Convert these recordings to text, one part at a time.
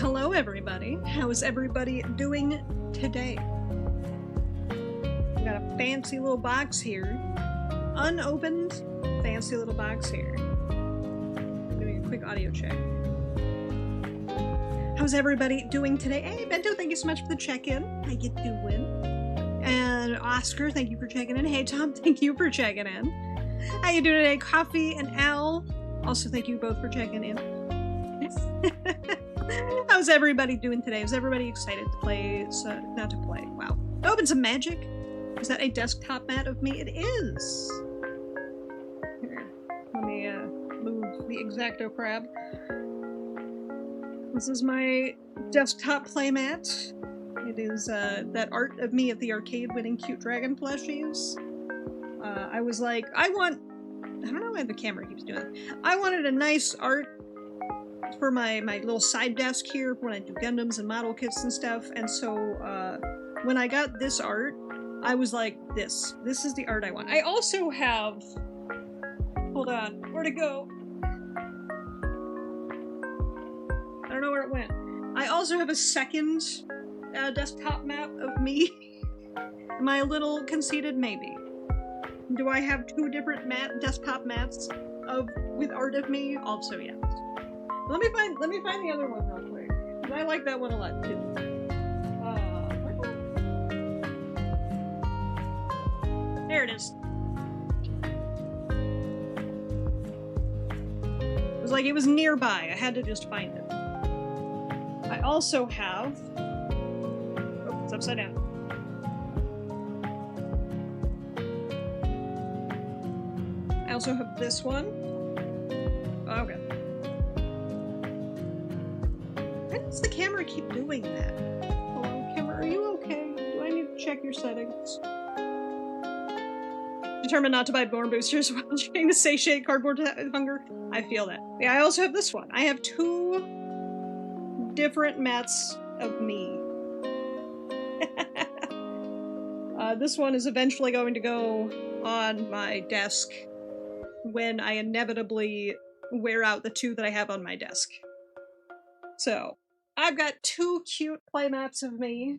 Hello everybody, how's everybody doing today? We got a fancy little box here, unopened fancy little box here. Doing a quick audio check. How's everybody doing today? Hey Bento, thank you so much for the check-in. How you doing? And Oscar, thank you for checking in. Hey Tom, thank you for checking in. How you doing today? Coffee and Al, also thank you both for checking in. How's everybody doing today? Is everybody excited to play? Not to play. Wow. Open some magic. Is that a desktop mat of me? It is. Here, let me move the X-Acto crab. This is my desktop playmat. It is that art of me at the arcade winning cute dragon plushies. I was like, I don't know why the camera keeps doing it. I wanted a nice art for my little side desk here when I do Gundams and model kits and stuff, and so when I got this art, I was like, this is the art I want. I also have, hold on, where'd it go? I don't know where it went. I also have a second desktop map of me. Am I a little conceited? Maybe. Do I have two different desktop mats with art of me? Also, yes. Let me find the other one real quick. I like that one a lot too. There it is. It was like it was nearby. I had to just find it. I also have. Oh, it's upside down. I also have this one. Oh, okay. Why does the camera keep doing that? Hello, camera, are you okay? Do I need to check your settings? Determined not to buy born boosters while trying to satiate cardboard hunger. I feel that. Yeah, I also have this one. I have two different mats of me. This one is eventually going to go on my desk when I inevitably wear out the two that I have on my desk. So, I've got two cute playmats of me.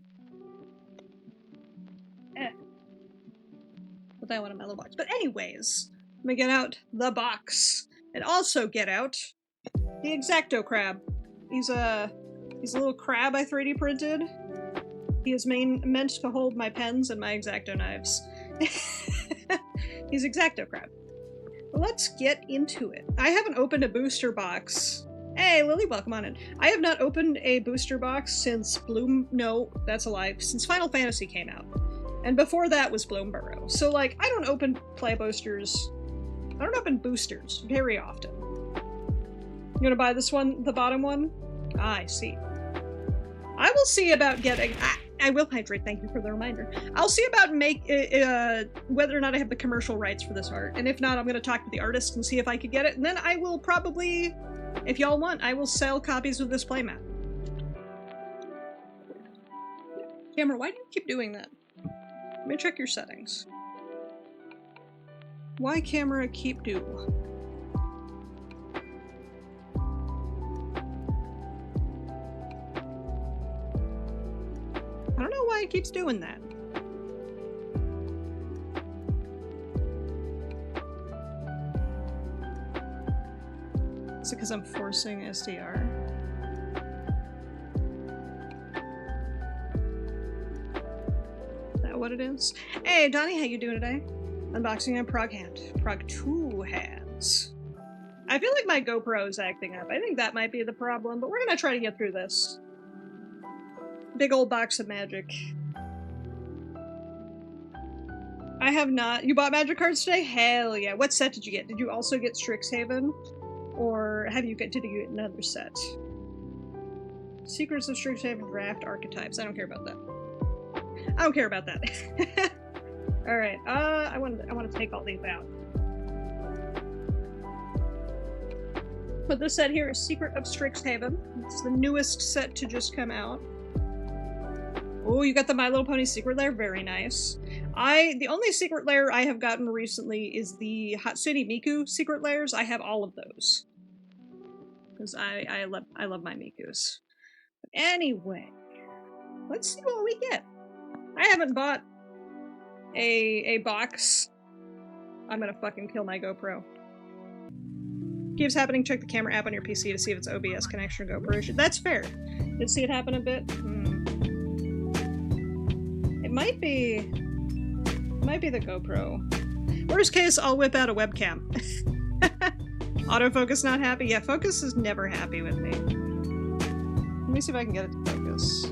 Put that one in my little box. But anyways, let me get out the box. And also get out the X-Acto crab. He's a little crab I 3D printed. He is meant to hold my pens and my X-Acto knives. He's X-Acto crab. Let's get into it. I haven't opened a booster box. Hey, Lily, welcome on in. I have not opened a booster box since no, that's a lie. Since Final Fantasy came out. And before that was Bloomburrow. So, like, I don't open boosters very often. You gonna buy this one, the bottom one? Ah, I see. I will see about getting... I will hydrate, thank you for the reminder. I'll see about whether or not I have the commercial rights for this art. And if not, I'm gonna talk to the artist and see if I could get it. And then I will probably, if y'all want, I will sell copies of this playmat. Camera, why do you keep doing that? Let me check your settings. Why camera keep do? I don't know why it keeps doing that. Is it because I'm forcing SDR? Is that what it is? Hey Donnie, how you doing today? Unboxing a Prog hand. Prog 2 hands. I feel like my GoPro is acting up. I think that might be the problem, but we're gonna try to get through this. Big old box of magic. I have not. You bought magic cards today? Hell yeah. What set did you get? Did you also get STRIXHAVEN? Or did you get another set? Secrets of STRIXHAVEN draft archetypes. I don't care about that. I don't care about that. Alright, I want to take all these out. But this set here is Secret of STRIXHAVEN. It's the newest set to just come out. Oh, you got the My Little Pony secret lair? Very nice. The only secret lair I have gotten recently is the Hatsune Miku secret lairs. I have all of those. Because I love my Mikus. Anyway, let's see what we get. I haven't bought a box. I'm gonna fucking kill my GoPro. Keeps happening. Check the camera app on your PC to see if it's OBS connection or GoPro issue. That's fair. Did see it happen a bit? It might be the GoPro. Worst case, I'll whip out a webcam. Autofocus not happy? Yeah, focus is never happy with me. Let me see if I can get it to focus.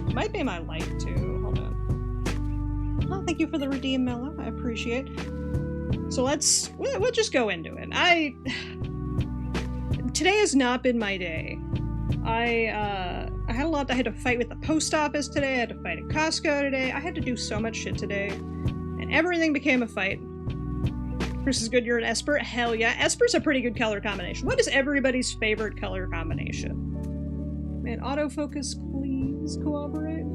It might be my light too. Hold on. Oh, thank you for the redeem, Mello. I appreciate it. So we'll just go into it. Today has not been my day. I had a lot. I had to fight with the post office today. I had to fight at Costco today. I had to do so much shit today. And everything became a fight. Chris is good, you're an Esper? Hell yeah. Esper's a pretty good color combination. What is everybody's favorite color combination? Man, autofocus, please cooperate.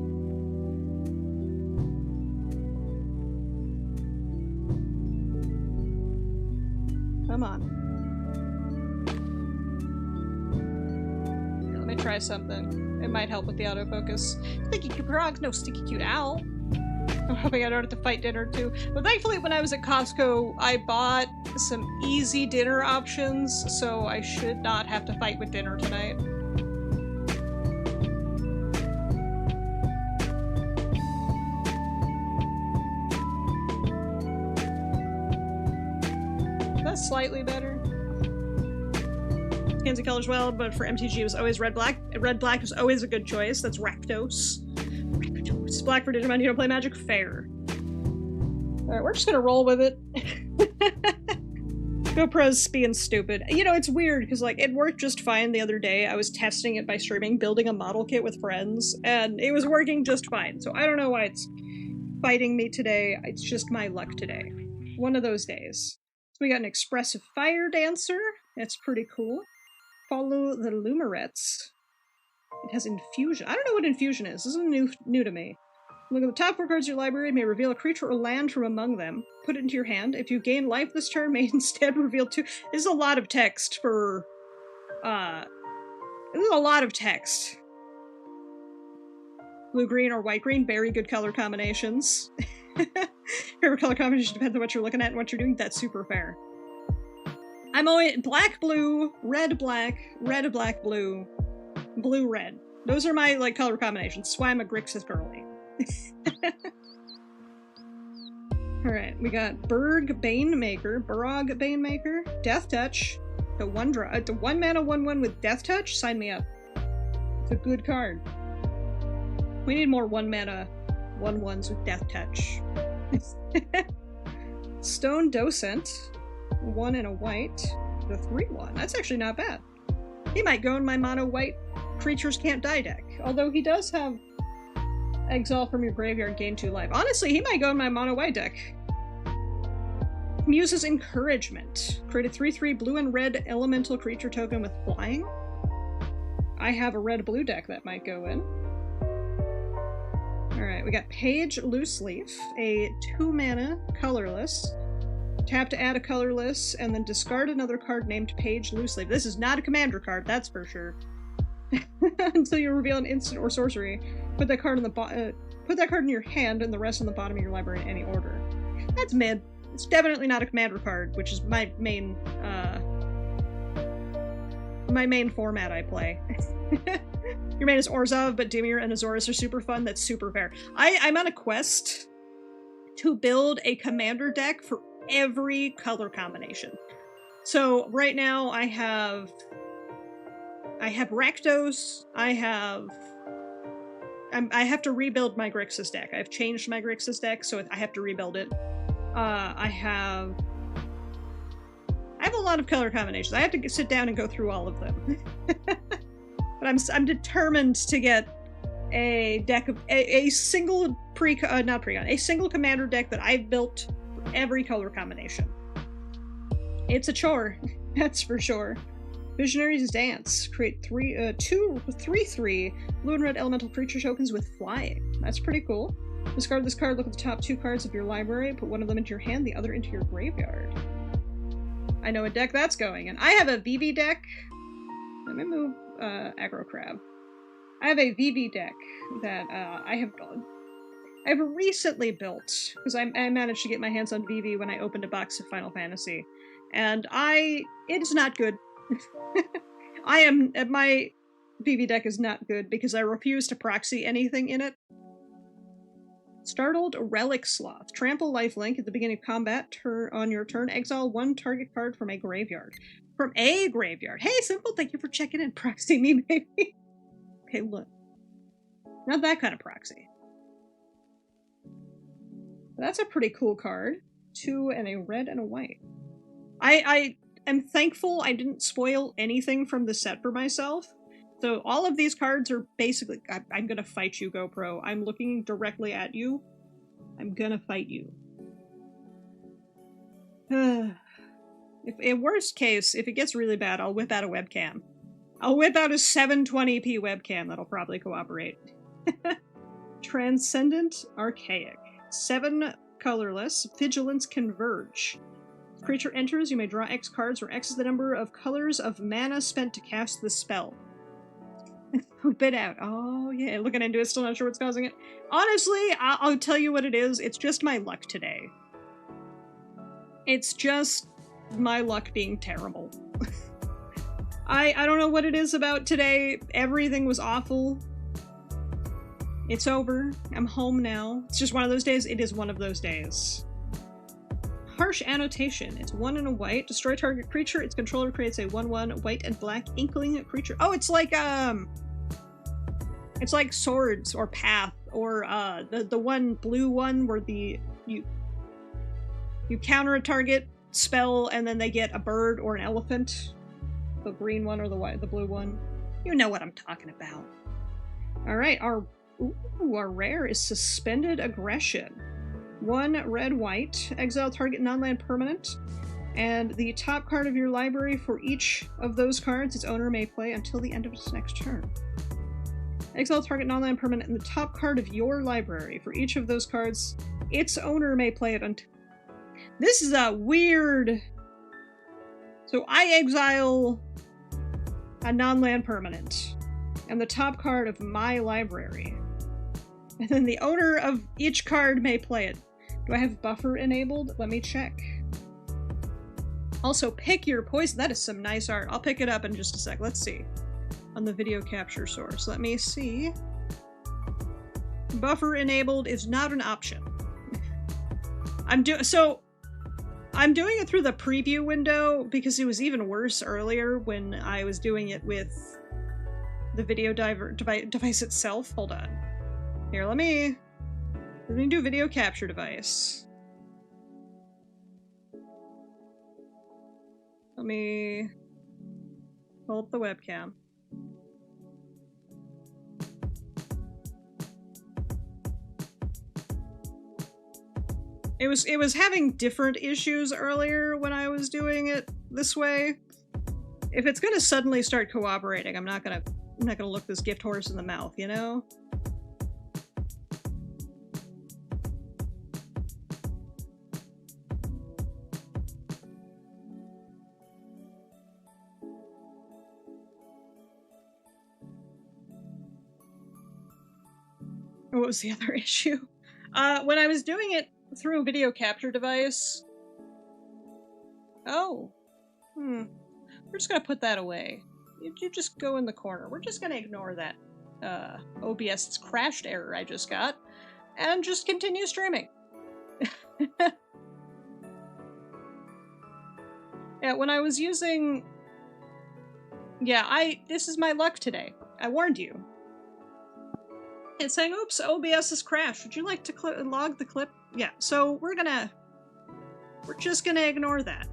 Come on. Here, let me try something. It might help with the autofocus. Sticky cute frog, no sticky cute owl. I'm hoping I don't have to fight dinner too. But thankfully when I was at Costco, I bought some easy dinner options, so I should not have to fight with dinner tonight. That's slightly better. Fancy colors well, but for MTG it was always red-black. Red-black was always a good choice. That's Rakdos. Rakdos. Black for Digimon, you don't play Magic? Fair. Alright, we're just gonna roll with it. GoPro's being stupid. You know, it's weird, because, like, it worked just fine the other day. I was testing it by streaming, building a model kit with friends, and it was working just fine. So I don't know why it's fighting me today. It's just my luck today. One of those days. So we got an expressive fire dancer. That's pretty cool. Follow the Lumerets. It has infusion. I don't know what infusion is. This is new to me. Look at the top 4 cards of your library. It may reveal a creature or land from among them. Put it into your hand. If you gain life this turn, may instead reveal 2. This is a lot of text for, this is a lot of text. Blue-green or white-green, very good color combinations. Favorite color combination depends on what you're looking at and what you're doing. That's super fair. I'm always black-blue, red-black, red-black, blue, blue-red. Those are my, like, color combinations. That's why I'm a Grixis girly. Alright, we got Burg Barog Banemaker, Death Touch, the 1-mana 1/1 with Death Touch? Sign me up. It's a good card. We need more 1-mana 1/1s with Death Touch. Stone Docent, 1 and a white, the 3/1. That's actually not bad. He might go in my mono white Creatures Can't Die deck, although he does have Exile from your graveyard, gain 2 life. Honestly, he might go in my mono white deck. Muse's Encouragement. Create a 3/3 blue and red elemental creature token with flying. I have a red-blue deck that might go in. Alright, we got Page Loose Leaf, a 2-mana colorless. Tap to add a colorless, and then discard another card named Page Loose Leaf. This is not a commander card, that's for sure. Until you reveal an instant or sorcery, put that card in your hand and the rest on the bottom of your library in any order. That's mid. It's definitely not a commander card, which is my main format I play. Your main is Orzhov, but Dimir and Azorius are super fun. That's super fair. I'm on a quest to build a commander deck for every color combination. So right now I have Rakdos, I have to rebuild my Grixis deck. I've changed my Grixis deck, so I have to rebuild it. I have a lot of color combinations. I have to sit down and go through all of them. But I'm determined to get a deck of a single a single commander deck that I've built for every color combination. It's a chore, that's for sure. Visionary's Dance. Create 3/3 blue and red elemental creature tokens with flying. That's pretty cool. Discard this card, look at the top 2 cards of your library, put one of them into your hand, the other into your graveyard. I know what deck that's going in. I have a VV deck Let me move Aggro Crab. I have a VV deck that I've recently built, because I managed to get my hands on VV when I opened a box of Final Fantasy, and it's not good. My VV deck is not good because I refuse to proxy anything in it. Startled Relic Sloth. Trample lifelink at the beginning of combat. On your turn, exile one target card from a graveyard. From a graveyard. Hey, Simple, thank you for checking in. Proxy me, baby. Okay, look. Not that kind of proxy. That's a pretty cool card. 2 and a red and a white. I am thankful I didn't spoil anything from the set for myself. So all of these cards are basically... I'm gonna fight you, GoPro. I'm looking directly at you. I'm gonna fight you. If in worst case, if it gets really bad, I'll whip out a webcam. I'll whip out a 720p webcam that'll probably cooperate. Transcendent Archaic. 7 colorless. Vigilance Converge. Creature enters, you may draw X cards, where X is the number of colors of mana spent to cast the spell. Whip it out. Oh, yeah, looking into it, still not sure what's causing it. Honestly, I'll tell you what it is. It's just my luck today. It's just my luck being terrible. I don't know what it is about today. Everything was awful. It's over. I'm home now. It's just one of those days. It is one of those days. Harsh Annotation. It's 1 and a white. Destroy target creature. Its controller creates a 1/1 white and black inkling creature. Oh, it's like Swords or Path or the one blue one where you counter a target spell and then they get a bird or an elephant. The green one or the blue one. You know what I'm talking about. All right, our rare is Suspended Aggression. 1 red white. Exile target non-land permanent. And the top card of your library for each of those cards its owner may play until the end of its next turn. Exile target non-land permanent and the top card of your library for each of those cards its owner may play it until... This is a weird... So I exile a non-land permanent and the top card of my library. And then the owner of each card may play it. Do I have buffer enabled? Let me check. Also, pick your poison. That is some nice art. I'll pick it up in just a sec. Let's see. On the video capture source. Let me see. Buffer enabled is not an option. I'm doing it through the preview window because it was even worse earlier when I was doing it with the video device itself. Hold on. Here, let me do video capture device. Let me pull up the webcam. It was having different issues earlier when I was doing it this way. If it's gonna suddenly start cooperating, I'm not gonna look this gift horse in the mouth, you know? What was the other issue? When I was doing it through a video capture device... Oh. We're just gonna put that away. You just go in the corner. We're just gonna ignore that OBS's crashed error I just got, and just continue streaming. Yeah, when I was using... Yeah, this is my luck today. I warned you. It's saying, oops, OBS has crashed. Would you like to log the clip? Yeah, so we're just gonna ignore that.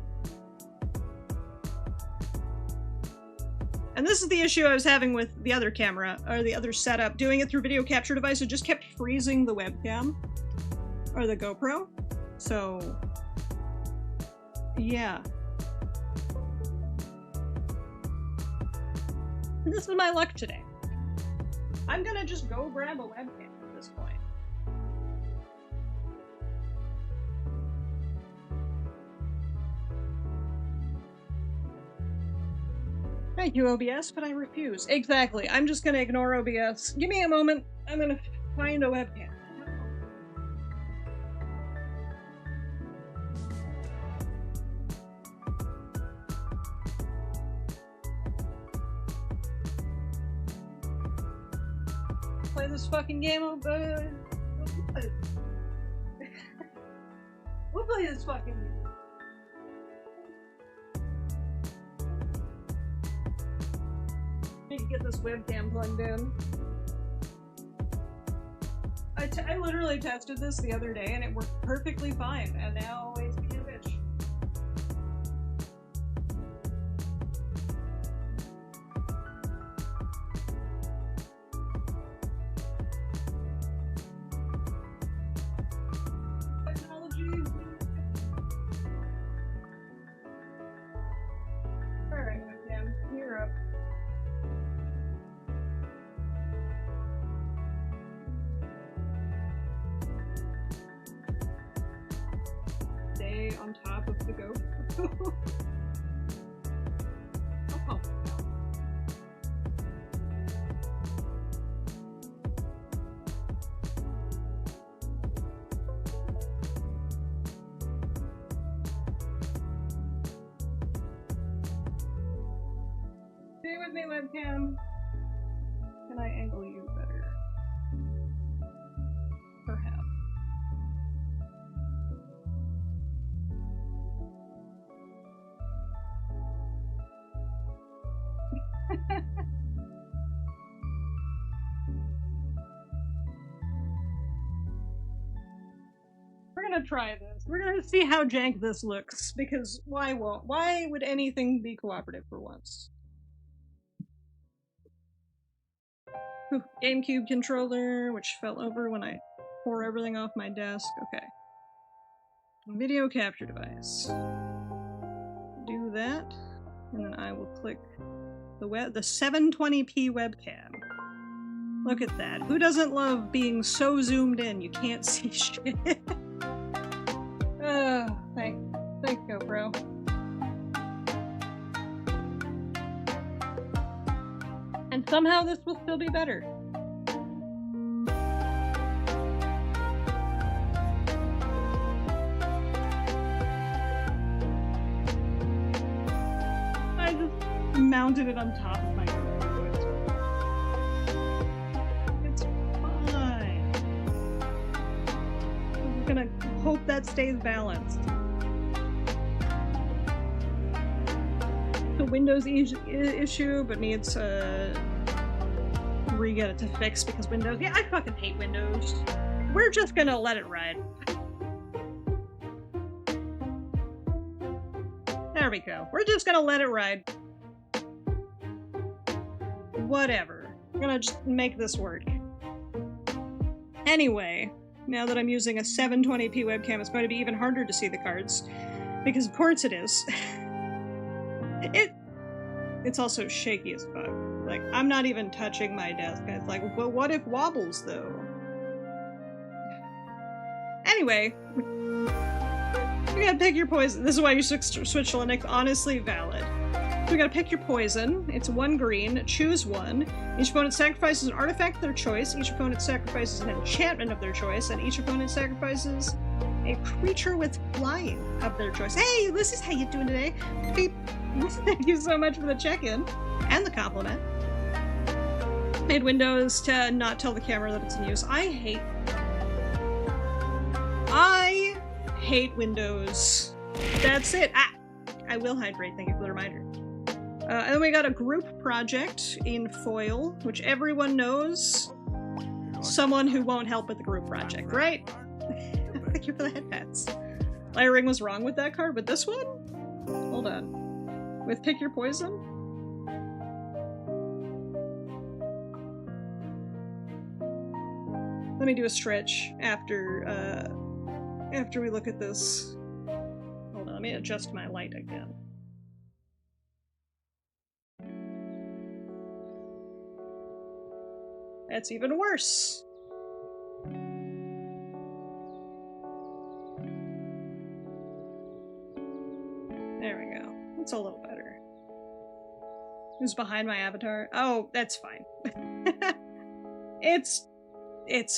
And this is the issue I was having with the other camera, or the other setup. Doing it through video capture device, it just kept freezing the webcam. Or the GoPro. So... yeah. And this is my luck today. I'm gonna just go grab a webcam at this point. Thank you, OBS, but I refuse. Exactly. I'm just gonna ignore OBS. Give me a moment. I'm gonna find a webcam. Play this fucking game of we'll play this fucking game. Need to get this webcam plugged in. I literally tested this the other day and it worked perfectly fine, and now it's being a bitch. Technology. Alright, webcam, you're up. Stay on top of the goat. Oh. Stay with me, webcam. Can I angle you better? Perhaps. We're gonna try this. We're gonna see how jank this looks, because why would anything be cooperative for once? Ooh, GameCube controller, which fell over when I tore everything off my desk. Okay. Video capture device. Do that, and then I will click the 720p webcam. Look at that. Who doesn't love being so zoomed in you can't see shit? Oh, thanks GoPro. And somehow this will still be better. I just mounted it on top of my computer. It's fine. I'm gonna hope that stays balanced. The Windows issue, but needs re-get it to fix because Windows. Yeah, I fucking hate Windows. We're just gonna let it ride. There we go. We're just gonna let it ride. Whatever. I'm gonna just make this work. Anyway, now that I'm using a 720p webcam, it's going to be even harder to see the cards. Because of course it is. It's also shaky as fuck. Like, I'm not even touching my desk. It's like, well, what if wobbles, though? Anyway. You gotta pick your poison. This is why you switch to Linux. Honestly valid. So we gotta pick your poison. It's 1 green. Choose one. Each opponent sacrifices an artifact of their choice. Each opponent sacrifices an enchantment of their choice. And each opponent sacrifices a creature with flying of their choice. Hey, this is how you doing today? Hey, thank you so much for the check-in and the compliment. Made Windows to not tell the camera that it's in use. I hate Windows. That's it. Ah! I will hydrate, thank you for the reminder. And then we got a group project in foil, which everyone knows. Someone who won't help with the group project, right? Thank you for the headpats. Layering was wrong with that card, but this one? Hold on. With Pick Your Poison? Let me do a stretch after we look at this. Hold on, let me adjust my light again. That's even worse. There we go. It's a little better. Who's behind my avatar? Oh, that's fine. It's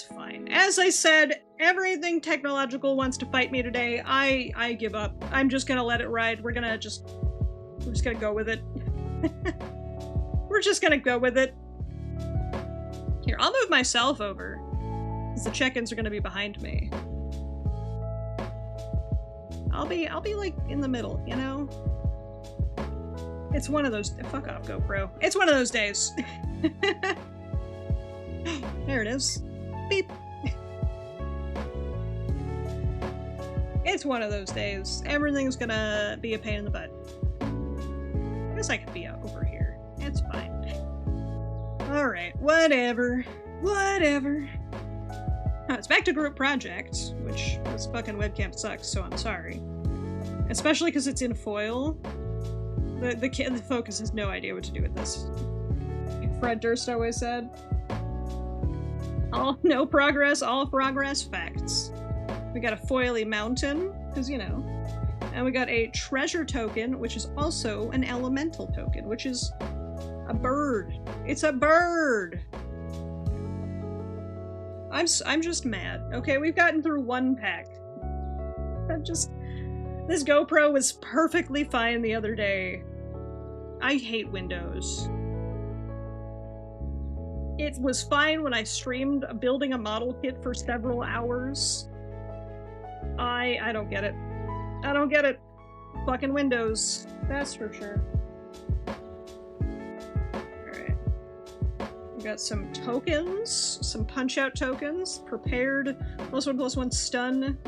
fine. As I said, everything technological wants to fight me today. I give up. I'm just gonna let it ride. We're just gonna go with it. We're just gonna go with it. Here, I'll move myself over, because the check-ins are gonna be behind me. I'll be like in the middle, you know? It's one of those— fuck off, GoPro. It's one of those days. There it is. Beep. It's one of those days. Everything's gonna be a pain in the butt. I guess I could be over here. It's fine. Alright, whatever. Whatever. Oh, it's back to group project, which this fucking webcam sucks, so I'm sorry. Especially because it's in foil. The focus has no idea what to do with this. Fred Durst always said. No progress, all progress facts. We got a foily mountain, because, you know. And we got a treasure token, which is also an elemental token, which is a bird. It's a bird! I'm just mad. Okay, we've gotten through one pack. This GoPro was perfectly fine the other day. I hate Windows. It was fine when I streamed building a model kit for several hours. I don't get it. I don't get it. Fucking Windows. That's for sure. Alright. We got some tokens. Some punch-out tokens. Prepared. +1/+1 stun.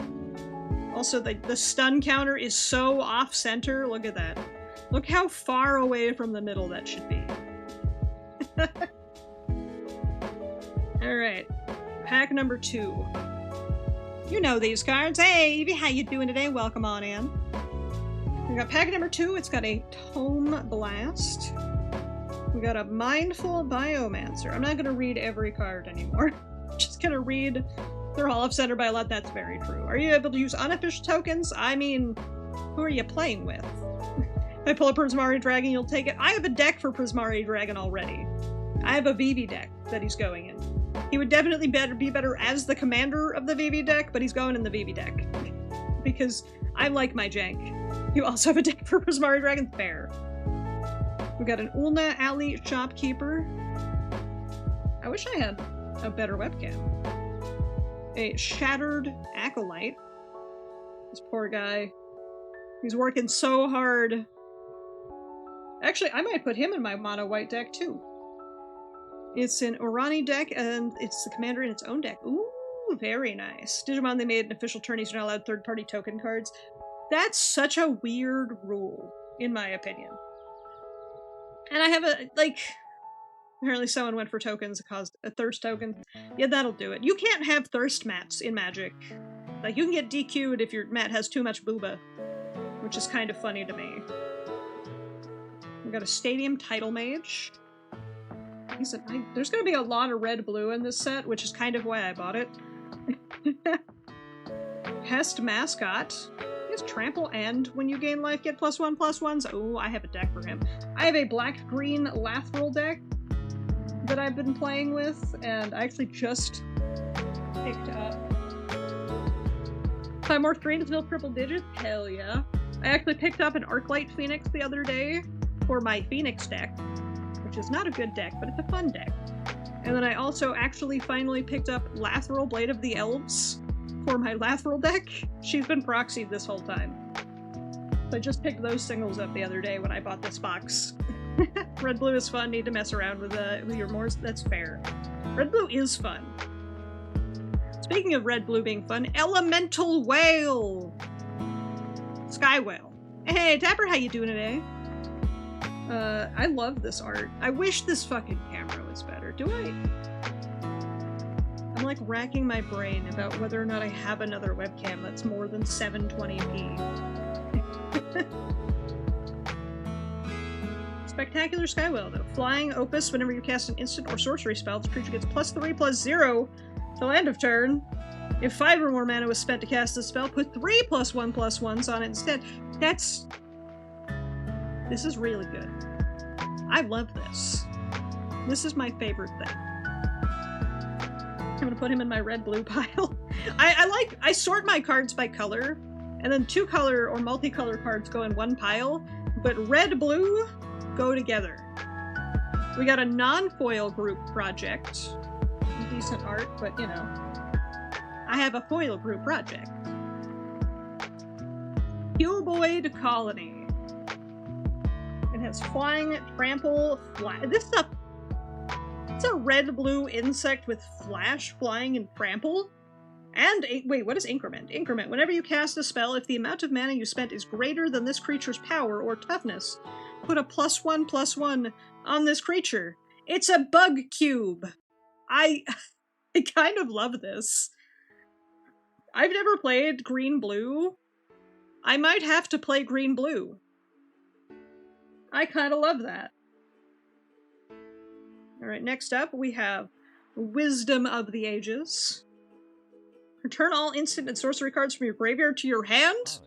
Also, the stun counter is so off-center. Look at that. Look how far away from the middle that should be. Alright. Pack number 2. You know these cards. Hey, Evie, how you doing today? Welcome on in. We got pack number 2. It's got a Tome Blast. We got a Mindful Biomancer. I'm not going to read every card anymore. I'm just going to read. They're all off-center by a lot. That's very true. Are you able to use unofficial tokens? I mean, who are you playing with? If I pull a Prismari Dragon, you'll take it. I have a deck for Prismari Dragon already. I have a VV deck that he's going in. He would definitely be better as the commander of the VV deck, but he's going in the VV deck. Because I like my jank. You also have a deck for Prismari Dragon? Fair. We got an Ulna Alley Shopkeeper. I wish I had a better webcam. A Shattered Acolyte. This poor guy. He's working so hard. Actually, I might put him in my mono white deck too. It's an Orani deck, and it's the commander in its own deck. Ooh, very nice. Digimon, they made an official tourneys are not allowed third-party token cards. That's such a weird rule, in my opinion. And I have a, like... Apparently someone went for tokens that caused a thirst token. Yeah, that'll do it. You can't have thirst mats in Magic. Like, you can get DQ'd if your mat has too much booba. Which is kind of funny to me. We got a Stadium Title Mage. There's gonna be a lot of red-blue in this set, which is kind of why I bought it. Pest Mascot. He has Trample and when you gain life, get +1/+1s. Oh, I have a deck for him. I have a black-green Lathril deck that I've been playing with, and I actually just picked up. 5 more green to fill triple digits? Hell yeah. I actually picked up an Arclight Phoenix the other day for my Phoenix deck, which is not a good deck, but it's a fun deck. And then I also actually finally picked up Lathril Blade of the Elves for my Lathril deck. She's been proxied this whole time. So I just picked those singles up the other day when I bought this box. Red-blue is fun, need to mess around with your Moors. That's fair. Red-blue is fun. Speaking of red-blue being fun, Elemental Whale! Sky Whale. Hey, Tapper, how you doing today? I love this art. I wish this fucking camera was better. Do I? I'm like racking my brain about whether or not I have another webcam that's more than 720p. Spectacular Sky Whale, though. Flying Opus, whenever you cast an instant or sorcery spell, this creature gets +3/+0 till end of turn. If 5 or more mana was spent to cast this spell, put 3 +1/+1s on it instead. This is really good. I love this. This is my favorite thing. I'm gonna put him in my red-blue pile. I sort my cards by color, and then 2-color or multicolor cards go in one pile, but red-blue go together. We got a non-foil group project. Decent art, but you know. I have a foil group project. Cuboid Colony. It has flying, trample, This is it's a red-blue insect with flash, flying, and trample. And, wait, what is increment? Increment. Whenever you cast a spell, if the amount of mana you spent is greater than this creature's power or toughness, put a +1/+1 on this creature. It's a bug cube. I kind of love this. I've never played green-blue. I might have to play green-blue. I kind of love that. Alright, next up we have Wisdom of the Ages. Return all instant and sorcery cards from your graveyard to your hand?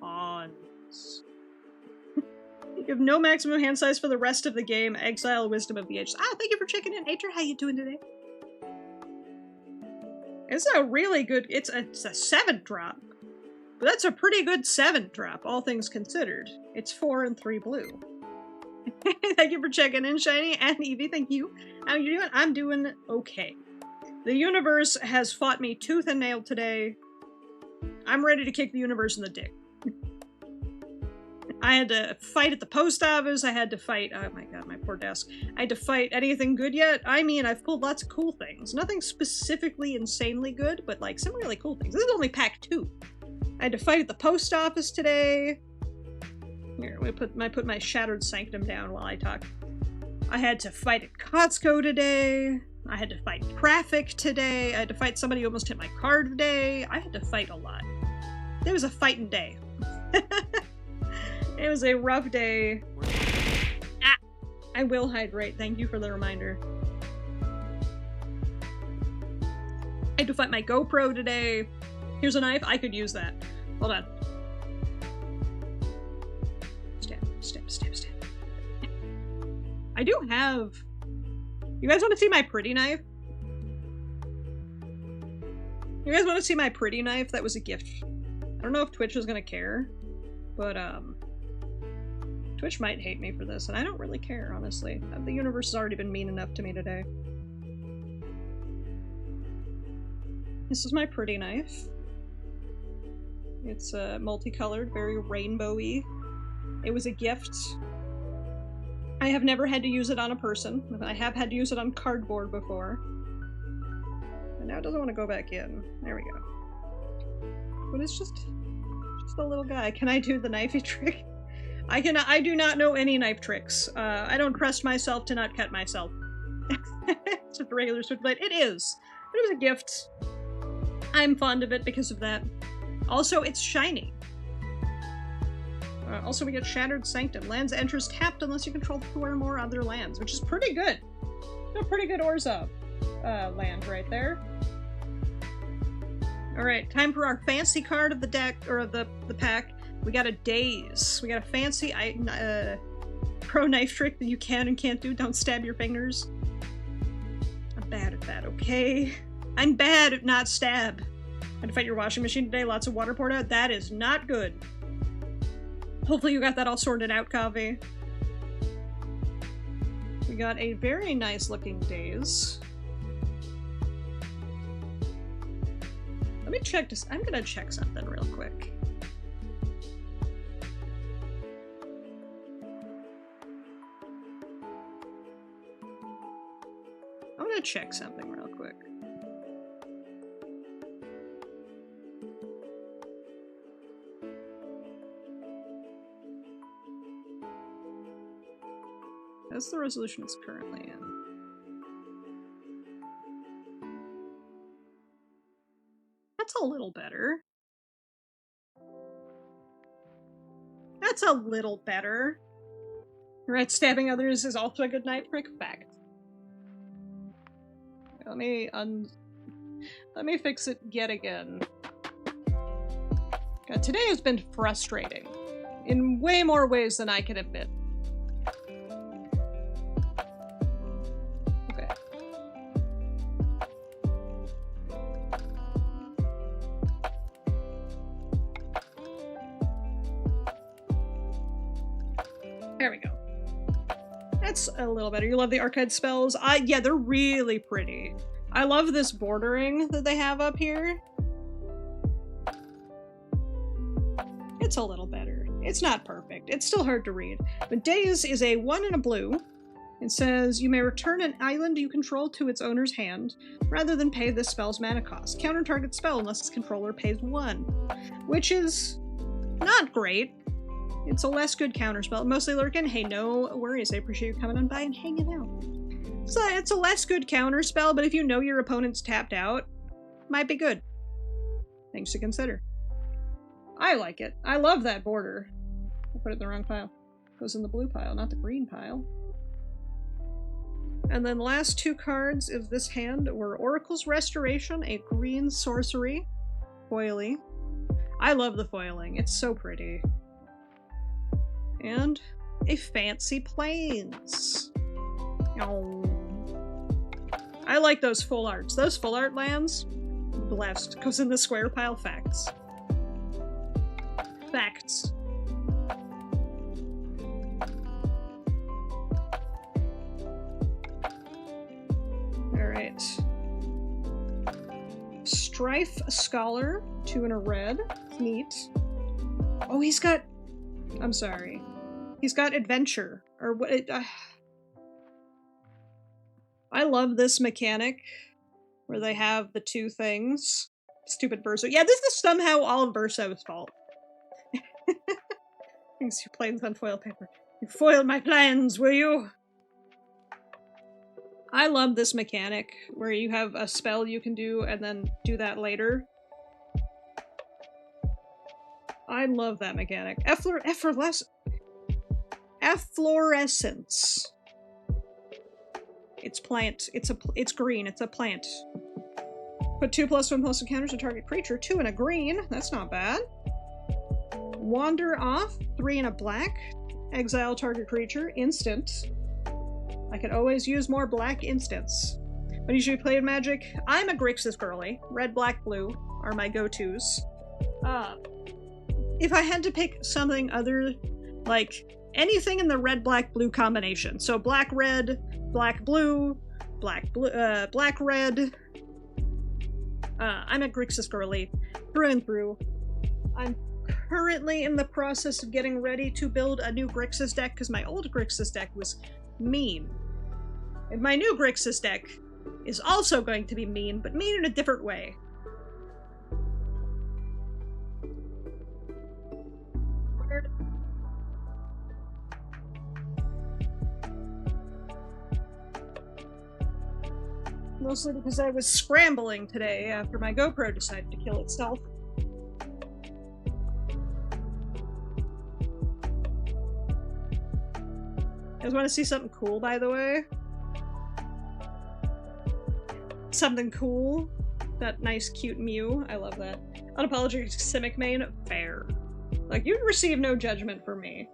Pawns. You have no maximum hand size for the rest of the game. Exile Wisdom of the Ages. Ah, thank you for checking in, Aether. How you doing today? It's a really good... It's a 7-drop. But that's a pretty good 7-drop, all things considered. It's 4 and 3 blue. Thank you for checking in, Shiny. And Evie, thank you. How you doing? I'm doing okay. The universe has fought me tooth and nail today. I'm ready to kick the universe in the dick. I had to fight at the post office. I had to fight... Oh my god, my poor desk. I had to fight anything good yet? I mean, I've pulled lots of cool things. Nothing specifically insanely good, but like some really cool things. This is only pack 2. I had to fight at the post office today. Here, I put my Shattered Sanctum down while I talk. I had to fight at Costco today. I had to fight traffic today. I had to fight somebody who almost hit my car today. I had to fight a lot. It was a fighting day. It was a rough day. Ah! I will hydrate. Thank you for the reminder. I had to fight my GoPro today. Here's a knife. I could use that. Hold on. Stab, stab, stab, stab. I do have... You guys want to see my pretty knife? You guys want to see my pretty knife? That was a gift. I don't know if Twitch is gonna care, but Twitch might hate me for this, and I don't really care, honestly. The universe has already been mean enough to me today. This is my pretty knife. It's multicolored, very rainbowy. It was a gift. I have never had to use it on a person. I have had to use it on cardboard before. And now it doesn't want to go back in. There we go. But it's just a little guy. Can I do the knifey trick? I do not know any knife tricks. I don't trust myself to not cut myself. It's just a regular switchblade. It is. It was a gift. I'm fond of it because of that. Also, it's shiny. Also, we get Shattered Sanctum. Lands enters tapped unless you control 2 or more other lands, which is pretty good. A pretty good Orzhov land right there. Alright, time for our fancy card of the deck, or of the pack. We got a Daze. We got a fancy pro knife trick that you can and can't do. Don't stab your fingers. I'm bad at that, okay? I'm bad at not stab. Had to fight your washing machine today, lots of water poured out. That is not good. Hopefully you got that all sorted out, Kavi. We got a very nice looking Daze. Let me check this. I'm gonna check something real quick. I'm gonna check something real quick. That's the resolution it's currently in. That's a little better. That's a little better. Right, stabbing others is also a good knife trick. Fact. Let me fix it yet again. God, today has been frustrating in way more ways than I can admit. There we go. That's a little better. You love the arcade spells? Yeah, they're really pretty. I love this bordering that they have up here. It's a little better. It's not perfect. It's still hard to read. But Days is a 1 and a blue. It says, you may return an island you control to its owner's hand, rather than pay this spell's mana cost. Counter target spell unless its controller pays 1. Which is not great. It's a less good counterspell. Mostly lurking. Hey, no worries. I appreciate you coming on by and hanging out. So it's a less good counterspell, but if you know your opponent's tapped out, might be good. Things to consider. I like it. I love that border. I put it in the wrong pile. It goes in the blue pile, not the green pile. And then last 2 cards of this hand were Oracle's Restoration, a green sorcery. Foily. I love the foiling. It's so pretty. And a Fancy Plains. Oh. I like those full arts. Those full art lands, blessed. Goes in the square pile. Facts. Facts. Alright. Strife Scholar, 2 and a red. Neat. Oh, he's got... I'm sorry. He's got Adventure. Or what? I love this mechanic where they have the 2 things. Stupid Verso. Yeah, this is somehow all of Verso's fault. Thanks, your plans on foil paper. You foiled my plans, will you? I love this mechanic where you have a spell you can do and then do that later. I love that mechanic. Efflorescence. It's plant. It's green. It's a plant. Put 2+1/+1 counters to target creature. 2 and a green. That's not bad. Wander off. 3 and a black. Exile target creature. Instant. I could always use more black instants. When you usually play in Magic, I'm a Grixis girly. Red, black, blue are my go-tos. If I had to pick something other, like anything in the red, black, blue combination. So black, red, black, blue, black, red. I'm a Grixis girly through and through. I'm currently in the process of getting ready to build a new Grixis deck because my old Grixis deck was mean. And my new Grixis deck is also going to be mean, but mean in a different way. Mostly because I was scrambling today after my GoPro decided to kill itself. You guys want to see something cool, by the way? Something cool? That nice, cute Mew. I love that. Unapologetic Simic main? Fair. Like, you receive no judgment from me.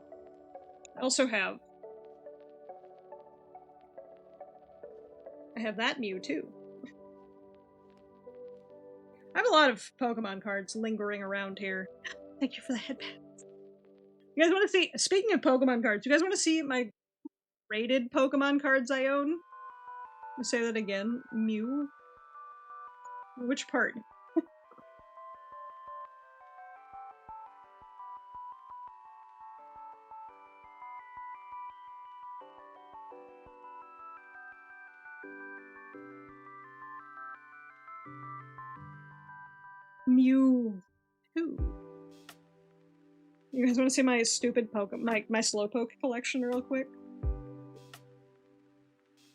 I also have... I have that Mew, too. I have a lot of Pokemon cards lingering around here. Thank you for the headband. You guys want to see... Speaking of Pokemon cards, you guys want to see my rated Pokemon cards I own? I'll say that again. Mew? Which part? Mew. Who? You guys want to see my stupid Pokemon, my Slowpoke collection real quick?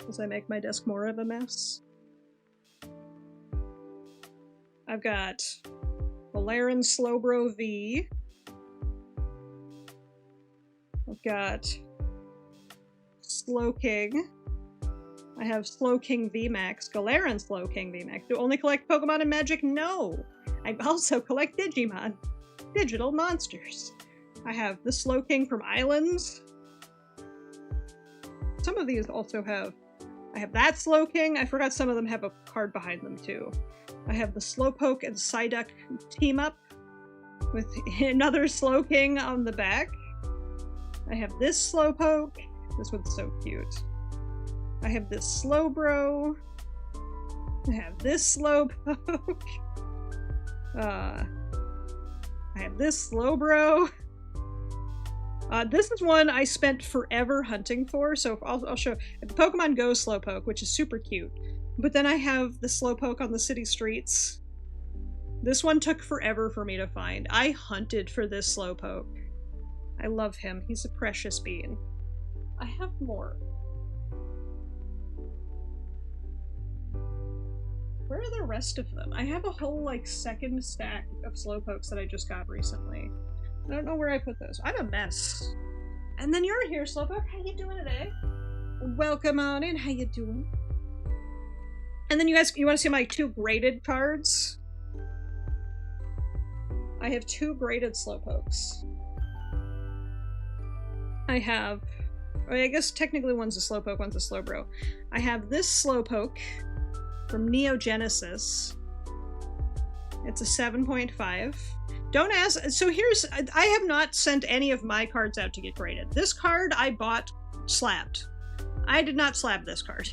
As I make my desk more of a mess. I've got Valerian Slowbro V. I've got Slowking. I have Slowking VMAX, Galarian Slowking VMAX. Do I only collect Pokemon in Magic? No! I also collect Digimon. Digital monsters. I have the Slowking from Islands. Some of these also have... I have that Slowking. I forgot some of them have a card behind them too. I have the Slowpoke and Psyduck team up with another Slowking on the back. I have this Slowpoke. This one's so cute. I have this Slowbro. I have this Slowpoke. I have this Slowbro. This is one I spent forever hunting for, so I'll show. The Pokemon Go Slowpoke, which is super cute. But then I have the Slowpoke on the city streets. This one took forever for me to find. I hunted for this Slowpoke. I love him. He's a precious bean. I have more. Where are the rest of them? I have a whole, like, second stack of Slowpokes that I just got recently. I don't know where I put those. I'm a mess. And then you're here, Slowpoke. How you doing today? Welcome on in. How you doing? And then you guys, you want to see my 2 graded cards? I have 2 graded Slowpokes. I have... I guess technically one's a Slowpoke, one's a Slowbro. I have this Slowpoke from Neo Genesis. It's a 7.5. Don't ask. So here's, I have not sent any of my cards out to get graded. This card I bought slabbed. I did not slab this card.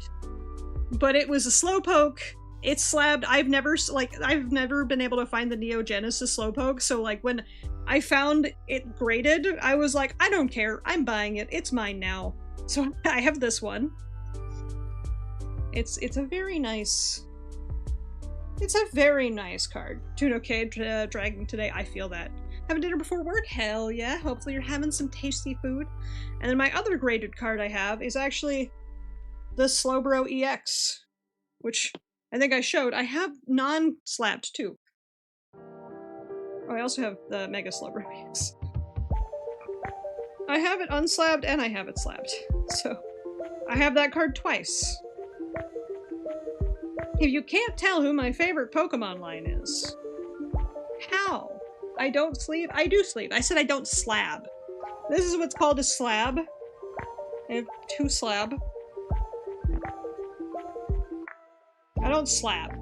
But it was a Slowpoke. It's slabbed. I've never been able to find the Neo Genesis Slowpoke, so like when I found it graded, I was like, I don't care. I'm buying it. It's mine now. So I have this one. It's a very nice... It's a very nice card. Doing okay dragging today. I feel that. Having dinner before work? Hell yeah. Hopefully you're having some tasty food. And then my other graded card I have is actually the Slowbro EX, which I think I showed. I have non-slabbed too. Oh, I also have the Mega Slowbro EX. I have it unslabbed and I have it slabbed. So I have that card twice. If you can't tell who my favorite Pokemon line is. How? I don't sleeve? I do sleeve. I said I don't slab. This is what's called a slab. I have 2 slab. I don't slab.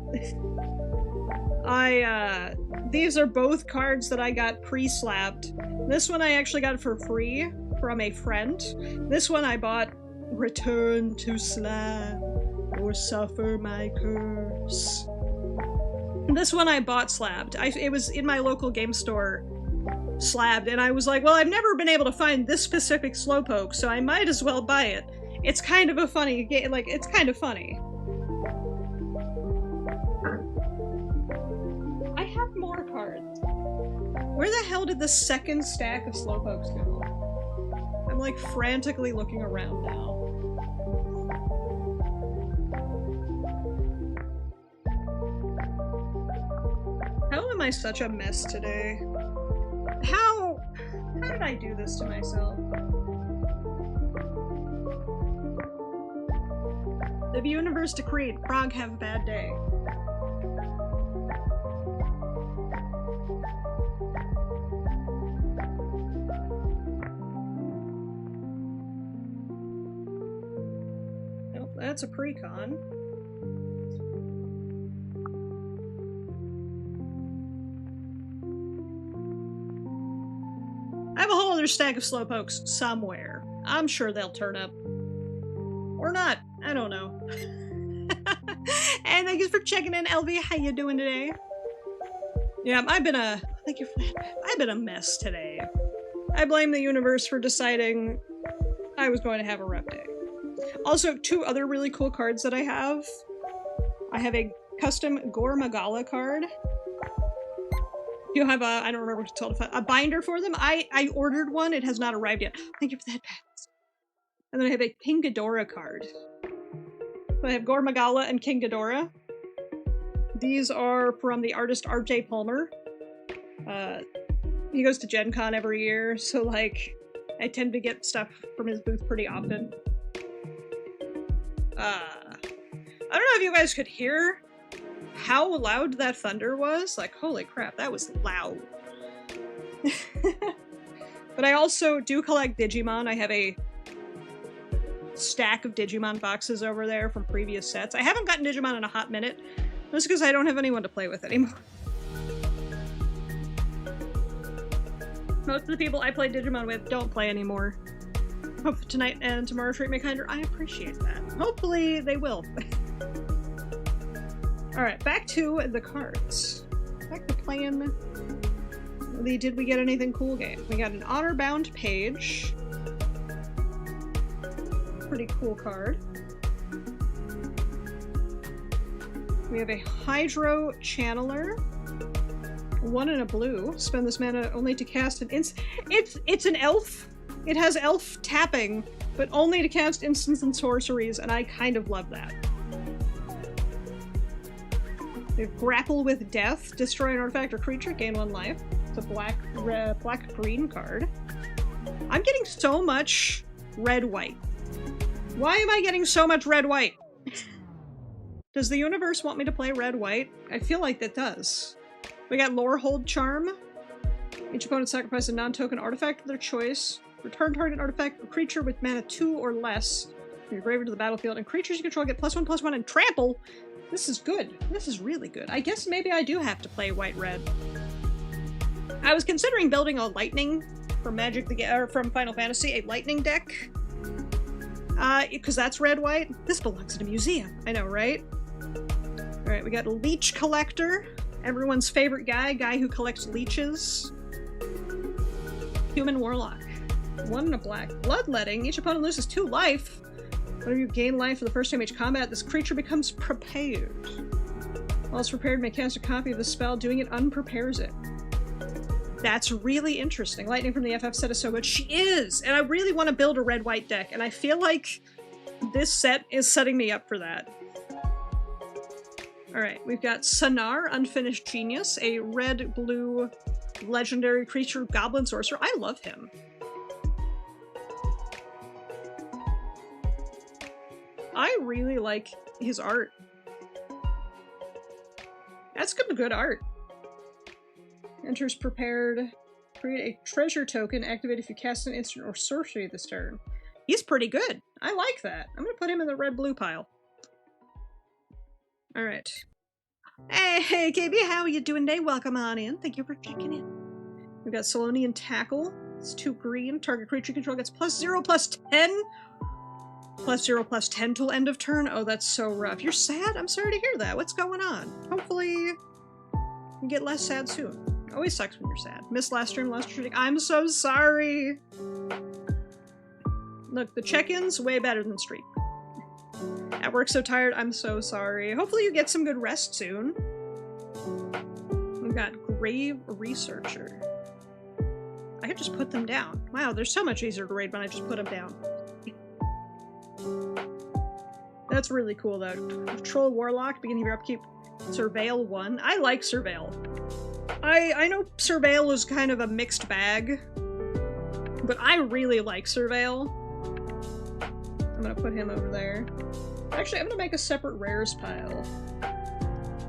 These are both cards that I got pre-slabbed. This one I actually got for free from a friend. This one I bought Return to Slab or Suffer My Curse. This one I bought slabbed. It was in my local game store slabbed, and I was like, well, I've never been able to find this specific Slowpoke, so I might as well buy it. It's kind of a funny game, like, it's kind of funny. I have more cards. Where the hell did the second stack of Slowpokes go? I'm like frantically looking around now. How am I such a mess today? How did I do this to myself? The universe decreed, Prague have a bad day. Nope, that's a pre-con. I have a whole other stack of Slowpokes somewhere. I'm sure they'll turn up. Or not. I don't know. And thank you for checking in, LV. How you doing today? Yeah, thank you for that. I've been a mess today. I blame the universe for deciding I was going to have a rough day. Also, 2 other really cool cards that I have. I have a custom Gormagala card. You have I don't remember what it's called, a binder for them. I ordered one. It has not arrived yet. Thank you for that, Pat. And then I have a King Ghidorah card. So I have Gormagala and King Ghidorah. These are from the artist R.J. Palmer. He goes to Gen Con every year, so like, I tend to get stuff from his booth pretty often. I don't know if you guys could hear how loud that thunder was. Like, holy crap, that was loud. But I also do collect Digimon. I have a stack of Digimon boxes over there from previous sets. I haven't gotten Digimon in a hot minute, just because I don't have anyone to play with anymore. Most of the people I play Digimon with don't play anymore. Hope tonight and tomorrow treat me kinder. I appreciate that. Hopefully they will. Alright, back to the cards. Back to playing... Did we get anything cool game? We got an honor-bound page. Pretty cool card. We have a Hydro Channeler. 1 and a blue. Spend this mana only to cast an It's an elf! It has elf tapping, but only to cast instants and sorceries, and I kind of love that. We have Grapple with Death. Destroy an artifact or creature, gain 1 life. It's a black-green card. I'm getting so much red-white. Why am I getting so much red-white? Does the universe want me to play red-white? I feel like that does. We got Lorehold Charm. Each opponent sacrifices a non-token artifact of their choice. Return target artifact or creature with mana 2 or less from your graveyard to the battlefield, and creatures you control get +1/+1 and trample. This is good. This is really good. I guess maybe I do have to play white-red. I was considering building a lightning from from Final Fantasy, a lightning deck. Because that's red-white. This belongs in a museum. I know, right? Alright, we got Leech Collector. Everyone's favorite guy who collects leeches. Human Warlock. 1 and a black. Bloodletting. Each opponent loses 2 life. Whenever you gain life for the first time each combat, this creature becomes prepared. While it's prepared, may cast a copy of the spell. Doing it unprepares it. That's really interesting. Lightning from the FF set is so good. She is! And I really want to build a red-white deck, and I feel like this set is setting me up for that. Alright, we've got Sonar, Unfinished Genius, a red-blue legendary creature goblin sorcerer. I love him. I really like his art. That's good art. Enters prepared. Create a treasure token. Activate if you cast an instant or sorcery this turn. He's pretty good. I like that. I'm gonna put him in the red-blue pile. Alright. Hey, KB, how are you doing today? Welcome on in. Thank you for checking in. We've got Solonian Tackle. It's 2 green. Target creature control gets +0/+10. +0/+10 till end of turn. Oh, that's so rough. You're sad? I'm sorry to hear that. What's going on? Hopefully you get less sad soon. Always sucks when you're sad. Missed last stream, last stream. I'm so sorry. Look, the check-ins, way better than stream. At work so tired, I'm so sorry. Hopefully you get some good rest soon. We've got Grave Researcher. I could just put them down. Wow, they're so much easier to raid when I just put them down. That's really cool, though. Troll Warlock, beginning of your upkeep. Surveil 1. I like Surveil. I know Surveil is kind of a mixed bag, but I really like Surveil. I'm gonna put him over there. Actually, I'm gonna make a separate rares pile.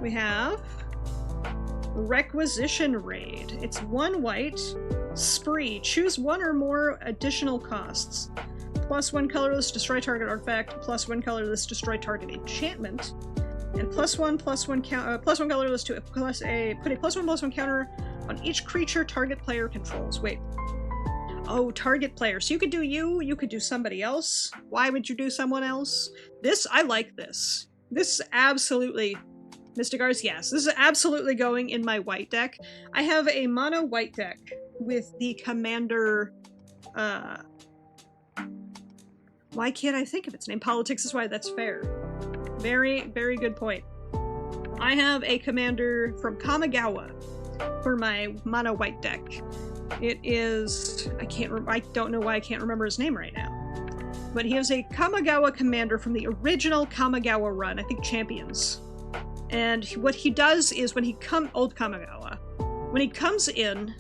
We have Requisition Raid. It's 1 white. Spree. Choose 1 or more additional costs. +1 colorless, destroy target artifact. +1 colorless, destroy target enchantment. And +1 colorless to put a +1/+1 counter on each creature target player controls. Wait. Oh, target player. So you could do you could do somebody else. Why would you do someone else? This, I like this. This is absolutely... Mystic Arts, yes. This is absolutely going in my white deck. I have a mono white deck with the commander... Why can't I think of its name? Politics is why that's fair. Very, very good point. I have a commander from Kamigawa for my mono white deck. It is... I don't know why I can't remember his name right now. But he is a Kamigawa commander from the original Kamigawa run, I think Champions. And what he does is when he old Kamigawa. When he comes in,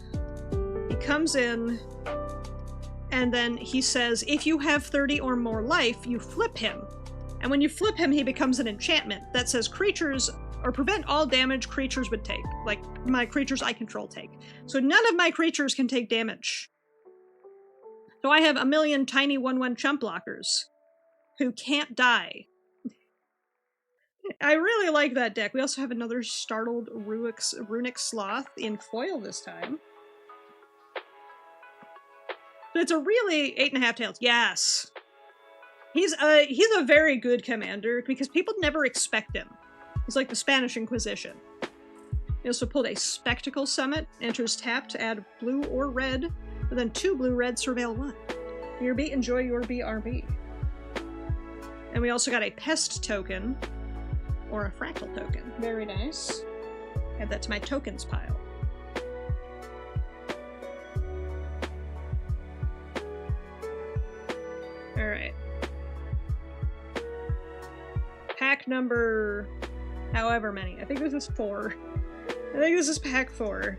and then he says, if you have 30 or more life, you flip him. And when you flip him, he becomes an enchantment that says creatures, or prevent all damage creatures would take. Like, my creatures I control take. So none of my creatures can take damage. So I have a million tiny 1/1 chump blockers who can't die. I really like that deck. We also have another Startled Runic Sloth in foil this time. But it's a really 8.5 tails. Yes. He's a very good commander because people never expect him. He's like the Spanish Inquisition. He also pulled a Spectacle Summit, enters tap to add blue or red, but then 2 blue-red, surveil 1. Your beat, enjoy your BRB. And we also got a Pest token, or a Fractal token. Very nice. Add that to my tokens pile. Alright. Pack number... however many. I think this is 4. I think this is pack 4.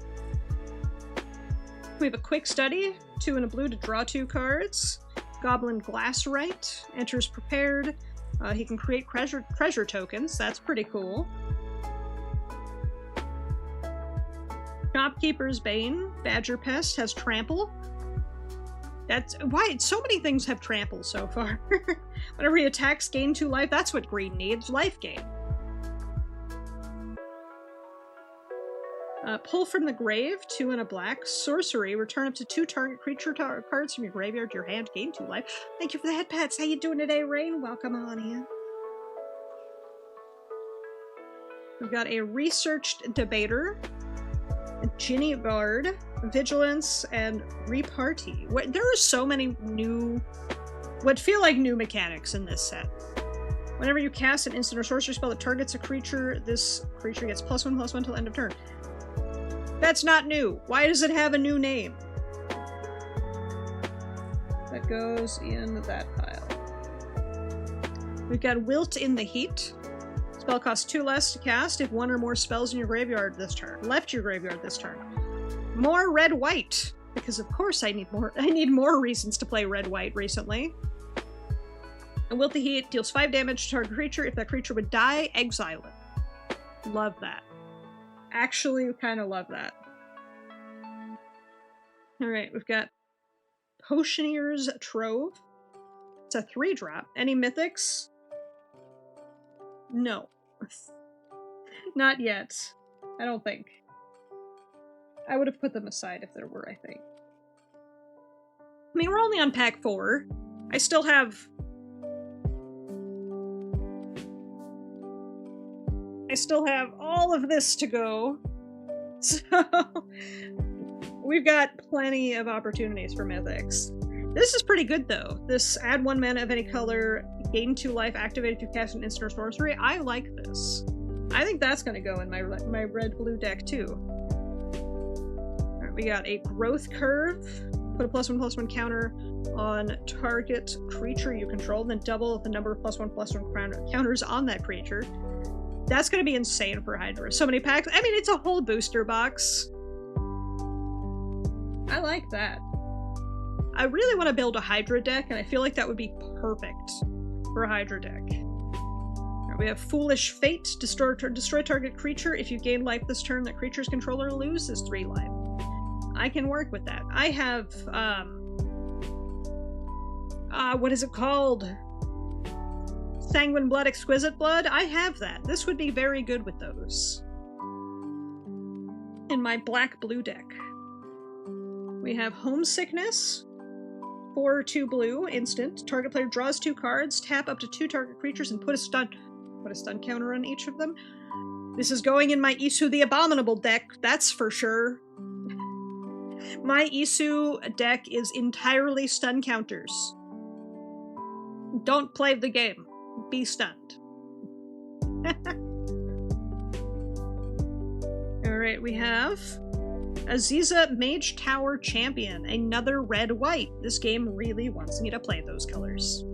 We have a Quick Study, 2 and a blue to draw 2 cards. Goblin Glasswright, enters prepared. He can create treasure tokens, that's pretty cool. Shopkeeper's Bane, Badger Pest, has Trample. That's why so many things have Trample so far. Whenever he attacks, gain 2 life, that's what green needs, life gain. Pull from the grave, 2 and a black. Sorcery, return up to 2 target creature cards from your graveyard to your hand, gain 2 life. Thank you for the head pats. How you doing today, Rain? Welcome on in. We've got a Researched Debater, a Ginny Bard, Vigilance, and Repartee. There are so many new, what feel like new mechanics in this set. Whenever you cast an instant or sorcery spell that targets a creature, this creature gets +1/+1 until end of turn. That's not new. Why does it have a new name? That goes in that pile. We've got Wilt in the Heat. Spell costs 2 less to cast if 1 or more spells in your graveyard this turn. Left your graveyard this turn. More red-white, because of course I need more reasons to play red-white recently. And Wilt the Heat deals 5 damage to target creature. If that creature would die, exile it. Love that. Actually, kind of love that. Alright, we've got Potioneer's Trove. It's a 3-drop. Any mythics? No. Not yet. I don't think. I would have put them aside if there were, I think. I mean, we're only on pack 4. I still have all of this to go. So we've got plenty of opportunities for mythics. This is pretty good though. This add 1 mana of any color, gain 2 life, activated if you cast an instant or sorcery. I like this. I think that's gonna go in my red-blue deck too. Alright, we got a Growth Curve. Put a +1/+1 counter on target creature you control, then double the number of +1/+1 counters on that creature. That's gonna be insane for Hydra. So many packs. I mean, it's a whole booster box. I like that. I really want to build a Hydra deck, and I feel like that would be perfect for a Hydra deck. Right, we have Foolish Fate. Destroy target creature. If you gain life this turn, that creature's controller loses 3 life. I can work with that. I have, what is it called? Sanguine Blood, Exquisite Blood? I have that. This would be very good with those. In my black-blue deck. We have Homesickness. 4 or 2 blue, instant. Target player draws 2 cards, tap up to 2 target creatures, and put a stun counter on each of them. This is going in my Isu the Abominable deck, that's for sure. My Isu deck is entirely stun counters. Don't play the game. Be stunned. Alright, we have Aziza Mage Tower Champion, another red-white. This game really wants me to play those colors.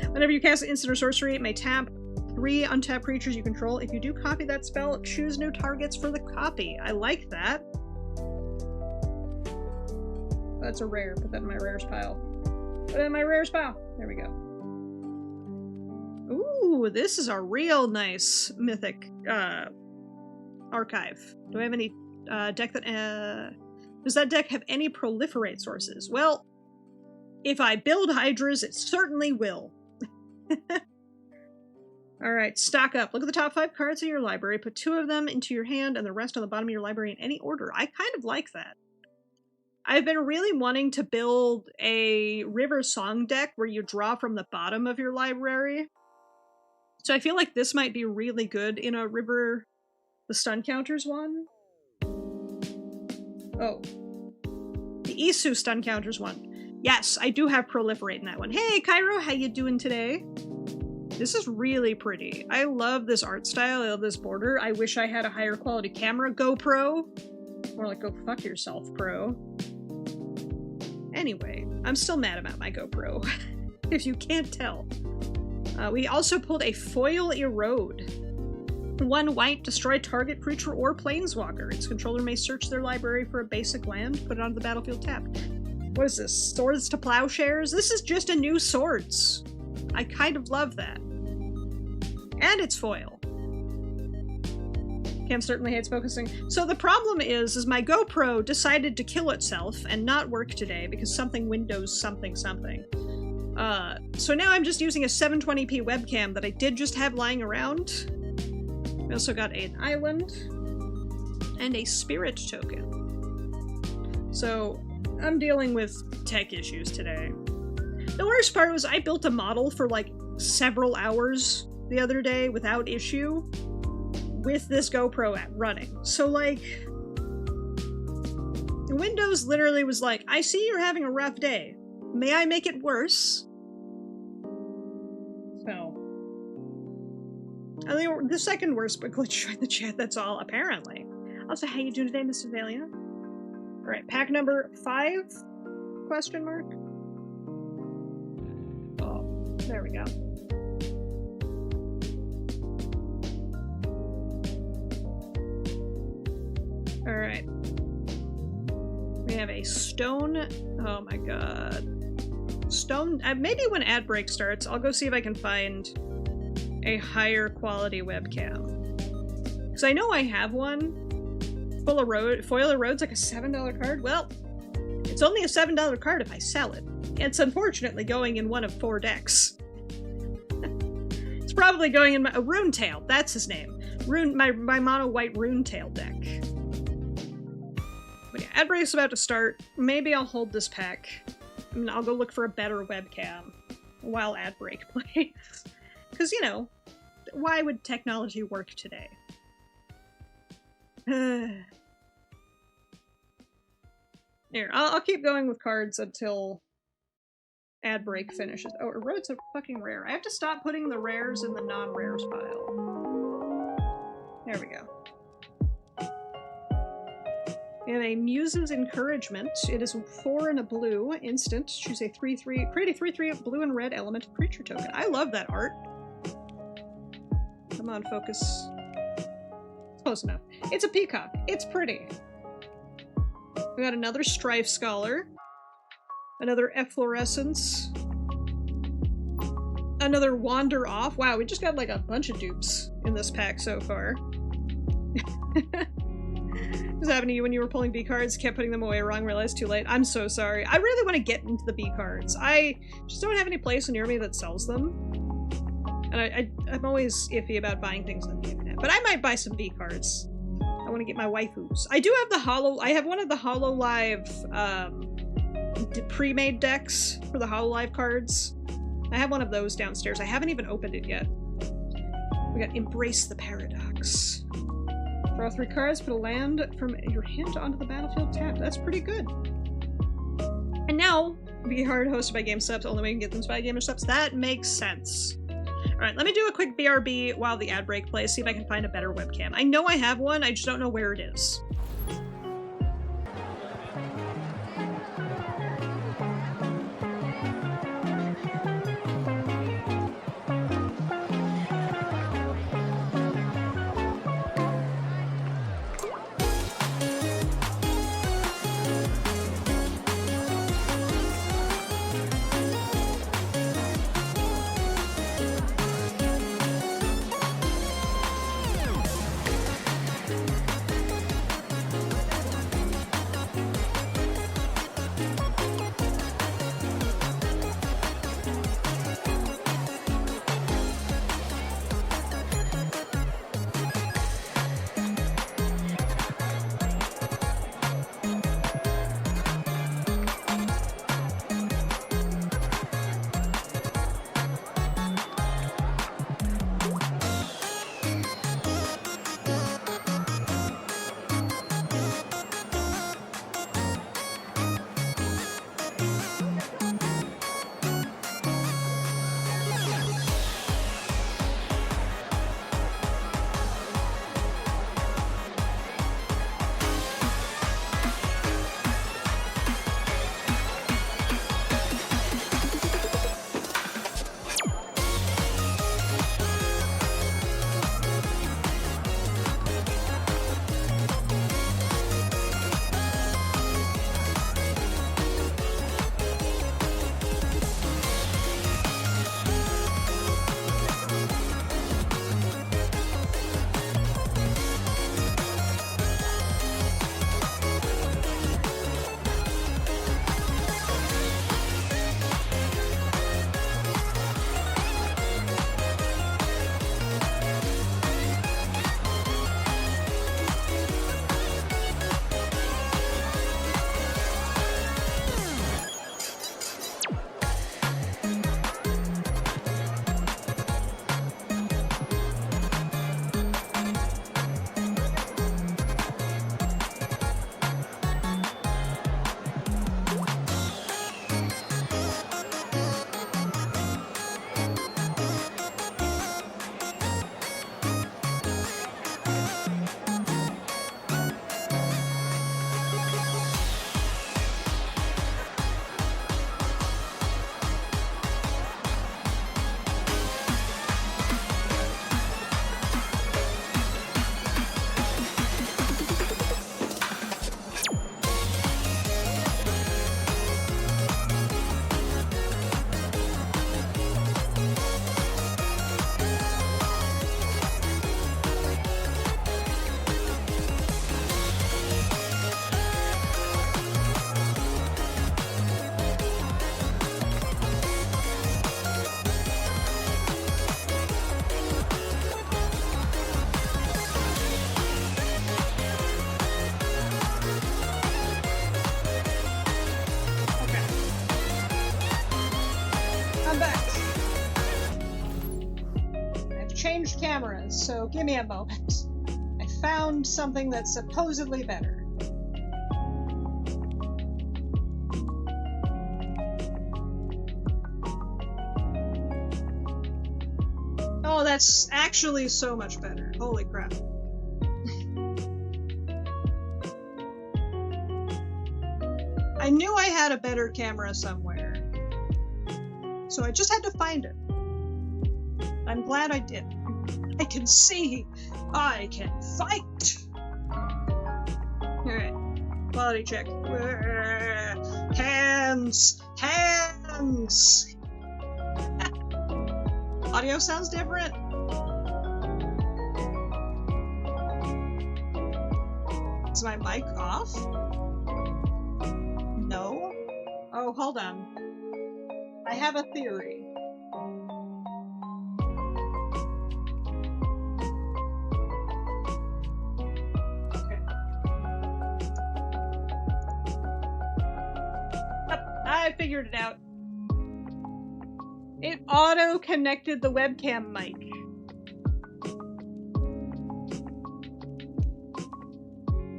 Whenever you cast an instant or sorcery, it may tap 3 untapped creatures you control. If you do copy that spell, choose new targets for the copy. I like that. That's a rare. Put that in my rares pile. Put it in my rares pile. There we go. Ooh, this is a real nice mythic archive. Do I have any deck that does that deck have any proliferate sources? Well, if I build Hydras, it certainly will. Alright, stock up. Look at the top 5 cards in your library, put 2 of them into your hand and the rest on the bottom of your library in any order. I kind of like that. I've been really wanting to build a river song deck where you draw from the bottom of your library. So I feel like this might be really good in a river, the stun counters one. Oh. The Isu stun counters one. Yes, I do have proliferate in that one. Hey, Cairo, how you doing today? This is really pretty. I love this art style. I love this border. I wish I had a higher quality camera. GoPro. More like go fuck yourself, pro. Anyway, I'm still mad about my GoPro, if you can't tell. We also pulled a foil erode. 1 white, destroy target creature or planeswalker. Its controller may search their library for a basic land, put it onto the battlefield tapped. What is this? Swords to plowshares? This is just a new swords. I kind of love that. And it's foil. Cam certainly hates focusing. So the problem is my GoPro decided to kill itself and not work today because something Windows something. So now I'm just using a 720p webcam that I did just have lying around. We also got an island and a spirit token. So I'm dealing with tech issues today. The worst part was I built a model for like several hours the other day without issue with this GoPro running. So like, Windows literally was like, I see you're having a rough day. May I make it worse? So, the second worst but glitch in the chat, that's all, apparently. Also, how you doing today, Mr. Valia? Alright, pack number 5? Question mark? Oh, there we go. Alright. We have a stone. Oh my god. Stone. Maybe when ad break starts, I'll go see if I can find a higher quality webcam. Because I know I have one. Foil Erode's like a $7 card. Well, it's only a $7 card if I sell it. It's unfortunately going in one of 4 decks. It's probably going in a Rune Tail. That's his name. My mono white Rune Tail deck. But yeah, ad break's about to start. Maybe I'll hold this pack. And I'll go look for a better webcam while ad break plays. Because, you know, why would technology work today? Here, I'll keep going with cards until ad break finishes. Oh, Erode's a fucking rare. I have to stop putting the rares in the non-rares pile. There we go. We have a Muse's Encouragement. It is 4 and a blue, instant. Choose a 3/3, create a 3/3 blue and red elemental creature token. I love that art. Come on, focus. Close enough. It's a peacock. It's pretty. We got another Strife Scholar. Another Efflorescence. Another Wander Off. Wow, we just got like a bunch of dupes in this pack so far. What was happening to you when you were pulling B cards? Kept putting them away wrong, realized too late. I'm so sorry. I really want to get into the B cards. I just don't have any place near me that sells them. And I'm always iffy about buying things on the internet. But I might buy some B cards. I want to get my waifus. I do have the I have one of the HoloLive pre-made decks for the HoloLive cards. I have one of those downstairs. I haven't even opened it yet. We got Embrace the Paradox. Draw 3 cards, put a land from your hand onto the battlefield tapped. That's pretty good. And now, Be Hard hosted by GameStop's, only way you can get them is by GameStop's. That makes sense. Alright, let me do a quick BRB while the ad break plays, see if I can find a better webcam. I know I have one, I just don't know where it is. I'm back. I've changed cameras, so give me a moment. I found something that's supposedly better. Oh, that's actually so much better. Holy crap. I knew I had a better camera somewhere, so I just had to find it. I'm glad I did. I can see. I can fight! Alright. Quality check. Hands! Hands! Audio sounds different. Is my mic off? No? Oh, hold on. I have a theory. Okay. Yep, I figured it out. It auto-connected the webcam mic.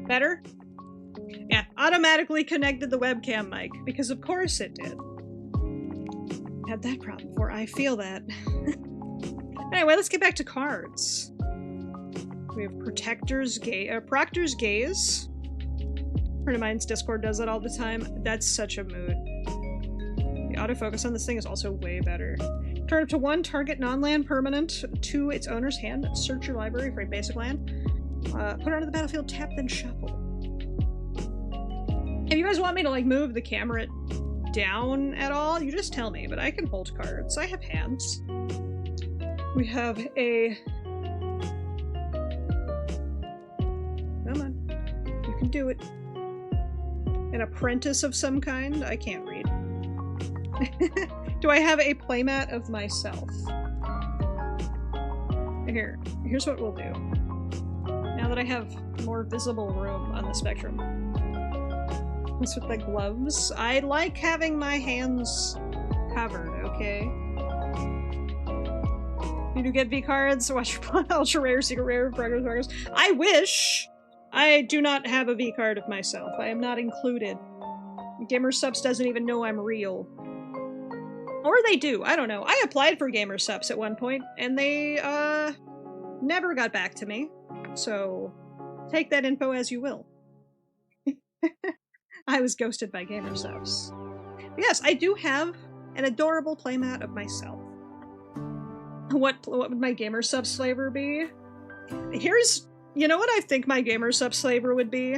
Better? Yeah, automatically connected the webcam mic, because of course it did. Had that problem before, I feel that. Anyway, let's get back to cards. We have Proctor's Gaze. Friend of mine's Discord does that all the time. That's such a mood. The autofocus on this thing is also way better. Turn up to 1, target non-land permanent to its owner's hand. Search your library for a basic land. Put it onto the battlefield, tap, then shuffle. If you guys want me to, like, move the camera down at all, you just tell me, but I can hold cards. I have hands. We have a... Come on. You can do it. An apprentice of some kind? I can't read. Do I have a playmat of myself? Here's what we'll do. Now that I have more visible room on the spectrum. What's with the gloves? I like having my hands covered, okay? You do get V cards, watch your ultra rare, secret rare, progress. I wish! I do not have a V card of myself. I am not included. Gamer Subs doesn't even know I'm real. Or they do, I don't know. I applied for Gamer Subs at one point, and they, never got back to me. So, take that info as you will. I was ghosted by Gamer Subs. But yes, I do have an adorable playmat of myself. What would my Gamer Subs flavor be? Here's... You know what I think my Gamer Subs flavor would be?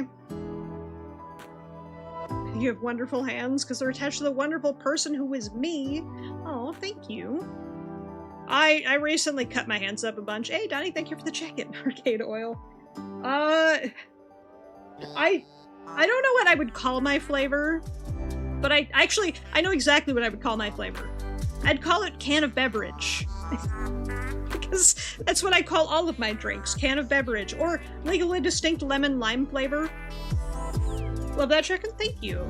You have wonderful hands, because they're attached to the wonderful person who is me. Oh, thank you. I recently cut my hands up a bunch. Hey, Donnie, thank you for the check-in. Arcade Oil. I don't know what I would call my flavor, but I know exactly what I would call my flavor. I'd call it can of beverage. Because that's what I call all of my drinks, can of beverage, or legally distinct lemon lime flavor. Love that check-in, thank you.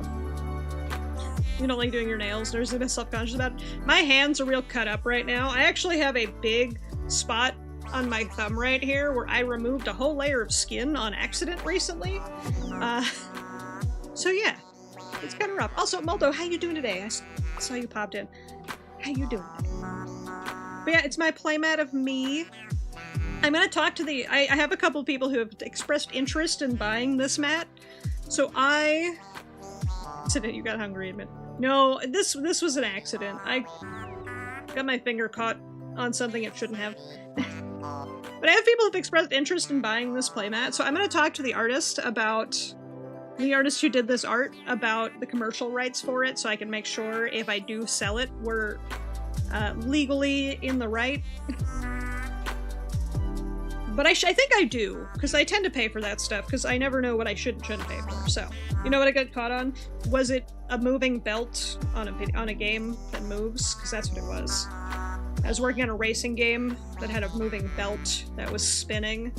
You don't like doing your nails, there's a bit self-conscious about it. My hands are real cut up right now. I actually have a big spot on my thumb right here where I removed a whole layer of skin on accident recently. So yeah, it's kind of rough. Also, Maldo, how you doing today? I saw you popped in. How you doing? But yeah, it's my playmat of me. I'm gonna talk to the... I have a couple of people who have expressed interest in buying this mat. So I... Accident, you got hungry, admit. No, this was an accident. I got my finger caught on something it shouldn't have. But I have people who've expressed interest in buying this playmat, so I'm gonna talk to the artist about... The artist who did this art, about the commercial rights for it, so I can make sure if I do sell it, we're legally in the right. But I think I do, because I tend to pay for that stuff, because I never know what I shouldn't pay for, so. You know what I got caught on? Was it a moving belt on a game that moves? Because that's what it was. I was working on a racing game that had a moving belt that was spinning,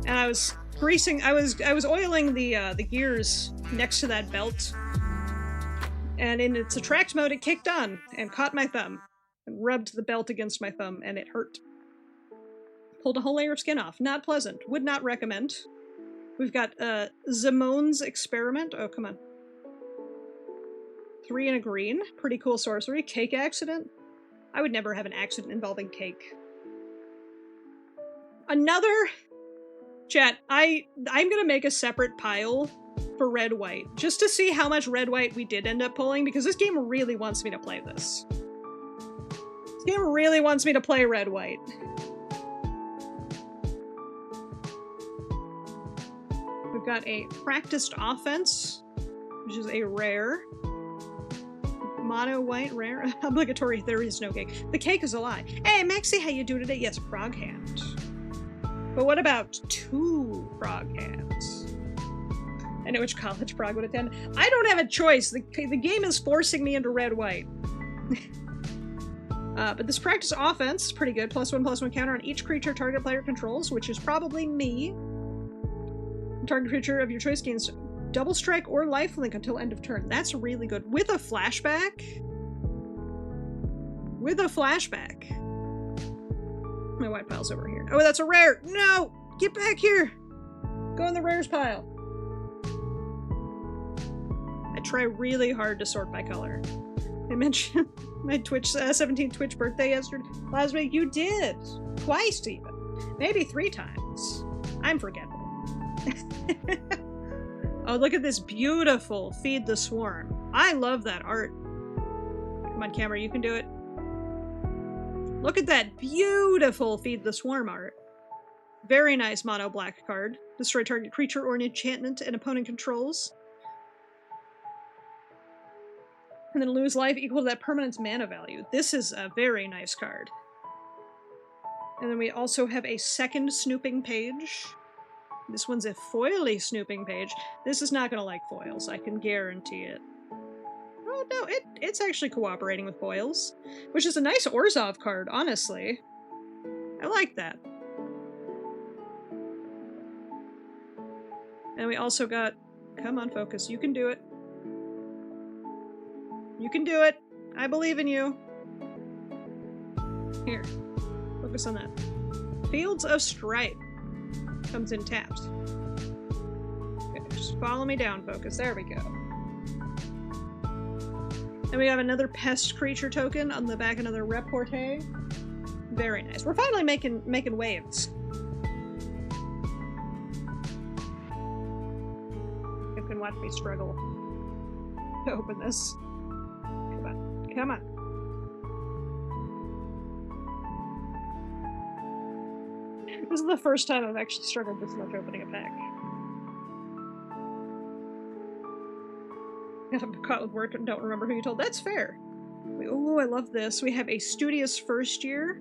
and I was greasing, I was oiling the gears next to that belt, and in its attract mode it kicked on, and caught my thumb. and rubbed the belt against my thumb, and it hurt. Pulled a whole layer of skin off. Not pleasant. Would not recommend. We've got Zimone's Experiment. Oh, come on. 3 and a green. Pretty cool sorcery. Cake accident. I would never have an accident involving cake. Another... Chat, I'm gonna make a separate pile for red-white, just to see how much red-white we did end up pulling, because this game really wants me to play this. This game really wants me to play red-white. We've got a Practiced Offense, which is a rare. Mono white, rare. Obligatory, there is no cake. The cake is a lie. Hey, Maxie, how you doing today? Yes, frog hand. But what about 2 frog hands? I know which college frog would attend. I don't have a choice. The game is forcing me into red-white. But this Practice Offense is pretty good. +1/+1 counter on each creature target player controls, which is probably me. Target creature of your choice gains double strike or lifelink until end of turn. That's really good. With a flashback? With a flashback. My white pile's over here. Oh, that's a rare! No! Get back here! Go in the rares pile. I try really hard to sort by color. I mentioned my 17th Twitch birthday last week. You did! Twice even. Maybe 3 times. I'm forgetful. Oh, look at this beautiful Feed the Swarm. I love that art. Come on, camera, you can do it. Look at that beautiful Feed the Swarm art. Very nice mono black card. Destroy target creature or an enchantment and opponent controls. And then lose life equal to that permanent's mana value. This is a very nice card. And then we also have a second snooping page. This one's a foily snooping page. This is not going to like foils, I can guarantee it. Oh no, it's actually cooperating with foils. Which is a nice Orzhov card, honestly. I like that. And we also got... Come on, focus. You can do it. You can do it. I believe in you. Here. Focus on that. Fields of Strife. Comes in tapped. Okay, just follow me down, focus. There we go. And we have another pest creature token on the back, another Reporte. Very nice. We're finally making waves. You can watch me struggle to open this. Come on. Come on. This is the first time I've actually struggled this much opening a pack. I'm caught with work and don't remember who you told. That's fair. Oh, I love this. We have a Studious First Year.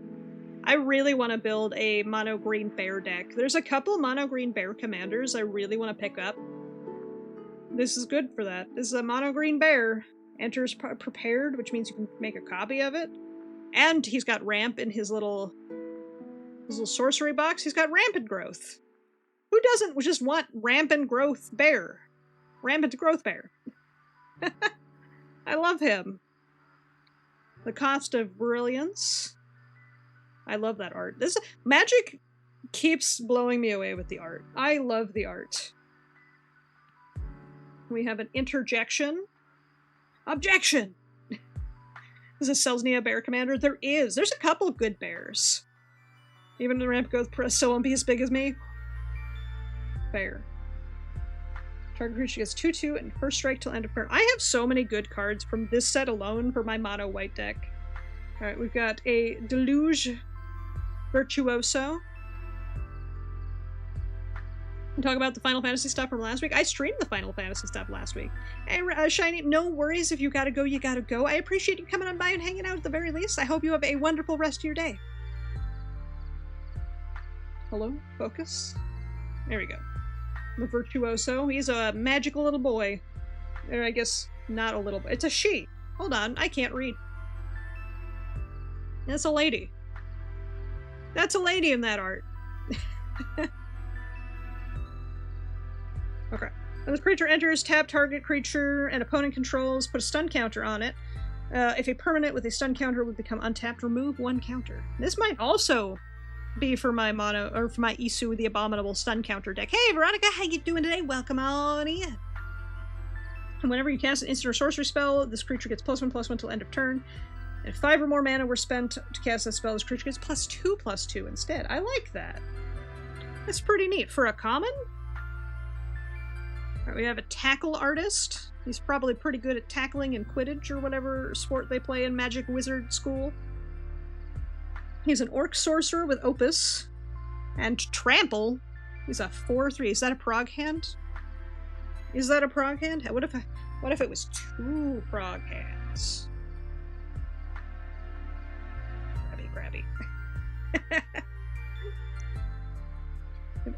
I really want to build a mono green bear deck. There's a couple mono green bear commanders I really want to pick up. This is good for that. This is a mono green bear. Enters prepared, which means you can make a copy of it. And he's got ramp in his little sorcery box. He's got rampant growth. Who doesn't just want rampant growth bear? Rampant growth bear. I love him. The Cost of Brilliance. I love that art. This Magic keeps blowing me away with the art. I love the art. We have an Interjection. Objection! Is a Selznia bear commander? There is. There's a couple of good bears. Even the ramp growth still won't be as big as me. Fair. Target creature gets 2/2 and first strike till end of turn. I have so many good cards from this set alone for my mono white deck. Alright, we've got a Deluge Virtuoso. And talk about the Final Fantasy stuff from last week. I streamed the Final Fantasy stuff last week. Hey, Shiny, no worries if you gotta go, you gotta go. I appreciate you coming on by and hanging out at the very least. I hope you have a wonderful rest of your day. Hello? Focus? There we go. The Virtuoso. He's a magical little boy. Or I guess not a little boy. It's a she. Hold on, I can't read. That's a lady. That's a lady in that art. Okay. When this creature enters, tap target creature and opponent controls, put a stun counter on it. If a permanent with a stun counter would become untapped, remove 1 counter. This might also be for my mono, or for my Isu the Abominable stun counter deck. Hey Veronica, how you doing today? Welcome on in. And whenever you cast an instant or sorcery spell, this creature gets +1/+1 till end of turn. And if 5 or more mana were spent to cast that spell, this creature gets +2/+2 instead. I like that. That's pretty neat. For a common? Alright, we have a tackle artist. He's probably pretty good at tackling in Quidditch or whatever sport they play in Magic Wizard School. He's an orc sorcerer with Opus. And Trample. He's a 4/3. Is that a prog hand? Is that a prog hand? What if it was 2 prog hands? Grabby.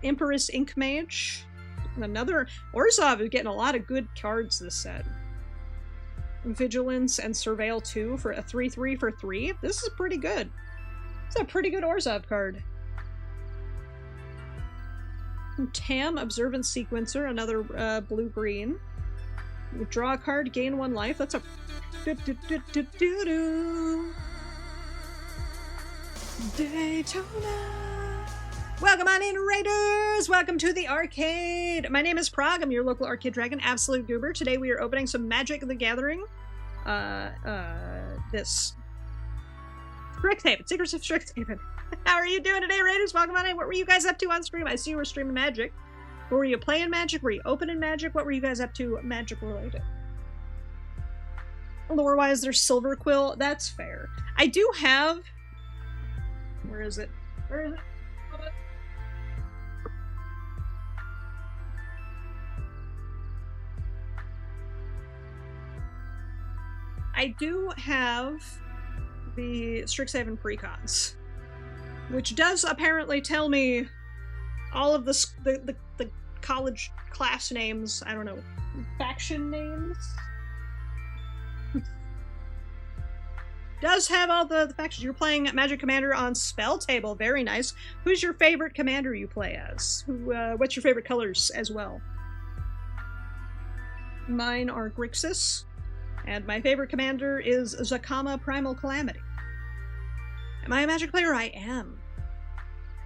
Empress Ink Mage. Another Orzhov is getting a lot of good cards this set. Vigilance and Surveil 2 for a 3/3 for 3. This is pretty good. It's a pretty good Orzhov card. Tam, Observant Sequencer, another blue-green. Draw a card, gain 1 life. That's a... Daytona! Welcome on in, Raiders! Welcome to the arcade! My name is Prague, I'm your local arcade dragon, Absolute Goober. Today we are opening some Magic the Gathering. This... STRIXHAVEN, Secrets of STRIXHAVEN. How are you doing today, Raiders? Welcome on in. What were you guys up to on stream? I see you were streaming Magic. Were you playing Magic? Were you opening Magic? What were you guys up to Magic related? Lore-wise, there's Silver Quill. That's fair. I do have... Where is it? Where is it? I do have the STRIXHAVEN precons, which does apparently tell me all of the college class names. I don't know, faction names. Does have all the factions. You're playing Magic Commander on Spell Table. Very nice. Who's your favorite commander you play as? What's your favorite colors as well? Mine are Grixis, and my favorite commander is Zakama Primal Calamity. Am I a Magic player? I am.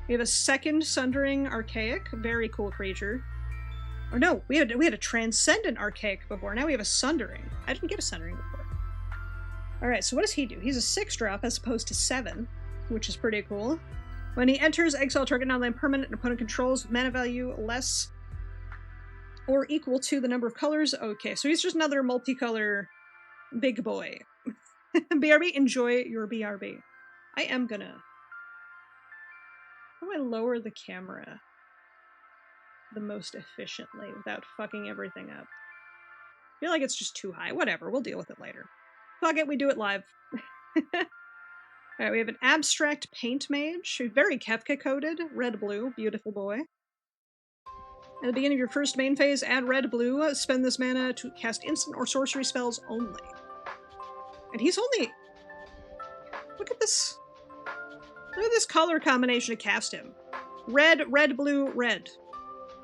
We have a second Sundering Archaic. Very cool creature. Oh no, we had a Transcendent Archaic before. Now we have a Sundering. I didn't get a Sundering before. Alright, so what does he do? He's a 6-drop as opposed to 7, which is pretty cool. When he enters, exile target non-land permanent and opponent controls with mana value less or equal to the number of colors. Okay, so he's just another multicolor big boy. BRB, enjoy your BRB. I am gonna... How do I lower the camera the most efficiently without fucking everything up? I feel like it's just too high. Whatever, we'll deal with it later. Fuck it, we do it live. Alright, we have an Abstract Paint Mage, very Kefka-coded, red-blue, beautiful boy. At the beginning of your first main phase, add red-blue, spend this mana to cast instant or sorcery spells only. And he's only... Look at this... Look at this color combination to cast him. Red, red, blue, red.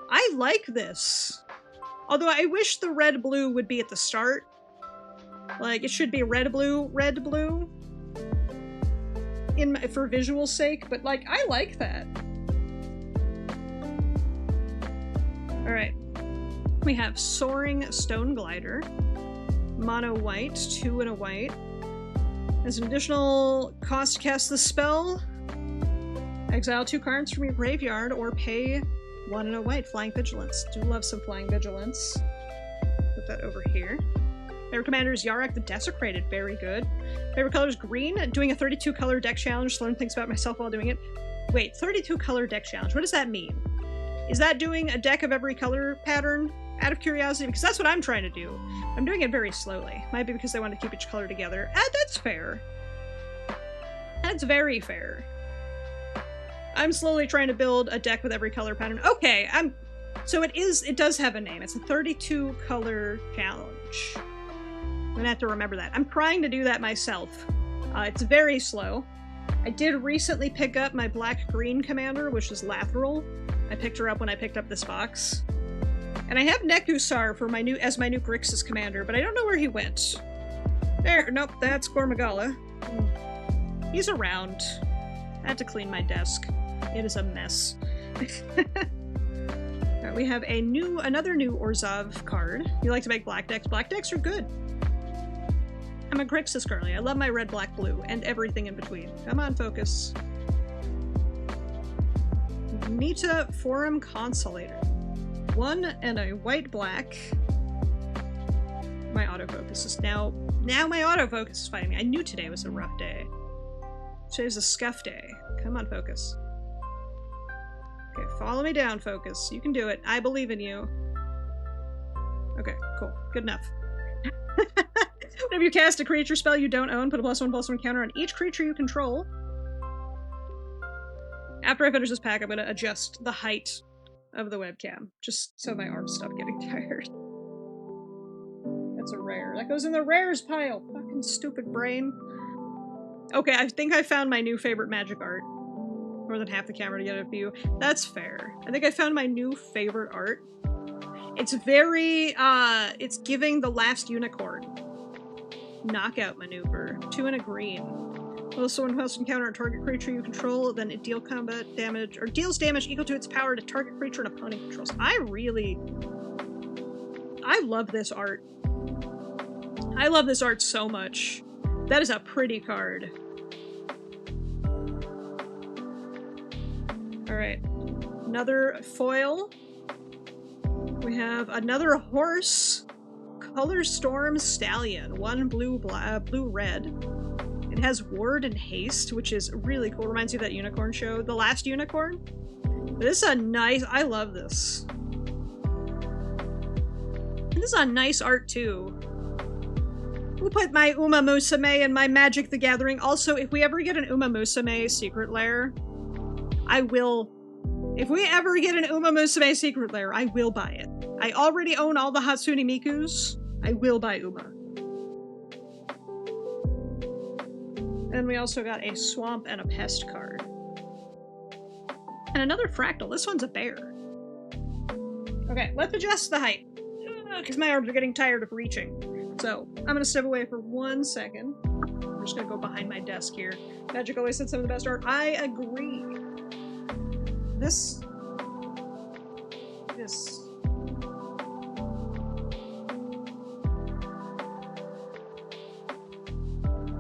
I like this. Although I wish the red-blue would be at the start. Like, it should be red-blue, for visual sake, but, like, I like that. Alright. We have Soaring Stone Glider. Mono white, 2 and a white. As an additional cost to cast the spell, exile 2 cards from your graveyard or pay 1 and a white. Flying Vigilance. Do love some Flying Vigilance. Put that over here. Favorite commander is Yarok the Desecrated. Very good. Favorite color is green. Doing a 32 color deck challenge. Learn things about myself while doing it. Wait, 32 color deck challenge. What does that mean? Is that doing a deck of every color pattern? Out of curiosity, because that's what I'm trying to do. I'm doing it very slowly. Might be because I want to keep each color together. That's fair. That's very fair. I'm slowly trying to build a deck with every color pattern. Okay, so it does have a name. It's a 32 color challenge. I'm gonna have to remember that. I'm trying to do that myself. It's very slow. I did recently pick up my black-green commander, which is Lathril. I picked her up when I picked up this box. And I have Nekusar for as my new Grixis commander, but I don't know where he went. There, nope, that's Gormagala. He's around. I had to clean my desk. It is a mess. Alright, we have another new Orzhov card. You like to make black decks? Black decks are good. I'm a Grixis currently. I love my red, black, blue, and everything in between. Come on, focus. Nita Forum Consolator. 1 and a white-black. My autofocus is now my autofocus is fighting me. I knew today was a rough day. Today's a scuff day. Come on, focus. Okay, follow me down, focus. You can do it. I believe in you. Okay, cool. Good enough. Whenever you cast a creature spell you don't own, put a +1/+1 counter on each creature you control. After I finish this pack, I'm going to adjust the height of the webcam, just so my arms stop getting tired. That's a rare. That goes in the rares pile! Fucking stupid brain. Okay, I think I found my new favorite magic art. More than half the camera to get a view. That's fair. I think I found my new favorite art. It's very, it's giving the last unicorn. Knockout maneuver. 2 and a green. Also, when host encounter a target creature you control, then it deals combat damage, or deals damage equal to its power to target creature an opponent controls. I love this art. I love this art so much. That is a pretty card. Alright. Another foil. We have another horse. Color Storm Stallion. 1 blue-red. It has Ward and Haste, which is really cool. Reminds you of that unicorn show. The Last Unicorn? This is a nice... I love this. And this is a nice art, too. We'll put my Uma Musume in my Magic the Gathering. Also, if we ever get an Uma Musume Secret Lair, I will... If we ever get an Uma Musume Secret Lair, I will buy it. I already own all the Hatsune Mikus. I will buy Uma. And we also got a Swamp and a Pest card. And another Fractal. This one's a bear. Okay, let's adjust the height. Because my arms are getting tired of reaching. So, I'm gonna step away for 1 second. I'm just gonna go behind my desk here. Magic always said some of the best art. I agree. This...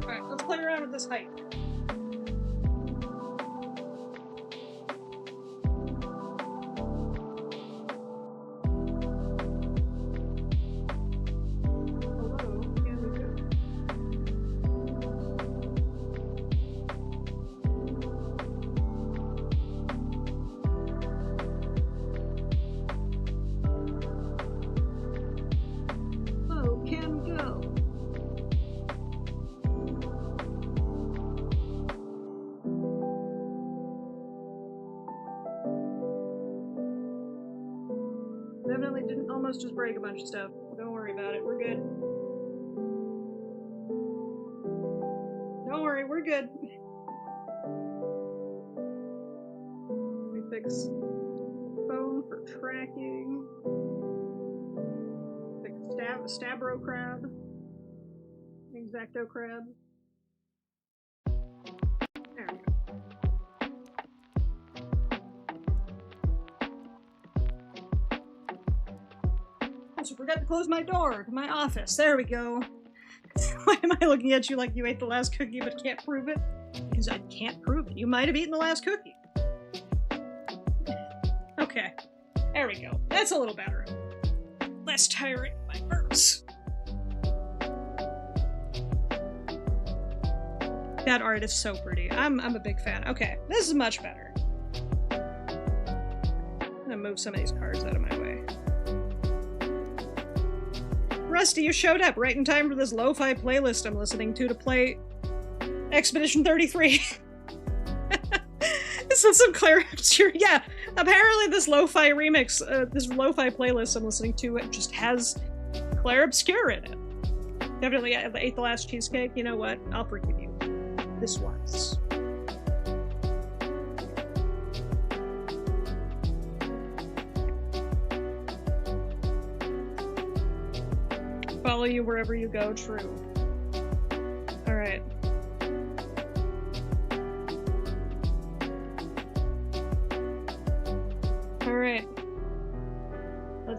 Alright, let's play around with this height. Definitely didn't almost just break a bunch of stuff. Don't worry about it. We're good. Don't worry, we're good. Let me fix phone for tracking. Fix Stabro crab. Exacto crab. There we go. I forgot to close my door to my office. There we go. Why am I looking at you like you ate the last cookie but can't prove it? Because I can't prove it. You might have eaten the last cookie. Okay. There we go. That's a little better. Less tiring of my nerves. That art is so pretty. I'm a big fan. Okay, this is much better. I'm gonna move some of these cards out of my way. Rusty, you showed up right in time for this lo-fi playlist I'm listening to play Expedition 33. This is some Claire Obscure. Yeah, apparently this lo-fi remix, this lo-fi playlist I'm listening to, it just has Claire Obscure in it. Definitely ate the last cheesecake. You know what? I'll forgive you. This once. Follow you wherever you go, true.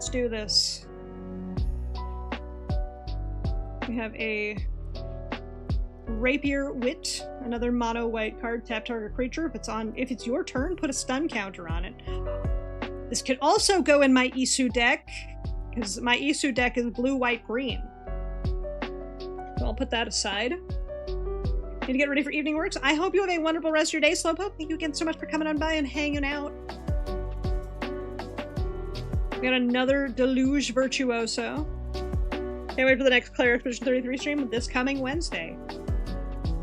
Let's do this. We have a Rapier Wit, another mono white card. Tap target creature. If it's your turn, put a stun counter on it. This could also go in my Isu deck, because my Isu deck is blue, white, green. So I'll put that aside. Need to get ready for evening works. I hope you have a wonderful rest of your day, Slowpoke. Thank you again so much for coming on by and hanging out. We got another Deluge Virtuoso. Can't wait for the next Claire Expedition 33 stream this coming Wednesday.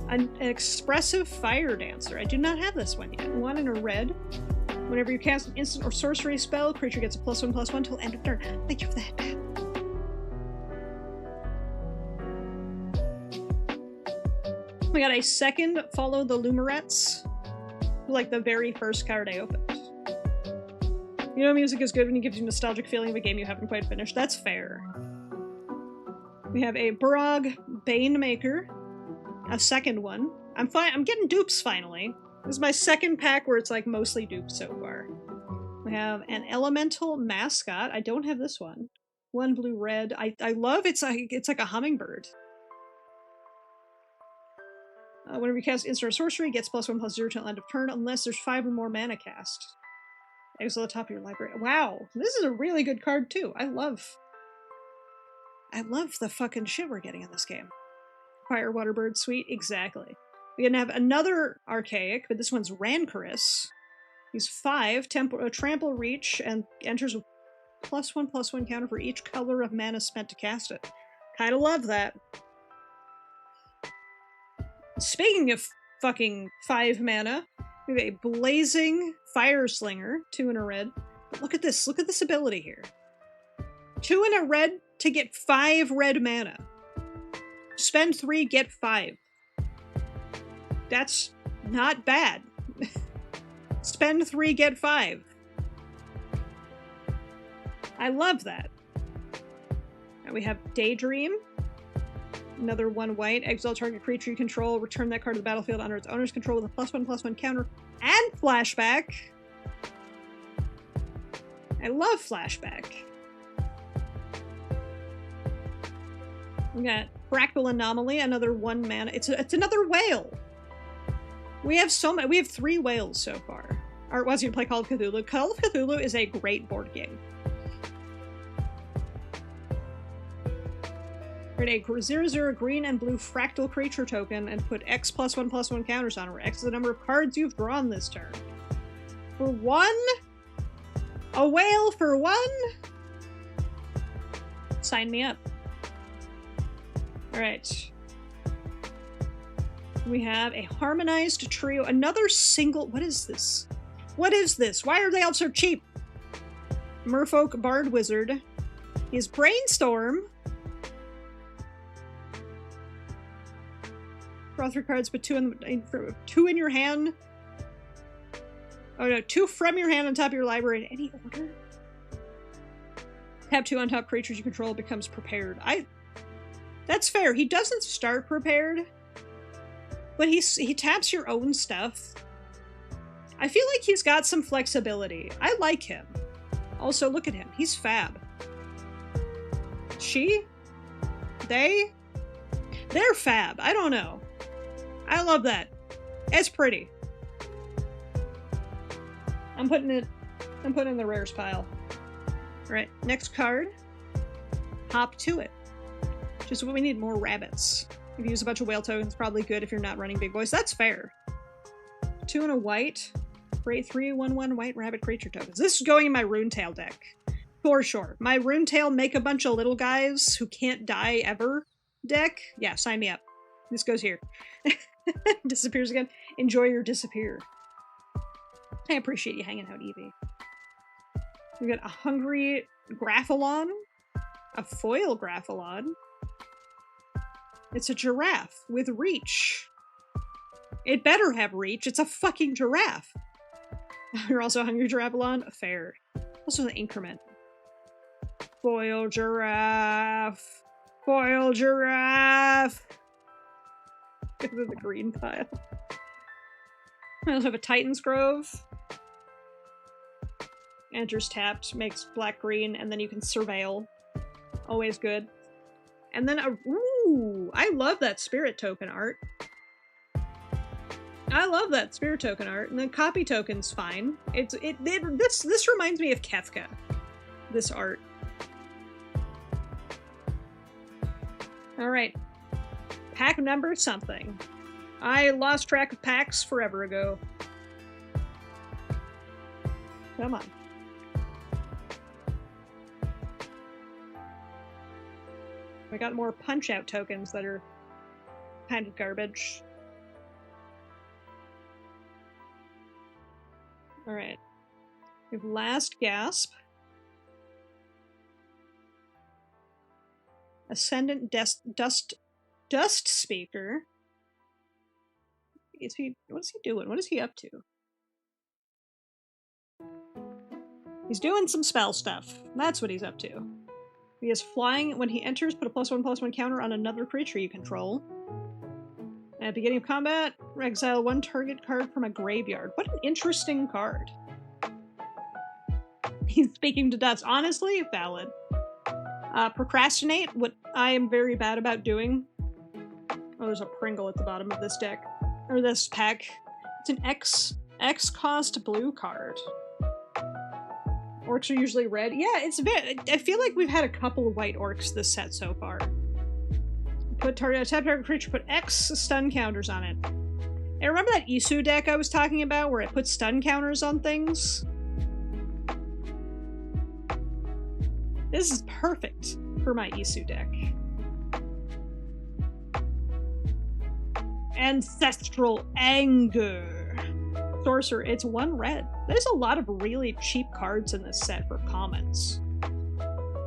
An Expressive Fire Dancer. I do not have this one yet. One in a red. Whenever you cast an instant or sorcery spell, creature gets a +1/+1 till end of turn. Thank you for that. We got a second Follow the Lumerets. Like the very first card I opened. You know music is good when it gives you a nostalgic feeling of a game you haven't quite finished. That's fair. We have a Barog Banemaker. A second one. I'm getting dupes finally. This is my second pack where it's like mostly dupes so far. We have an Elemental Mascot. I don't have this one. One blue-red. I love it's like a hummingbird. Whenever you cast instant or sorcery, gets +1/+0 till end of turn, unless there's 5 or more mana cast. Exile at the top of your library. Wow, this is a really good card too. I love the fucking shit we're getting in this game. Fire Water Bird, sweet, exactly. We're gonna have another Archaic, but this one's Rancorous. He's 5, Trample Reach, and enters with +1/+1 counter for each color of mana spent to cast it. Kinda love that. Speaking of fucking 5 mana, we have a Blazing Fire Slinger, 2 in a red. But look at this ability here. 2 in a red to get 5 red mana. Spend 3, get 5. That's not bad. Spend 3, get 5. I love that. And we have Daydream. Another 1 white. Exile target creature you control. Return that card to the battlefield under its owner's control with a +1/+1 counter. And Flashback. I love Flashback. We got Fractal Anomaly, another 1 mana. It's another whale. We have 3 whales so far. Art wants you to play Call of Cthulhu. Call of Cthulhu is a great board game. Create a 0/0 green and blue fractal creature token and put X +1/+1 counters on it, where X is the number of cards you've drawn this turn. For 1? A whale for 1? Sign me up. Alright. We have a Harmonized Trio. Another single... What is this? What is this? Why are they all so cheap? Merfolk Bard Wizard. He's Brainstorm. Draw 3 cards, put 2 in your hand. Oh no, 2 from your hand on top of your library in any order. Tap 2 on top creatures you control, becomes prepared. That's fair. He doesn't start prepared, but he taps your own stuff. I feel like he's got some flexibility. I like him. Also, look at him. He's fab. She? They? They're fab. I don't know. I love that. It's pretty. I'm putting it in the rares pile. Alright, next card. Hop to it. Just what we need, more rabbits. If you use a bunch of whale tokens, probably good if you're not running big boys. That's fair. 2 and a white. Create 3/1/1 white rabbit creature tokens. This is going in my Runetail deck. For sure. My Runetail make a bunch of little guys who can't die ever deck. Yeah, sign me up. This goes here. Disappears again. Enjoy your disappear. I appreciate you hanging out, Evie. We got a Hungry Graphalon. A Foil Graphalon. It's a giraffe with reach. It better have reach. It's a fucking giraffe. You're also a Hungry Giraffelon? Fair. Also the increment. Foil giraffe. Foil giraffe. Go to the green pile. I also have a Titan's Grove. Enters tapped, makes black-green, and then you can surveil. Always good. And then ooh! I love that spirit token art. I love that spirit token art, and then copy token's fine. This reminds me of Kefka. This art. Alright. Pack number something. I lost track of packs forever ago. Come on. We got more punch-out tokens that are kind of garbage. Alright. We have Last Gasp. Ascendant Dust Speaker. What is he doing? What is he up to? He's doing some spell stuff. That's what he's up to. He is flying. When he enters, put a +1/+1 counter on another creature you control. At the beginning of combat, exile one target card from a graveyard. What an interesting card. He's speaking to dust. Honestly, valid. Procrastinate, what I am very bad about doing. Oh, there's a Pringle at the bottom of this deck. Or this pack. It's an X cost blue card. Orcs are usually red. Yeah, it's a bit. I feel like we've had a couple of white orcs this set so far. Put target creature, put X stun counters on it. Hey, remember that Isu deck I was talking about where it put stun counters on things? This is perfect for my Isu deck. Ancestral Anger. Sorcerer, it's 1 red. There's a lot of really cheap cards in this set for commons.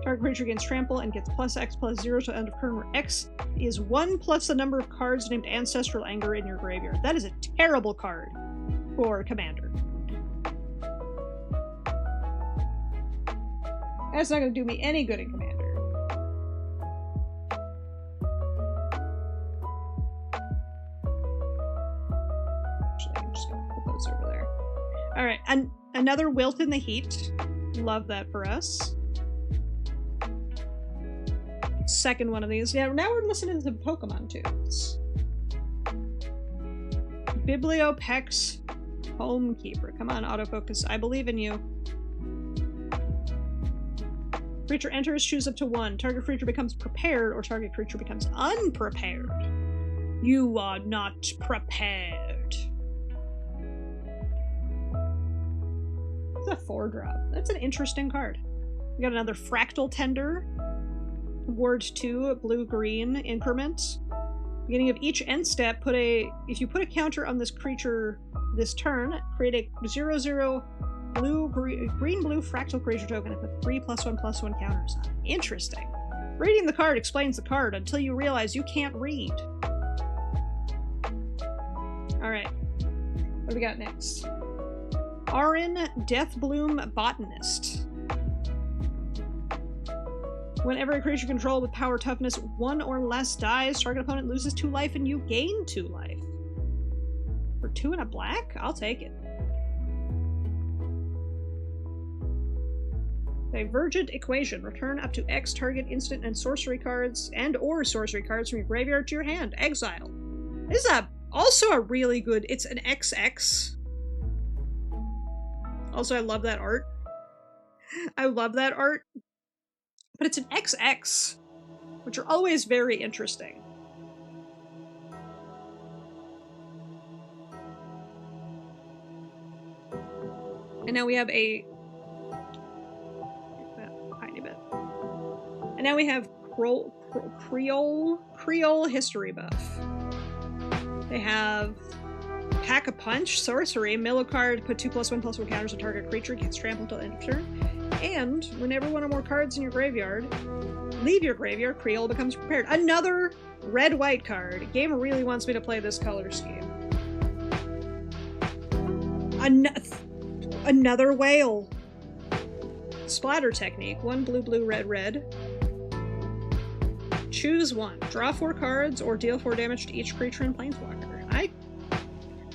Target creature gains trample and gets +X/+0 to end of turn, where X is 1 plus the number of cards named Ancestral Anger in your graveyard. That is a terrible card for Commander. That's not going to do me any good in Commander. Actually, I'm just going to put those over there. Alright, another Wilt in the Heat. Love that for us. Second one of these. Yeah, now we're listening to Pokemon tunes. Bibliopex Homekeeper. Come on, autofocus. I believe in you. Creature enters, choose up to 1. Target creature becomes prepared, or target creature becomes unprepared. You are not prepared. It's a 4-drop. That's an interesting card. We got another Fractal Tender. Ward 2, blue-green increment. Beginning of each end step, if you put a counter on this creature this turn, create a 0/0 green-blue fractal creature token and put 3 +1/+1 counters on it. Interesting. Reading the card explains the card until you realize you can't read. Alright. What do we got next? Arin Deathbloom Botanist. Whenever a creature you control with power toughness 1 or less dies, target opponent loses 2 life and you gain 2 life. For 2 and a black? I'll take it. Divergent Equation. Return up to X target instant and sorcery cards or sorcery cards from your graveyard to your hand. Exile. This is also a really good... It's an XX. Also, I love that art. I love that art. But it's an XX, which are always very interesting. And now we have a tiny bit. And now we have Creole History buff. They have Pack a Punch, Sorcery, mill a card, put 2 +1/+1 counters on target creature, gets trampled until end of turn. And whenever 1 or more cards in your graveyard leave your graveyard, Creole becomes prepared. Another red-white card. Game really wants me to play this color scheme. Another whale. Splatter technique. 1 blue, red. Choose 1. Draw 4 cards or deal 4 damage to each creature in Planeswalker.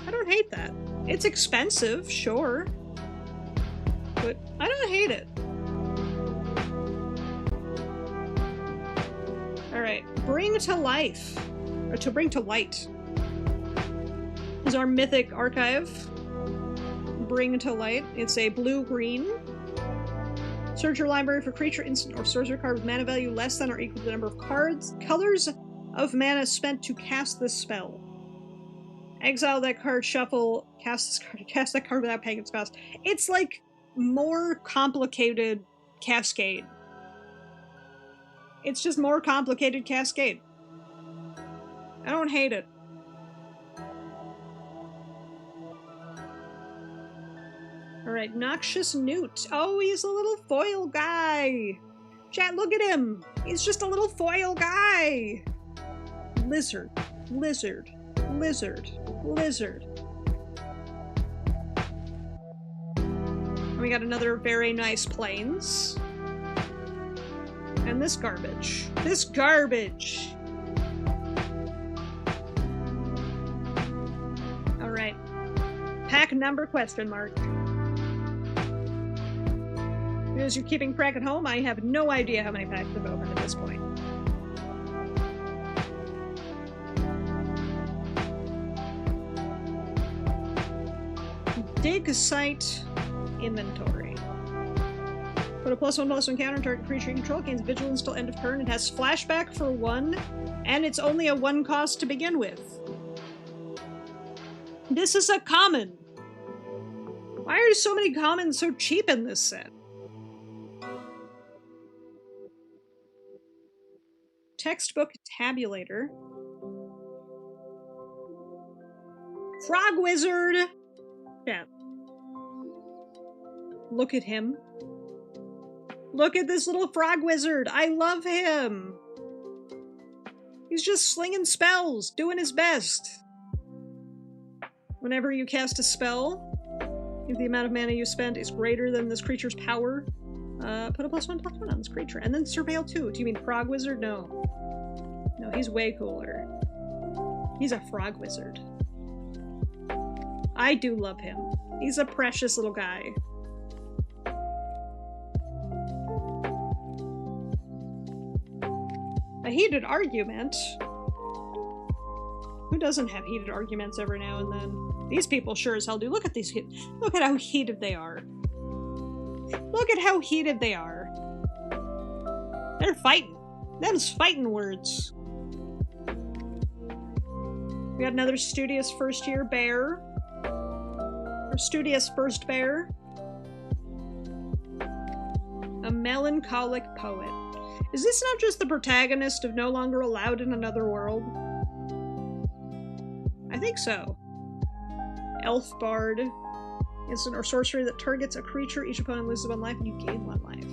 I don't hate that. It's expensive, sure. but I don't hate it. Alright, bring to life. Or to bring to light. Is our mythic archive. Bring to light. It's a blue-green. Search your library for creature, instant, or sorcerer card with mana value less than or equal to the number of colors of mana spent to cast this spell. Exile that card, shuffle, cast this card, cast that card without paying its cost. It's like more complicated Cascade. It's just more complicated Cascade. I don't hate it. Alright, Noxious Newt. Oh, he's a little foil guy! Chat, look at him! He's just a little foil guy! Lizard. Lizard. Lizard. Lizard. And we got another very nice plains. And this garbage. This garbage! Alright. Pack number question mark. Because you're keeping track at home, I have no idea how many packs have opened at this point. Dig site inventory. Put a +1/+1 counter on target creature you control, gains vigilance till end of turn. It has flashback for 1, and it's only a 1 cost to begin with. This is a common. Why are so many commons so cheap in this set? Textbook tabulator. Frog Wizard! Yeah. Look at him. Look at this little frog wizard! I love him! He's just slinging spells, doing his best. Whenever you cast a spell, if the amount of mana you spend is greater than this creature's power, put a +1/+1 on this creature. And then Surveil 2. Do you mean Frog Wizard? No. No, he's way cooler. He's a frog wizard. I do love him. He's a precious little guy. A heated argument? Who doesn't have heated arguments every now and then? These people sure as hell do. Look at these. Look at how heated they are. Look at how heated they are. They're fighting. Them's fighting words. We got another studious first year bear. Or studious first bear. A melancholic poet. Is this not just the protagonist of No Longer Allowed in Another World? I think so. Elf Bard. Instant or sorcery that targets a creature, each opponent loses 1 life and you gain 1 life.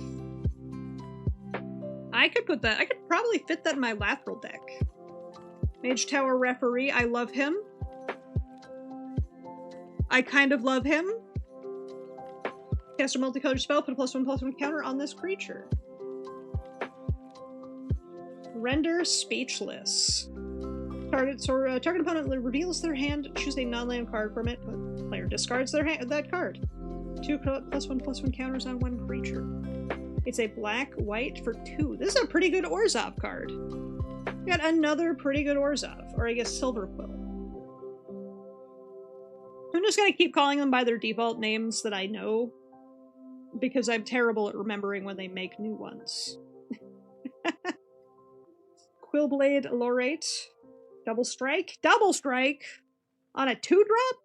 I could put that, I could probably fit that in my Lathril deck. Mage Tower Referee, I love him. I kind of love him. Cast a multicolored spell, put a +1/+1 counter on this creature. Render Speechless. Target opponent reveals their hand, choose a non-land card from it, player discards that card. 2 +1/+1 counters on 1 creature. It's a black-white for 2. This is a pretty good Orzhov card. We got another pretty good Orzhov, or I guess Silver Quill. I'm just gonna keep calling them by their default names that I know, because I'm terrible at remembering when they make new ones. Quillblade Lorate. Double strike? Double strike! On a 2-drop?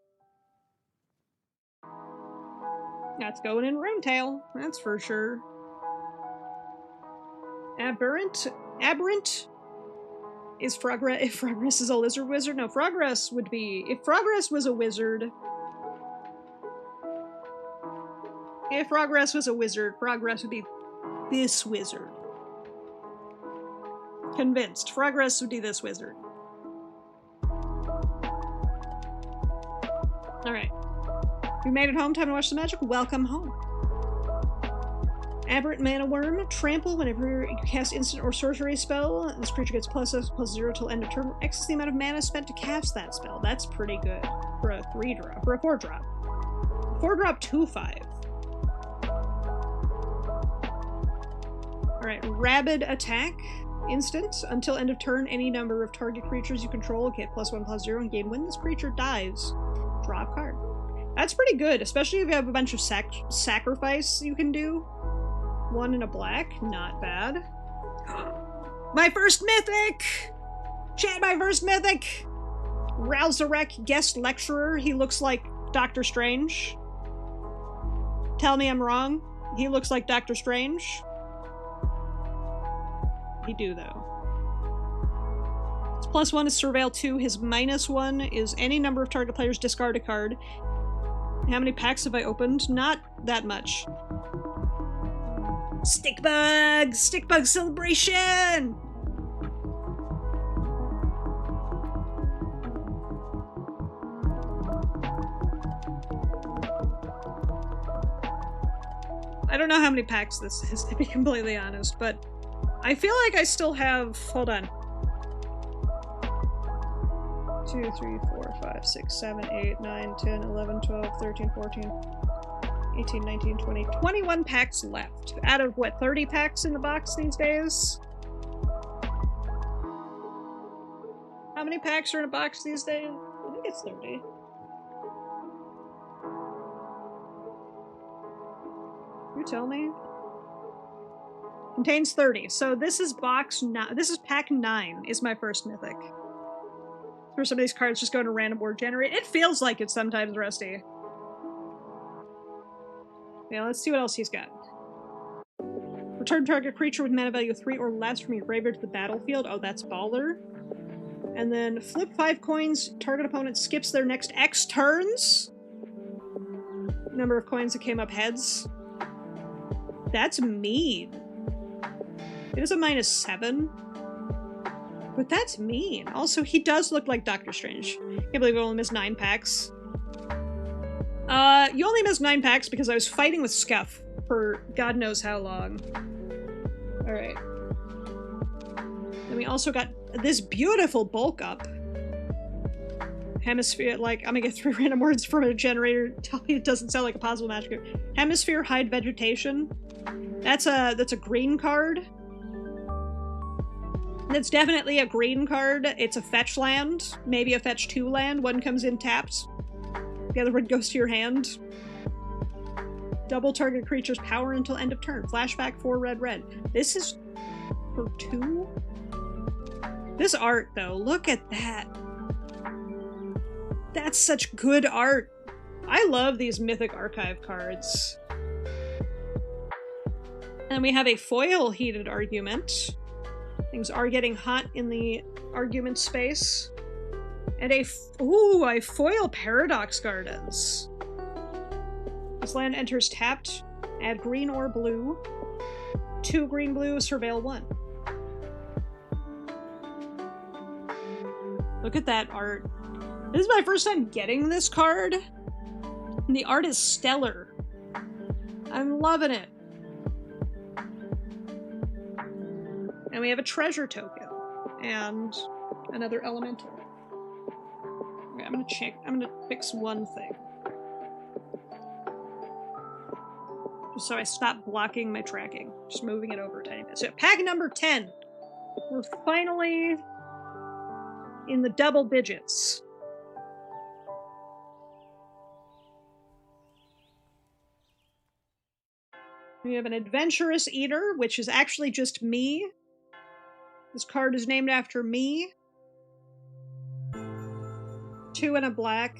That's going in Runetail, that's for sure. Aberrant? Aberrant? Is Frogress, if Frogress is a lizard wizard? No, Frogress would be, if Frogress was a wizard. If Frogress was a wizard, Frogress would be this wizard. Convinced. Frogress would be this wizard. Alright. You made it home, time to watch the magic. Welcome home. Aberrant Mana Worm. Trample whenever you cast instant or sorcery spell. This creature gets +0 till end of turn. X is the amount of mana spent to cast that spell. That's pretty good. For a 3-drop. For a 4-drop. 4-drop 2/5. Alright, Rabid Attack. Instant. Until end of turn, any number of target creatures you control get +1/+0 and gain when this creature dies. Draw a card. That's pretty good, especially if you have a bunch of sacrifice you can do. 1 and a black. Not bad. My first mythic! Chat, my first mythic! Ralzarek, guest lecturer. He looks like Doctor Strange. Tell me I'm wrong. He looks like Doctor Strange. He do, though. His +1 is Surveil 2. His -1 is any number of target players discard a card. How many packs have I opened? Not that much. Stickbug! Stickbug celebration! I don't know how many packs this is, to be completely honest, but I feel like I still have... Hold on. 2, 3, 4, 5, 6, 7, 8, 9, 10, 11, 12, 13, 14, 18, 19, 20, 21 packs left. Out of, what, 30 packs in the box these days? How many packs are in a box these days? I think it's 30. You tell me. Contains 30. So this is box 9. This is pack 9 is my first mythic. For some of these cards just go to random board generate. It feels like it sometimes, Rusty. Yeah, let's see what else he's got. Return target creature with mana value 3 or less from your graveyard to the battlefield. Oh, that's baller. And then flip 5 coins. Target opponent skips their next X turns. Number of coins that came up heads. That's mean. It is a -7. But that's mean. Also, he does look like Doctor Strange. Can't believe we only missed 9 packs. You only missed 9 packs because I was fighting with Scuff for God knows how long. Alright. Then we also got this beautiful bulk up. Hemisphere, like, I'm gonna get 3 random words from a generator. Tell me it doesn't sound like a possible match. Hemisphere, hide vegetation. That's a green card. That's definitely a green card. It's a fetch land. Maybe a fetch 2 land. One comes in tapped. The other one goes to your hand. Double target creature's power until end of turn. Flashback 4 red. This is for 2? This art, though. Look at that. That's such good art. I love these Mythic Archive cards. And we have a foil heated argument. Things are getting hot in the argument space. And a foil Paradox Gardens. This land enters tapped. Add green or blue. 2 green-blue, Surveil 1. Look at that art. This is my first time getting this card. And the art is stellar. I'm loving it. And we have a treasure token. And another elemental. Okay, I'm gonna fix one thing. Just so I stop blocking my tracking. Just moving it over a tiny bit. So pack number 10. We're finally in the double digits. We have an Adventurous Eater, which is actually just me. This card is named after me. 2 and a black.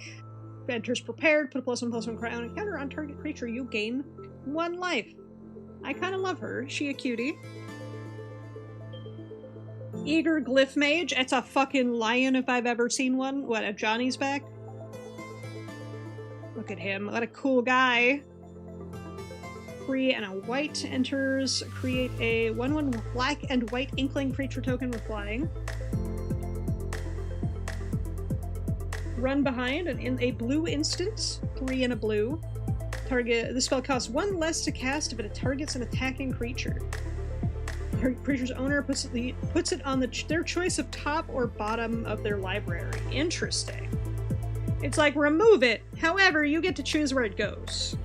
Enters prepared. Put a +1/+1 crown and counter on target creature. You gain 1 life. I kind of love her. She a cutie. Eager Glyph Mage. It's a fucking lion if I've ever seen one. What, a Johnny's back? Look at him. What a cool guy. 3 and a white enters. Create a 1/1 black and white Inkling creature token with flying. Run behind and in a blue instant. 3 and a blue. Target. This spell costs 1 less to cast if it targets an attacking creature. Target creature's owner puts it on their choice of top or bottom of their library. Interesting. It's like remove it. However, you get to choose where it goes.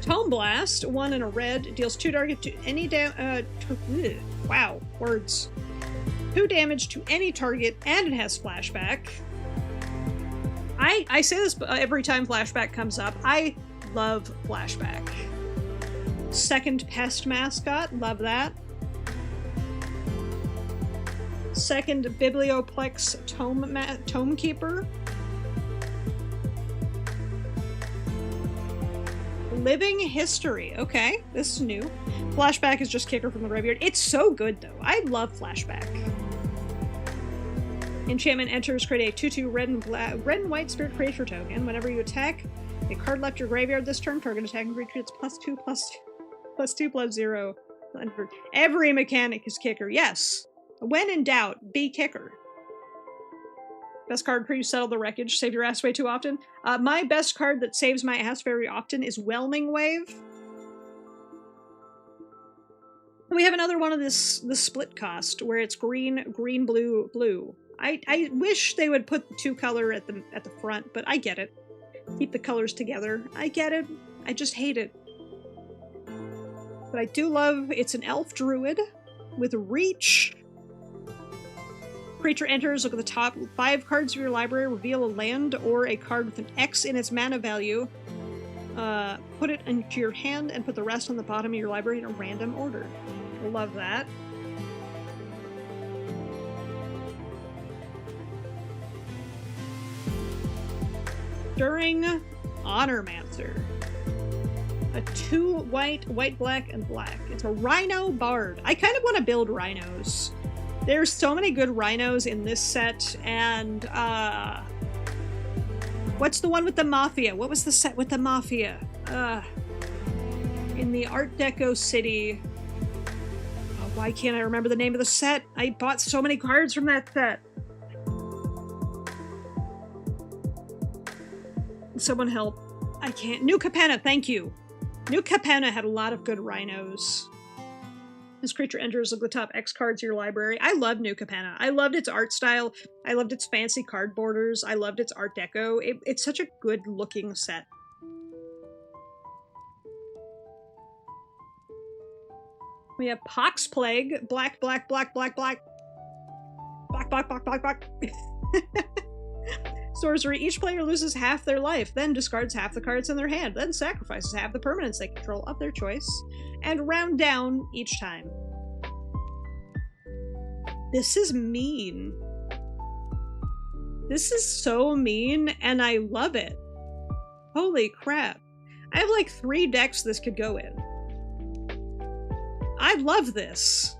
Tome Blast, 1 and a red, deals 2 target to any wow, words. 2 damage to any target, and it has flashback. I say this every time flashback comes up. I love flashback. Second pest mascot, love that. Second Biblioplex tome keeper. Living history. Okay, this is new. Flashback is just kicker from the graveyard. It's so good though. I love flashback. Enchantment enters, create a 2/2 red and white spirit creature token. Whenever you attack a card left your graveyard this turn, target attacking creature gets +2/+0. Every mechanic is kicker. Yes. When in doubt, be kicker. Best card for you, settle the wreckage. Save your ass way too often. My best card that saves my ass very often is Whelming Wave. We have another one of the split cost where it's green, green, blue, blue. I wish they would put the 2 color at the front, but I get it. Keep the colors together. I get it. I just hate it. But I do love it's an elf druid with reach. Creature enters, look at the top 5 cards of your library, reveal a land or a card with an X in its mana value. Put it into your hand and put the rest on the bottom of your library in a random order. I love that. During Honormancer. A 2 white, white, black, and black. It's a Rhino Bard. I kind of want to build rhinos. There's so many good rhinos in this set, and what's the one with the Mafia? What was the set with the Mafia? In the Art Deco city. Oh, why can't I remember the name of the set? I bought so many cards from that set. Someone help. I can't. New Capenna, thank you. New Capenna had a lot of good rhinos. This creature enters, look at the top X cards of your library. I love New Capenna. I loved its art style. I loved its fancy card borders. I loved its Art Deco. It's such a good looking set. We have Pox Plague. Black, black, black, black, black. Black, black, black, black, black. Sorcery. Each player loses half their life, then discards half the cards in their hand, then sacrifices half the permanents they control of their choice, and round down each time. This is mean. This is so mean, and I love it. Holy crap. I have like 3 decks this could go in. I love this.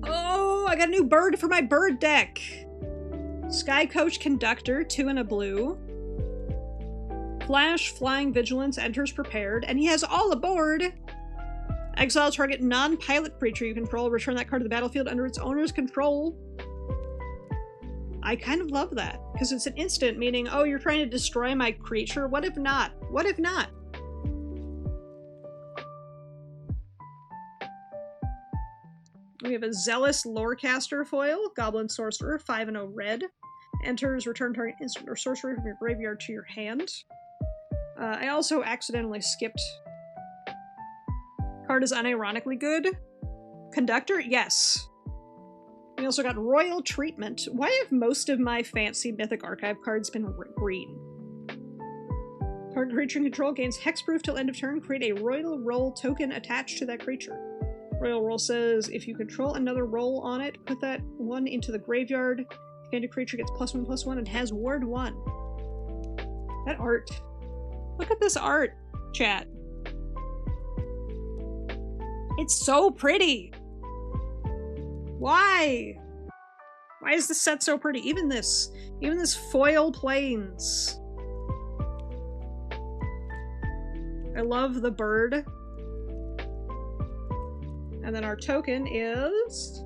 Oh, I got a new bird for my bird deck. Sky Coach Conductor, 2 and a blue. Flash, Flying Vigilance, enters prepared, and he has all aboard. Exile target non-pilot creature you control. Return that card to the battlefield under its owner's control. I kind of love that, because it's an instant, meaning, oh, you're trying to destroy my creature? What if not? What if not? We have a Zealous Lorecaster foil, Goblin Sorcerer, 5 and a red. Enters, return target instant or sorcery from your graveyard to your hand. I also accidentally skipped. Card is unironically good. Conductor? Yes. We also got Royal Treatment. Why have most of my fancy Mythic Archive cards been green? Target creature in control gains hexproof till end of turn. Create a Royal Roll token attached to that creature. Royal Roll says, if you control another roll on it, put that one into the graveyard. If the creature gets +1/+1 and has ward 1. That art. Look at this art, chat. It's so pretty. Why? Why is this set so pretty? Even this foil plains. I love the bird. And then our token is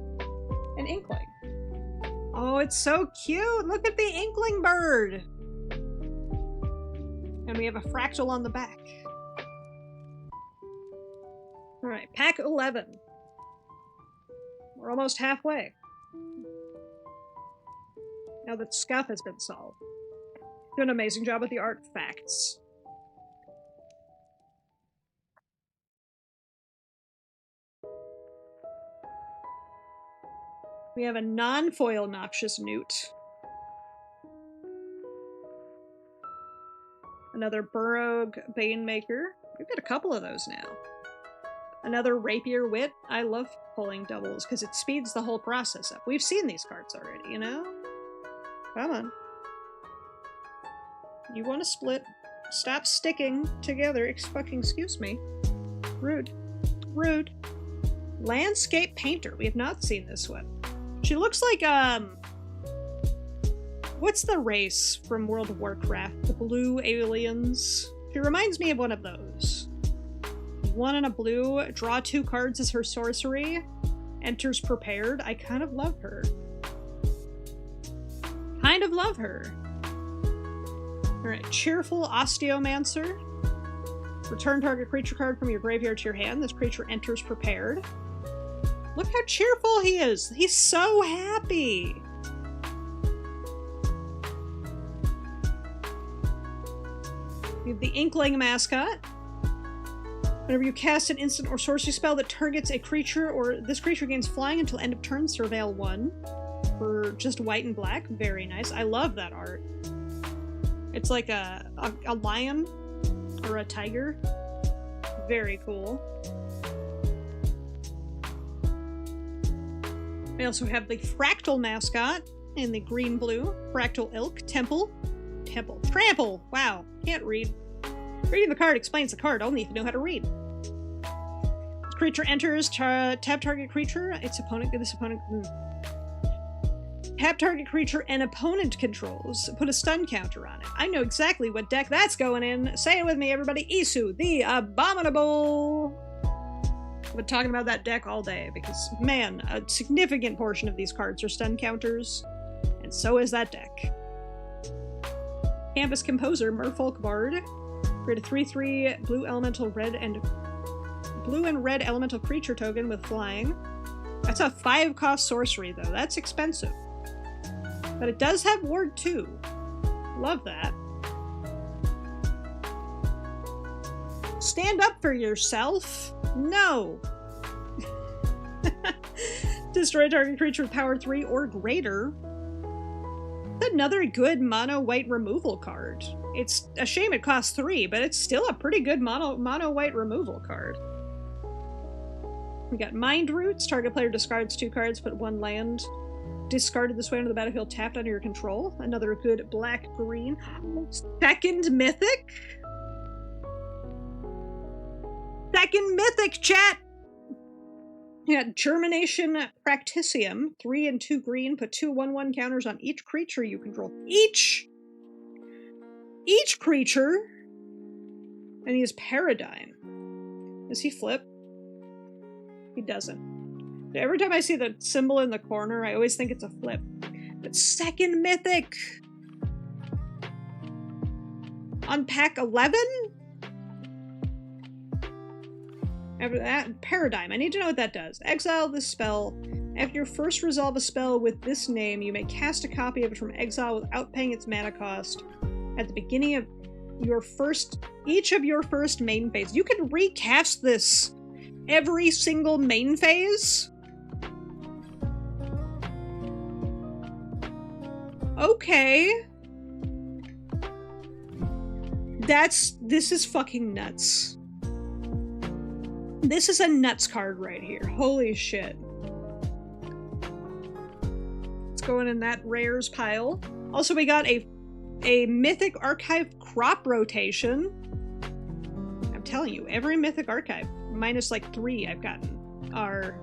an Inkling. Oh, it's so cute! Look at the Inkling bird! And we have a fractal on the back. Alright, pack 11. We're almost halfway. Now that Scuff has been solved. Did an amazing job with the artifacts. We have a non-foil Noxious Newt. Another Burrogue Banemaker. We've got a couple of those now. Another Rapier Wit. I love pulling doubles because it speeds the whole process up. We've seen these cards already, you know? Come on. You want to split? Stop sticking together. Fucking excuse me. Rude. Rude. Landscape Painter. We have not seen this one. She looks like, what's the race from World of Warcraft? The blue aliens? She reminds me of one of those. One in a blue, draw 2 cards as her sorcery, enters prepared. I kind of love her. Kind of love her. Alright, Cheerful Osteomancer. Return target creature card from your graveyard to your hand. This creature enters prepared. Look how cheerful he is! He's so happy! We have the Inkling Mascot. Whenever you cast an instant or sorcery spell that targets a creature, or this creature gains flying until end of turn, surveil 1. For just white and black. Very nice. I love that art. It's like a lion or a tiger. Very cool. We also have the Fractal Mascot in the green-blue. Fractal Ilk. Trample! Wow. Can't read. Reading the card explains the card only if you know how to read. This creature enters, tap target creature, its opponent, tap target creature and opponent controls. Put a stun counter on it. I know exactly what deck that's going in. Say it with me, everybody. Isu, the Abominable! I've been talking about that deck all day because, man, a significant portion of these cards are stun counters, and so is that deck. Canvas Composer, Merfolk Bard. Create a 3/3 blue and red elemental creature token with flying. That's a 5-cost sorcery, though. That's expensive. But it does have Ward 2. Love that. Stand up for yourself? No! Destroy target creature with power 3 or greater. Another good mono white removal card. It's a shame it costs 3, but it's still a pretty good mono white removal card. We got Mind Roots. Target player discards 2 cards, put 1 land discarded this way onto the battlefield tapped under your control. Another good black-green. Second Mythic? Second Mythic, chat! Yeah, Germination Practicium. 3 and 2 green. Put 2 1/1 counters on each creature you control. Each creature! And he has Paradigm. Does he flip? He doesn't. Every time I see the symbol in the corner, I always think it's a flip. But second Mythic! On pack 11? After that, Paradigm. I need to know what that does. Exile this spell. After you first resolve a spell with this name, you may cast a copy of it from exile without paying its mana cost at the beginning of each of your first main phase. You can recast this every single main phase? Okay. This is fucking nuts. This is a nuts card right here. Holy shit. It's going in that rares pile. Also, we got a Mythic Archive crop rotation. I'm telling you, every Mythic Archive, minus like 3 I've gotten, are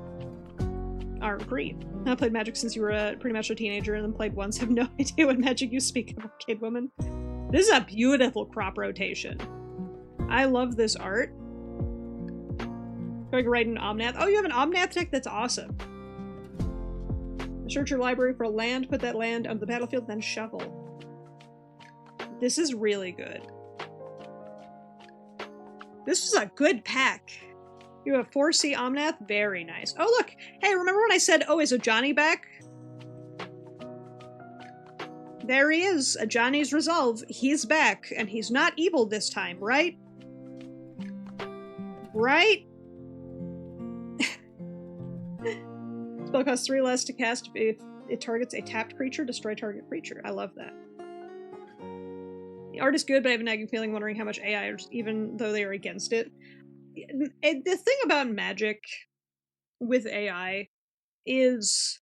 green. I played Magic since you were pretty much a teenager and then played once. Have no idea what Magic you speak of, kid woman. This is a beautiful crop rotation. I love this art. Going right in Omnath. Oh, you have an Omnath deck? That's awesome. Search your library for a land, put that land on the battlefield, then shuffle. This is really good. This is a good pack. You have 4C Omnath? Very nice. Oh, look! Hey, remember when I said, oh, is a Johnny back? There he is, a Johnny's Resolve. He's back, and he's not evil this time, right? Right? Spell costs 3 less to cast if it targets a tapped creature, destroy target creature. I love that. The art is good, but I have a nagging feeling wondering how much AI is, even though they are against it. The thing about Magic with AI is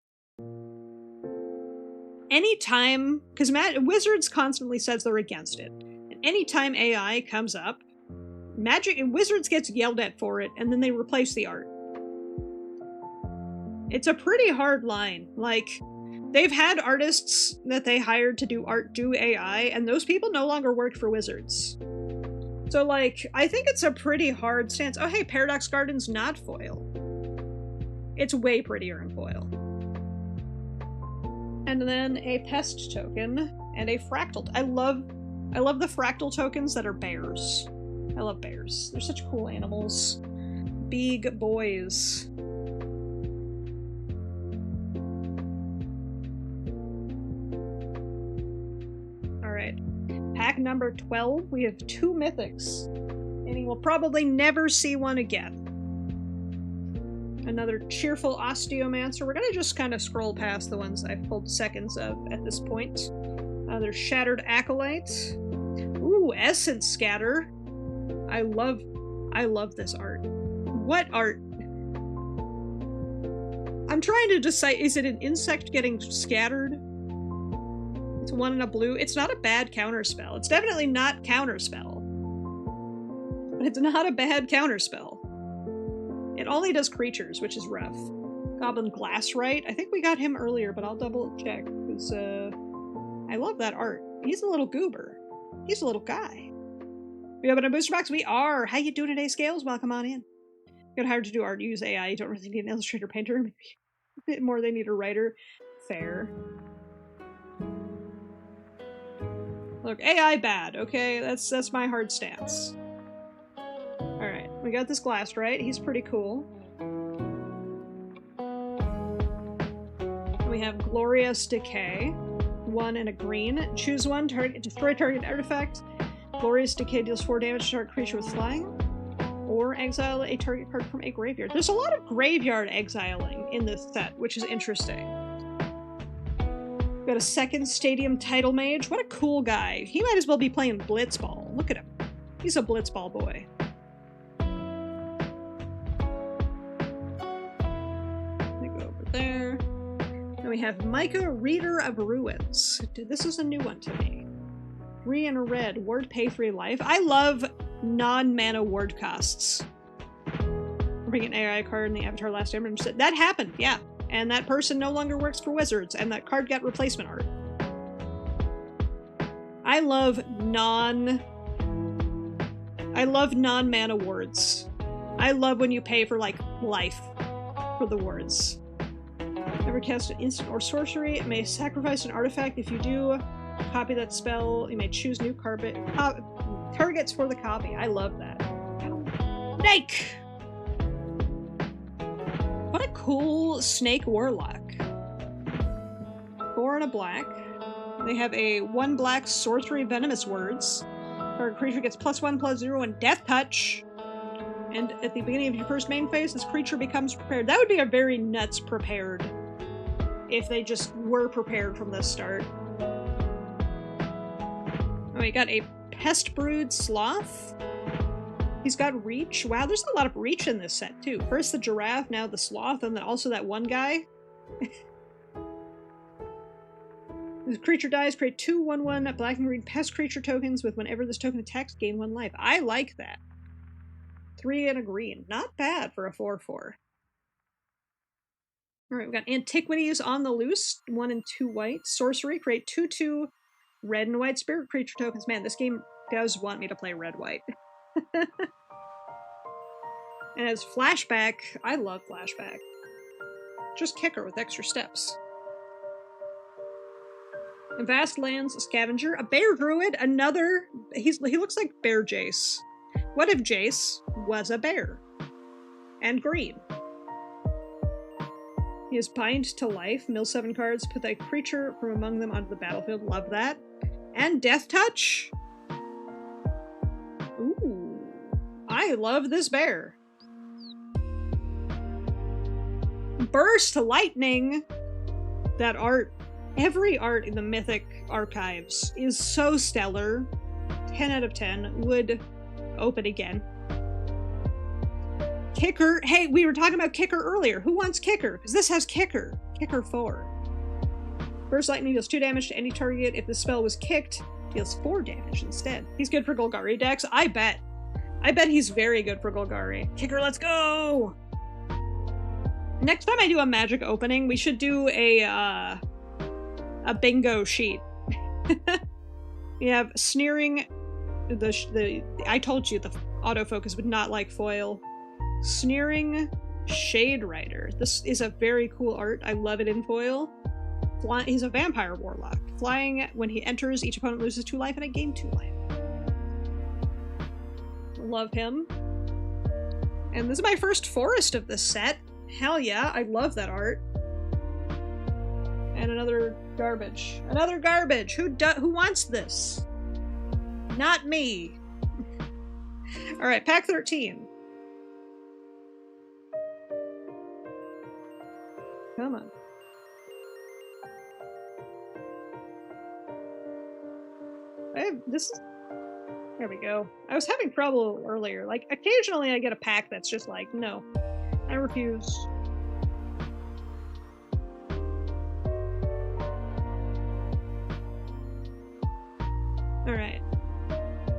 anytime, because Wizards constantly says they're against it, and anytime AI comes up, Magic and Wizards gets yelled at for it, and then they replace the art. It's a pretty hard line. Like, they've had artists that they hired to do art do AI, and those people no longer work for Wizards. So, like, I think it's a pretty hard stance. Oh, hey, Paradox Garden's not foil. It's way prettier in foil. And then a pest token and a fractal. I love the fractal tokens that are bears. I love bears. They're such cool animals. Big boys. Alright. Pack number 12. We have 2 mythics. And we'll probably never see one again. Another cheerful osteomancer. We're gonna just kind of scroll past the ones I've pulled seconds of at this point. Another shattered acolyte. Ooh, essence scatter. I love this art. What art? I'm trying to decide, is it an insect getting scattered? It's 1 in a blue. It's not a bad counterspell. It's definitely not counterspell. But it's not a bad counterspell. It only does creatures, which is rough. Goblin Glassrite. I think we got him earlier, but I'll double check. Because, I love that art. He's a little goober. He's a little guy. We open a booster box? We are! How you doing today, Scales? Welcome on in. Got hired to do art. Use AI. You don't really need an illustrator painter. Maybe a bit more they need a writer. Fair. Look, AI bad, okay? That's my hard stance. Alright, we got this Glassrite. He's pretty cool. We have Glorious Decay. 1 and a green. Choose one, destroy target artifact. Glorious Decay deals 4 damage to target creature with flying. Or exile a target card from a graveyard. There's a lot of graveyard exiling in this set, which is interesting. Got a 2nd Stadium Title Mage. What a cool guy. He might as well be playing Blitzball. Look at him. He's a Blitzball boy. There. Then we have Micah, Reader of Ruins. This is a new one to me. 3 and a red. Ward pay 3 life. I love non-mana ward costs. Bring an AI card in the Avatar last damage. That happened, yeah. And that person no longer works for Wizards, and that card got replacement art. I love non-mana wards. I love when you pay for, like, life for the wards. Never cast an instant or sorcery. It may sacrifice an artifact. If you do, copy that spell. You may choose new targets for the copy. I love that. Snake! What a cool snake warlock. 4 and a black. They have a 1 black sorcery venomous words. Target creature gets +1/+0 and death touch. And at the beginning of your first main phase, this creature becomes prepared. That would be a very nuts prepared. If they just were prepared from the start. Oh, we got a Pest Brood Sloth. He's got reach. Wow, there's a lot of reach in this set, too. First the giraffe, now the sloth, and then also that one guy. This creature dies, create 2/1/1 black and green pest creature tokens with whenever this token attacks, gain 1 life. I like that. 3 and a green. Not bad for a 4/4. Alright, we've got Antiquities on the Loose, 1 and 2 white. Sorcery, create 2/2 red and white spirit creature tokens. Man, this game does want me to play red-white. And as Flashback, I love Flashback. Just kick her with extra steps. A Vast Lands Scavenger, a Bear Druid, another... He looks like Bear Jace. What if Jace was a bear? And green. He has Bind to Life, mill 7 cards, put that creature from among them onto the battlefield. Love that. And Death Touch. Ooh. I love this bear. Burst Lightning! That art. Every art in the Mythic archives is so stellar. 10 out of 10. Would open again. Kicker. Hey, we were talking about Kicker earlier. Who wants Kicker? Because this has Kicker. Kicker 4. Burst Lightning deals 2 damage to any target. If the spell was kicked, deals 4 damage instead. He's good for Golgari decks. I bet. I bet he's very good for Golgari. Kicker, let's go! Next time I do a magic opening, we should do a bingo sheet. We have Sneering. I told you the autofocus would not like foil. Sneering Shade Rider. This is a very cool art. I love it in foil. He's a vampire warlock. Flying, when he enters, each opponent loses 2 life and I gain 2 life. Love him. And this is my first forest of this set. Hell yeah, I love that art. And another garbage. Another garbage! Who wants this? Not me. Alright, pack 13. Come on. There we go. I was having trouble earlier. Like, occasionally I get a pack that's just like, no. I refuse. Alright.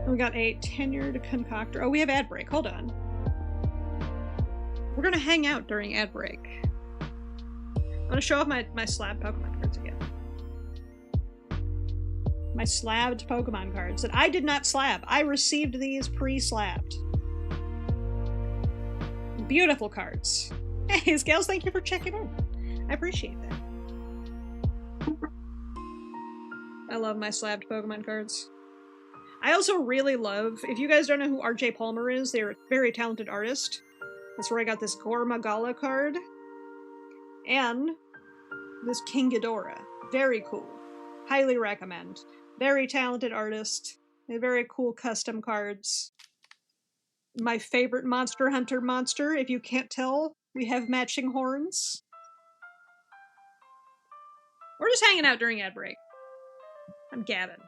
We got a tenured concoctor. Oh, we have ad break. Hold on. We're gonna hang out during ad break. I'm gonna show off my slab Pokemon cards again. My slabbed Pokemon cards that I did not slab. I received these pre-slabbed. Beautiful cards. Hey, Scales, thank you for checking in. I appreciate that. I love my slabbed Pokemon cards. I also really love, if you guys don't know who RJ Palmer is, they're a very talented artist. That's where I got this Gormagala card. And this King Ghidorah. Very cool. Highly recommend. Very talented artist. They're very cool custom cards. My favorite Monster Hunter monster, if you can't tell, we have matching horns. We're just hanging out during ad break. I'm Gavin.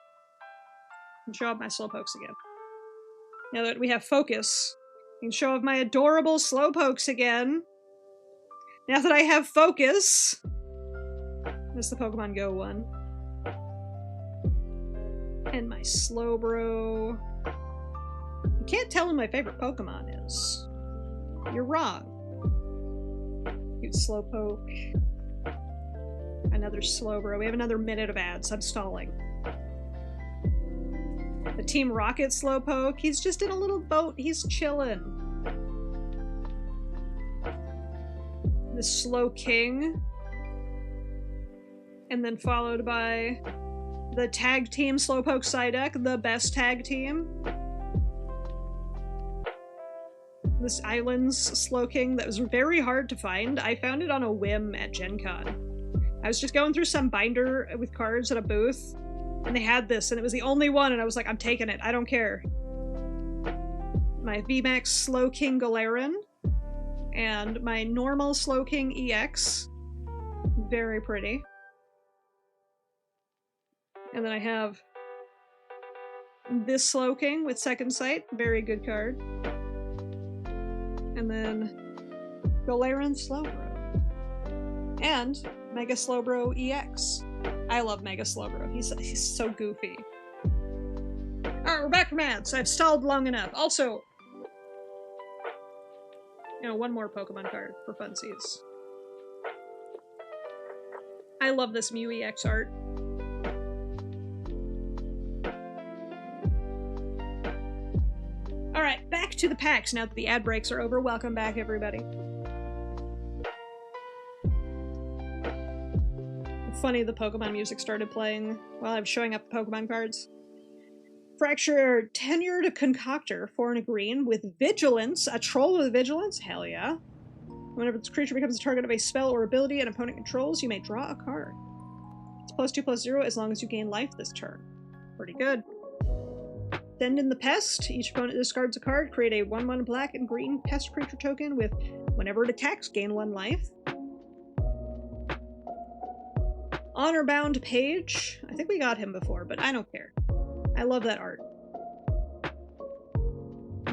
And show off my Slowpokes again. Now that we have focus, I can show off my adorable Slowpokes again. Now that I have focus, that's the Pokemon Go one. And my Slowbro. You can't tell who my favorite Pokemon is. You're wrong. Cute Slowpoke. Another Slowbro. We have another minute of ads. I'm stalling. The Team Rocket Slowpoke. He's just in a little boat. He's chillin'. The Slow King. And then followed by the Tag Team Slowpoke Psyduck, the best tag team. This Islands Slowking that was very hard to find. I found it on a whim at Gen Con. I was just going through some binder with cards at a booth, and they had this, and it was the only one, and I was like, I'm taking it. I don't care. My VMAX Slowking Galarian, and my normal Slowking EX. Very pretty. And then I have this Slowking with Second Sight. Very good card. And then Galarian Slowbro. And Mega Slowbro EX. I love Mega Slowbro. He's so goofy. Alright, we're back from ads. I've stalled long enough. Also, one more Pokemon card for funsies. I love this Mew EX art. Alright, back to the packs now that the ad breaks are over. Welcome back, everybody. Funny, the Pokemon music started playing while I was showing up the Pokemon cards. Fracture Tenured Concoctor, 4 and a green, with Vigilance. A troll with Vigilance? Hell yeah. Whenever this creature becomes the target of a spell or ability an opponent controls, you may draw a card. It's +2/+0 as long as you gain life this turn. Pretty good. Send in the Pest. Each opponent discards a card. Create a 1/1 black and green pest creature token with whenever it attacks, gain 1 life. Honor-bound Page. I think we got him before, but I don't care. I love that art.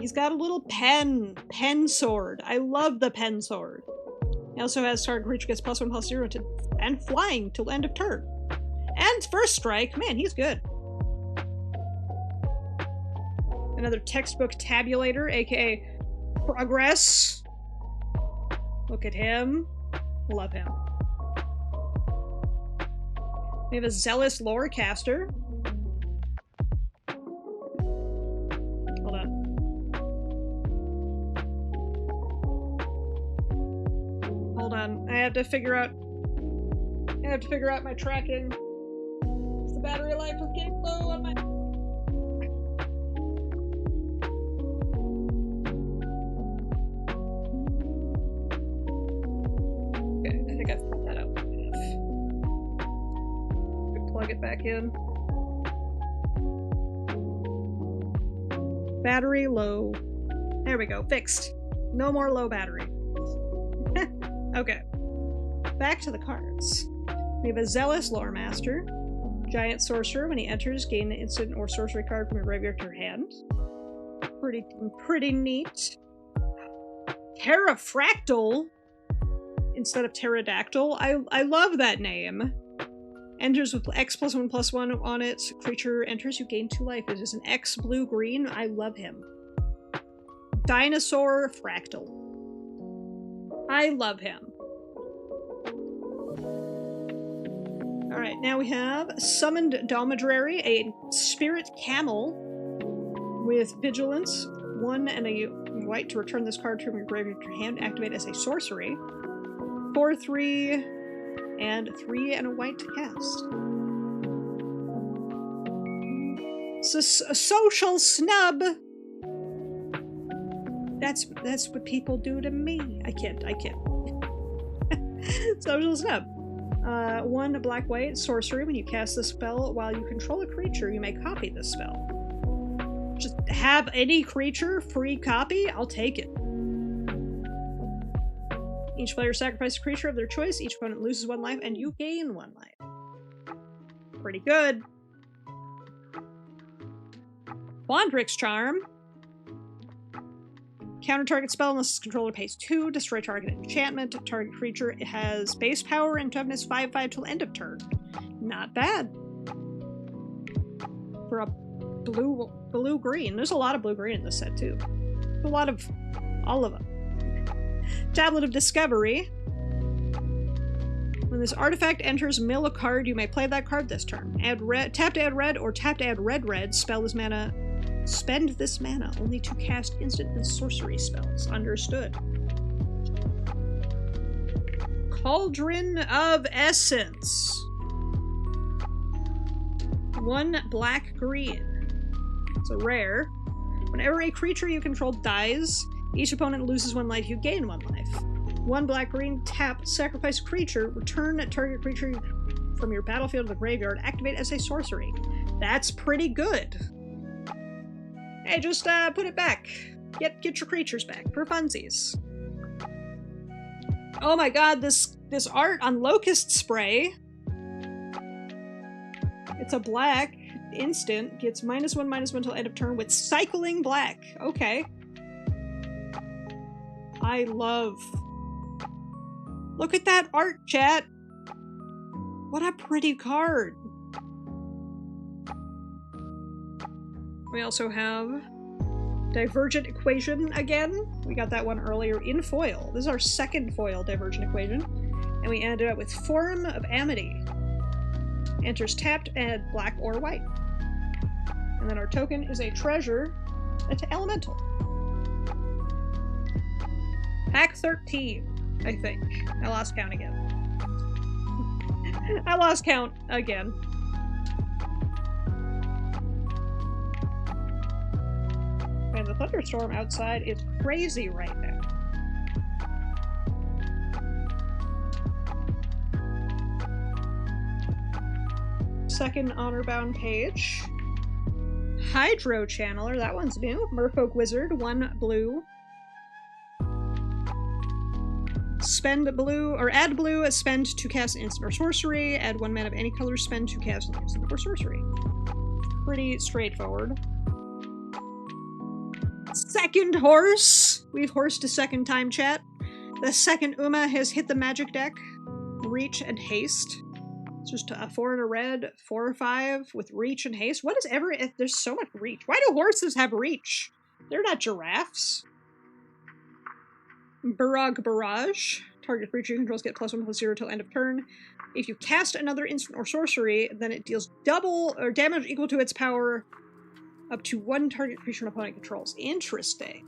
He's got a little pen sword. I love the pen sword. He also has target creature gets +1/+0 to and flying till end of turn. And first strike. Man, he's good. Another textbook tabulator, aka Progress. Look at him. Love him. We have a Zealous Lore Caster. Hold on. Hold on. I have to figure out my tracking. The battery life is getting low on my... Okay, I think I've put that out enough. Plug it back in. Battery low. There we go, fixed. No more low battery. Okay. Back to the cards. We have a Zealous Lore Master. Giant Sorcerer. When he enters, gain an instant or sorcery card from your graveyard to your hand. Pretty neat. Terrafractal instead of Pterodactyl. I love that name. Enters with X +1/+1 on it. Creature enters, you gain 2 life. It is an X blue-green. I love him. Dinosaur Fractal. I love him. Alright, now we have Summoned Domadrary, a Spirit Camel with Vigilance. 1 and a white to return this card from your graveyard to your hand. Activate as a sorcery. 4/3 and 3 and a white to cast. It's a social snub. That's what people do to me. I can't. Social snub. 1 black-white sorcery. When you cast this spell while you control a creature, you may copy this spell. Just have any creature free copy? I'll take it. Each player sacrifices a creature of their choice. Each opponent loses 1 life, and you gain 1 life. Pretty good. Bondric's Charm. Counter target spell unless its controller pays 2. Destroy target enchantment. Target creature has base power and toughness 5/5 till end of turn. Not bad. For a blue-green. There's a lot of blue-green in this set, too. A lot of... all of them. Tablet of Discovery. When this artifact enters, mill a card. You may play that card this turn. Tap to add red or tap to add red. Spell this mana. Spend this mana only to cast instant and sorcery spells. Understood. Cauldron of Essence. 1 black-green. It's a rare. Whenever a creature you control dies, each opponent loses 1 life, you gain 1 life. 1 black-green, tap, sacrifice creature, return target creature from your battlefield to the graveyard, activate as a sorcery. That's pretty good. Hey, just put it back. Get your creatures back for funsies. Oh my god, this art on Locust Spray. It's a black instant, gets -1/-1 till end of turn with cycling black. Okay. I love... Look at that art, chat! What a pretty card! We also have Divergent Equation again. We got that one earlier in foil. This is our second foil Divergent Equation. And we ended up with Forum of Amity. Enters tapped and black or white. And then our token is a treasure that's elemental. Pack 13, I think. I lost count again. I lost count again. And the thunderstorm outside is crazy right now. second honor-bound page. Hydro Channeler, that one's new. Merfolk Wizard, 1 blue. Spend blue, or add blue, spend to cast an instant or sorcery. Add 1 mana of any color, spend to cast an instant or sorcery. Pretty straightforward. Second horse! We've horsed a second time, chat. The second Uma has hit the magic deck. Reach and haste. It's just a 4 and a red, 4 or 5 with reach and haste. What is there's so much reach. Why do horses have reach? They're not giraffes. Barrage Barrage. Target creature you control gets +1/+0 till end of turn. If you cast another instant or sorcery, then it deals double or damage equal to its power up to 1 target creature an opponent controls. Interesting.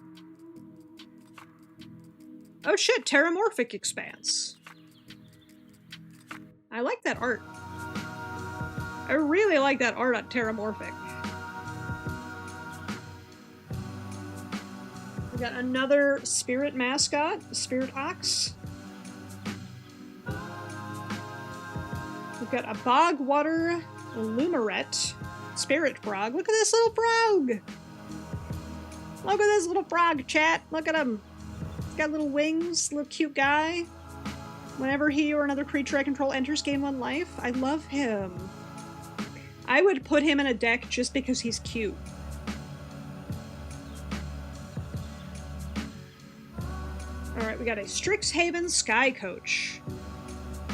Oh shit, Terramorphic Expanse. I like that art. I really like that art on Terramorphic. We got another Spirit Mascot, Spirit Ox. We've got a Bogwater Lumaret, Spirit Frog. Look at this little frog! Look at this little frog, chat! Look at him! He's got little wings, little cute guy. Whenever he or another creature I control enters game 1 life, I love him. I would put him in a deck just because he's cute. Alright, we got a Strixhaven Sky Coach.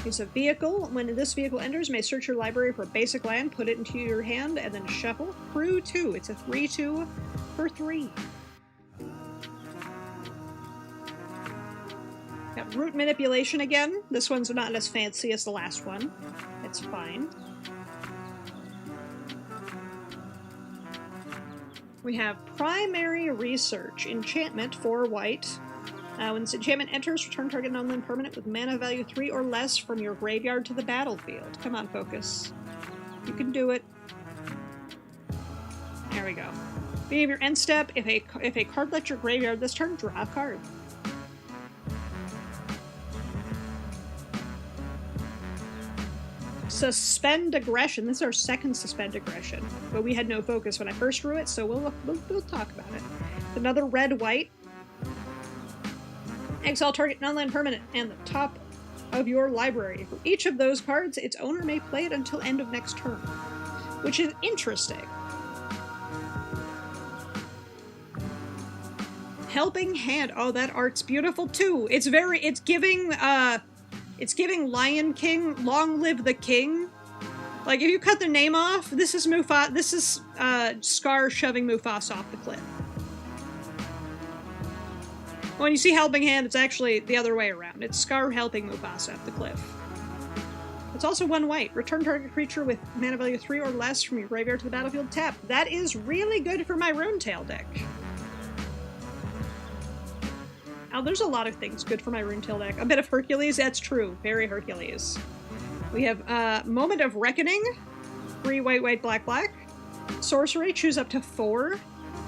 It's a vehicle. When this vehicle enters, you may search your library for a basic land, put it into your hand, and then shuffle. Crew 2. It's a 3/2 for 3. Got Root Manipulation again. This one's not as fancy as the last one. It's fine. We have Primary Research. Enchantment, 4 white. When this enchantment enters, return target non-land permanent with mana value 3 or less from your graveyard to the battlefield. Come on, focus. You can do it. There we go. Beginning of your end step, if a card left your graveyard this turn, draw a card. Suspend Aggression. This is our second Suspend Aggression, but we had no focus when I first drew it, so we'll talk about it. Another red-white. Exile target non-land permanent and the top of your library. For each of those cards, its owner may play it until end of next turn, which is interesting. Helping Hand. Oh, that art's beautiful too. It's giving Lion King, Long Live the King. Like, if you cut the name off, this is Scar shoving Mufasa off the cliff. When you see Helping Hand, it's actually the other way around. It's Scar helping Mufasa off the cliff. It's also 1 white. Return target creature with mana value 3 or less from your graveyard to the battlefield tap. That is really good for my Runetail deck. Oh, there's a lot of things good for my Runetail deck. A bit of Hercules, that's true. Very Hercules. We have Moment of Reckoning. 3 white, white, black, black. Sorcery, choose up to 4.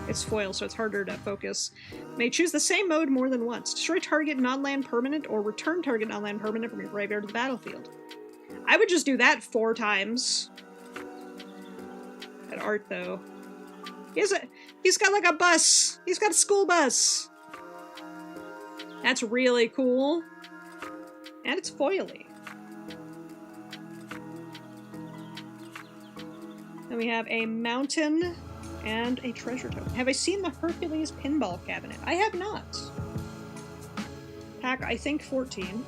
It's foil, so it's harder to focus. May choose the same mode more than once. Destroy target non-land permanent or return target non-land permanent from your graveyard to the battlefield. I would just do that 4 times. That art, though. He's got like a bus. He's got a school bus. That's really cool. And it's foily. Then we have a mountain and a treasure token. Have I seen the Hercules pinball cabinet? I have not. Pack, I think 14.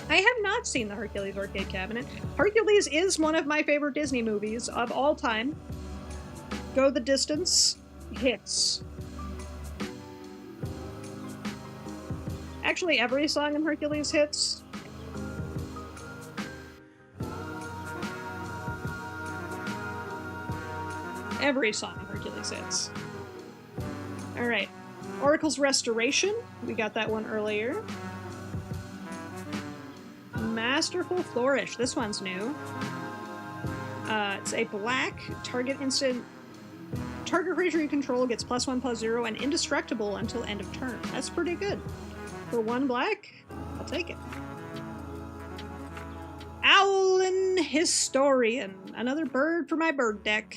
I have not seen the Hercules arcade cabinet. Hercules is one of my favorite Disney movies of all time. Go the Distance hits. Actually, every song in Hercules hits. Every song in Hercules hits. Alright. Oracle's Restoration. We got that one earlier. Masterful Flourish. This one's new. It's a black target instant. Target creature you control gets +1/+0 and indestructible until end of turn. That's pretty good. For 1 black, I'll take it. Ow! Howlin' Historian. Another bird for my bird deck.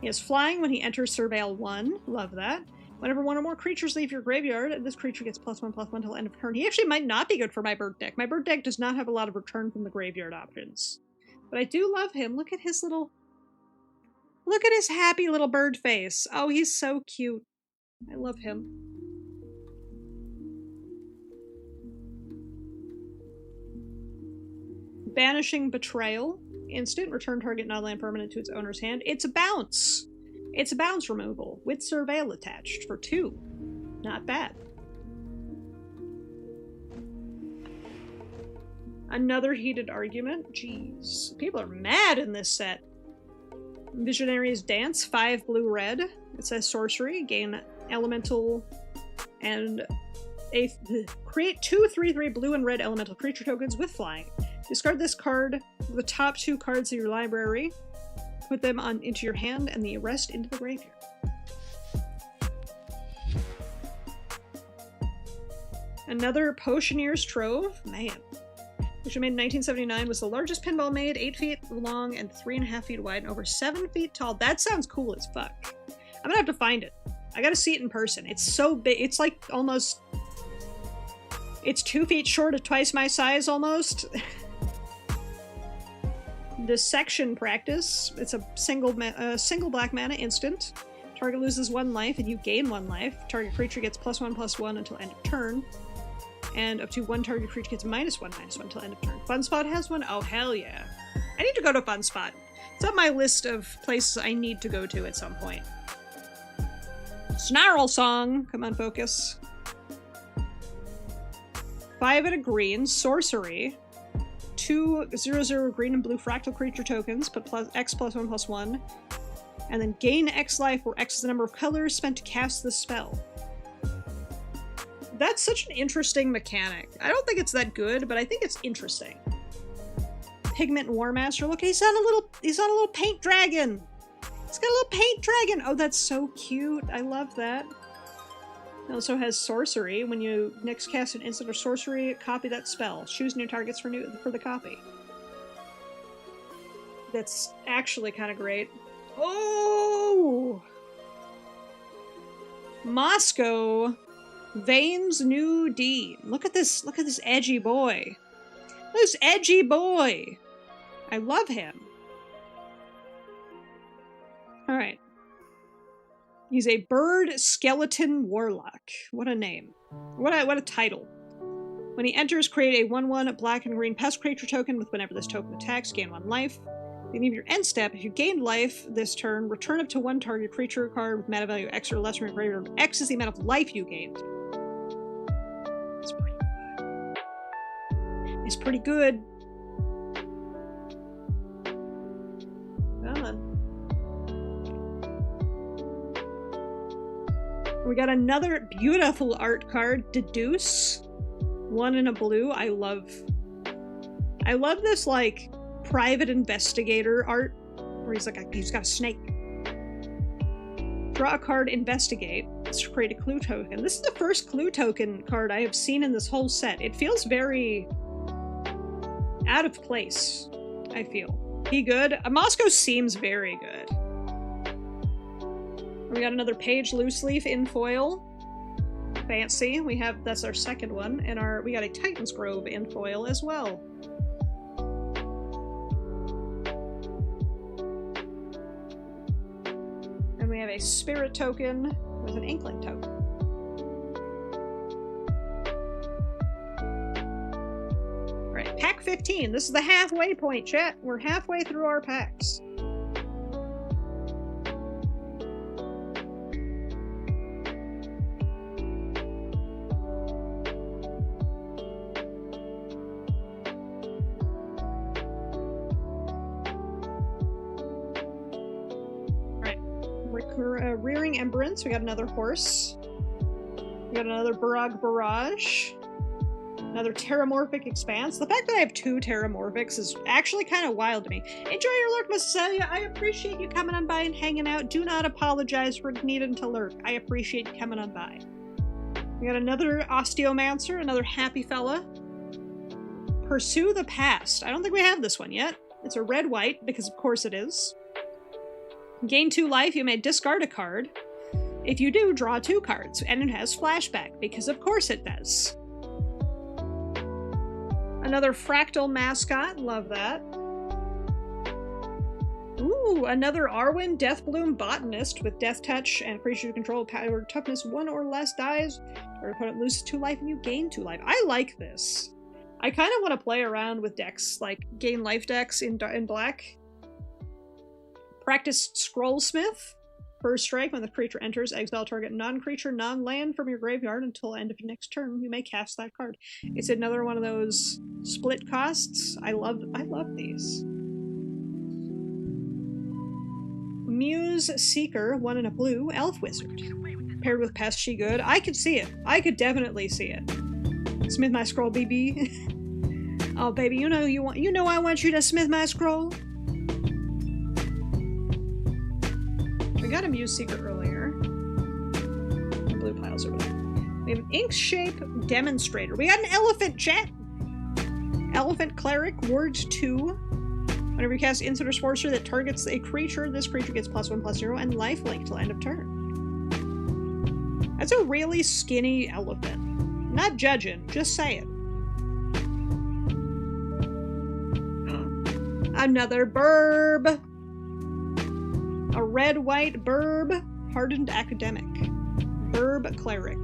He is flying when he enters Surveil 1. Love that. Whenever one or more creatures leave your graveyard, this creature gets +1/+1 until end of turn. He actually might not be good for my bird deck. My bird deck does not have a lot of return from the graveyard options. But I do love him. Look at his little... Look at his happy little bird face. Oh, he's so cute. I love him. Banishing Betrayal. Instant. Return target non-land permanent to its owner's hand. It's a bounce! It's a bounce removal with Surveil attached for 2. Not bad. Another Heated Argument. Jeez. People are mad in this set. Visionary's Dance. 5 blue-red. It says sorcery. Gain elemental and create 2 3/3 blue and red elemental creature tokens with flying. Discard this card, the top 2 cards of your library. Put them into your hand and the rest into the graveyard. Another Potioneer's Trove. Man. Which was made in 1979, was the largest pinball made, 8 feet long and 3.5 feet wide and over 7 feet tall. That sounds cool as fuck. I'm gonna have to find it. I gotta see it in person. It's so big. It's like almost... It's 2 feet short of twice my size almost. Dissection Practice. It's a single black mana instant. Target loses 1 life and you gain 1 life. Target creature gets +1/+1 until end of turn. And up to 1 target creature gets -1/-1 until end of turn. Funspot has one? Oh, hell yeah. I need to go to Funspot. It's on my list of places I need to go to at some point. Snarl Song! Come on, focus. 5 and a green. Sorcery. 2 0/0 green and blue fractal creature tokens. Put X +1/+1. And then gain X life, where X is the number of colors spent to cast the spell. That's such an interesting mechanic. I don't think it's that good, but I think it's interesting. Pigment War Master. Look, he's on a little paint dragon. He's got a little paint dragon. Oh, that's so cute. I love that. It also has sorcery. When you next cast an instant or sorcery, copy that spell. Choose new targets for the copy. That's actually kind of great. Oh! Moscow. Vane's New Deed. Look at this edgy boy. This edgy boy. I love him. Alright. He's a bird skeleton warlock. What a name. What a title. When he enters, create a 1/1 black and green pest creature token with whenever this token attacks, gain 1 life. At the end of your end step, if you gain life this turn, return up to 1 target creature card with mana value X or less from your graveyard. X is the amount of life you gained. It's pretty good. It's pretty good. Come on. We got another beautiful art card, Deduce. 1 in a blue. I love this, like, private investigator art, where he's got a snake. Draw a card, investigate. Let's create a clue token. This is the first clue token card I have seen in this whole set. It feels very out of place, I feel. He good? Moscow seems very good. We got another Page Loose Leaf in foil. Fancy. That's our second one. And we got a Titan's Grove in foil as well. And we have a Spirit token with an Inkling token. Alright, pack 15. This is the halfway point, chat. We're halfway through our packs. Rearing Emberance, we got another horse. We got another Barag Barrage. Another Terramorphic Expanse. The fact that I have 2 Terramorphics is actually kind of wild to me. Enjoy your lurk, Miss Celia. I appreciate you coming on by and hanging out. Do not apologize for needing to lurk. I appreciate you coming on by. We got another Osteomancer, another happy fella. Pursue the Past. I don't think we have this one yet. It's a red-white, because of course it is. Gain 2 life, you may discard a card. If you do, draw 2 cards, and it has flashback, because of course it does. Another fractal mascot, love that. Ooh, another Arwen Deathbloom botanist with Death Touch and creature you control power toughness 1 or less dies, or opponent loses 2 life and you gain 2 life. I like this. I kind of want to play around with decks, like gain life decks in black. Practice Scrollsmith. First strike, when the creature enters, exile target non-creature, non-land from your graveyard until end of your next turn. You may cast that card. It's another one of those split costs. I love these. Muse Seeker, 1 and a blue, Elf Wizard. Paired with Pest She Good. I could see it. I could definitely see it. Smith my scroll, BB. Oh, baby, you know I want you to smith my scroll. We got a Muse Seeker earlier. The blue piles over there. We have an Inkscape Demonstrator. We got an Elephant, chat! Elephant Cleric, Ward 2. Whenever you cast instant or sorcery that targets a creature, this creature gets +1/+0 and lifelink till end of turn. That's a really skinny elephant. Not judging, just saying. Another burb! A red-white burb, hardened academic. Burb cleric.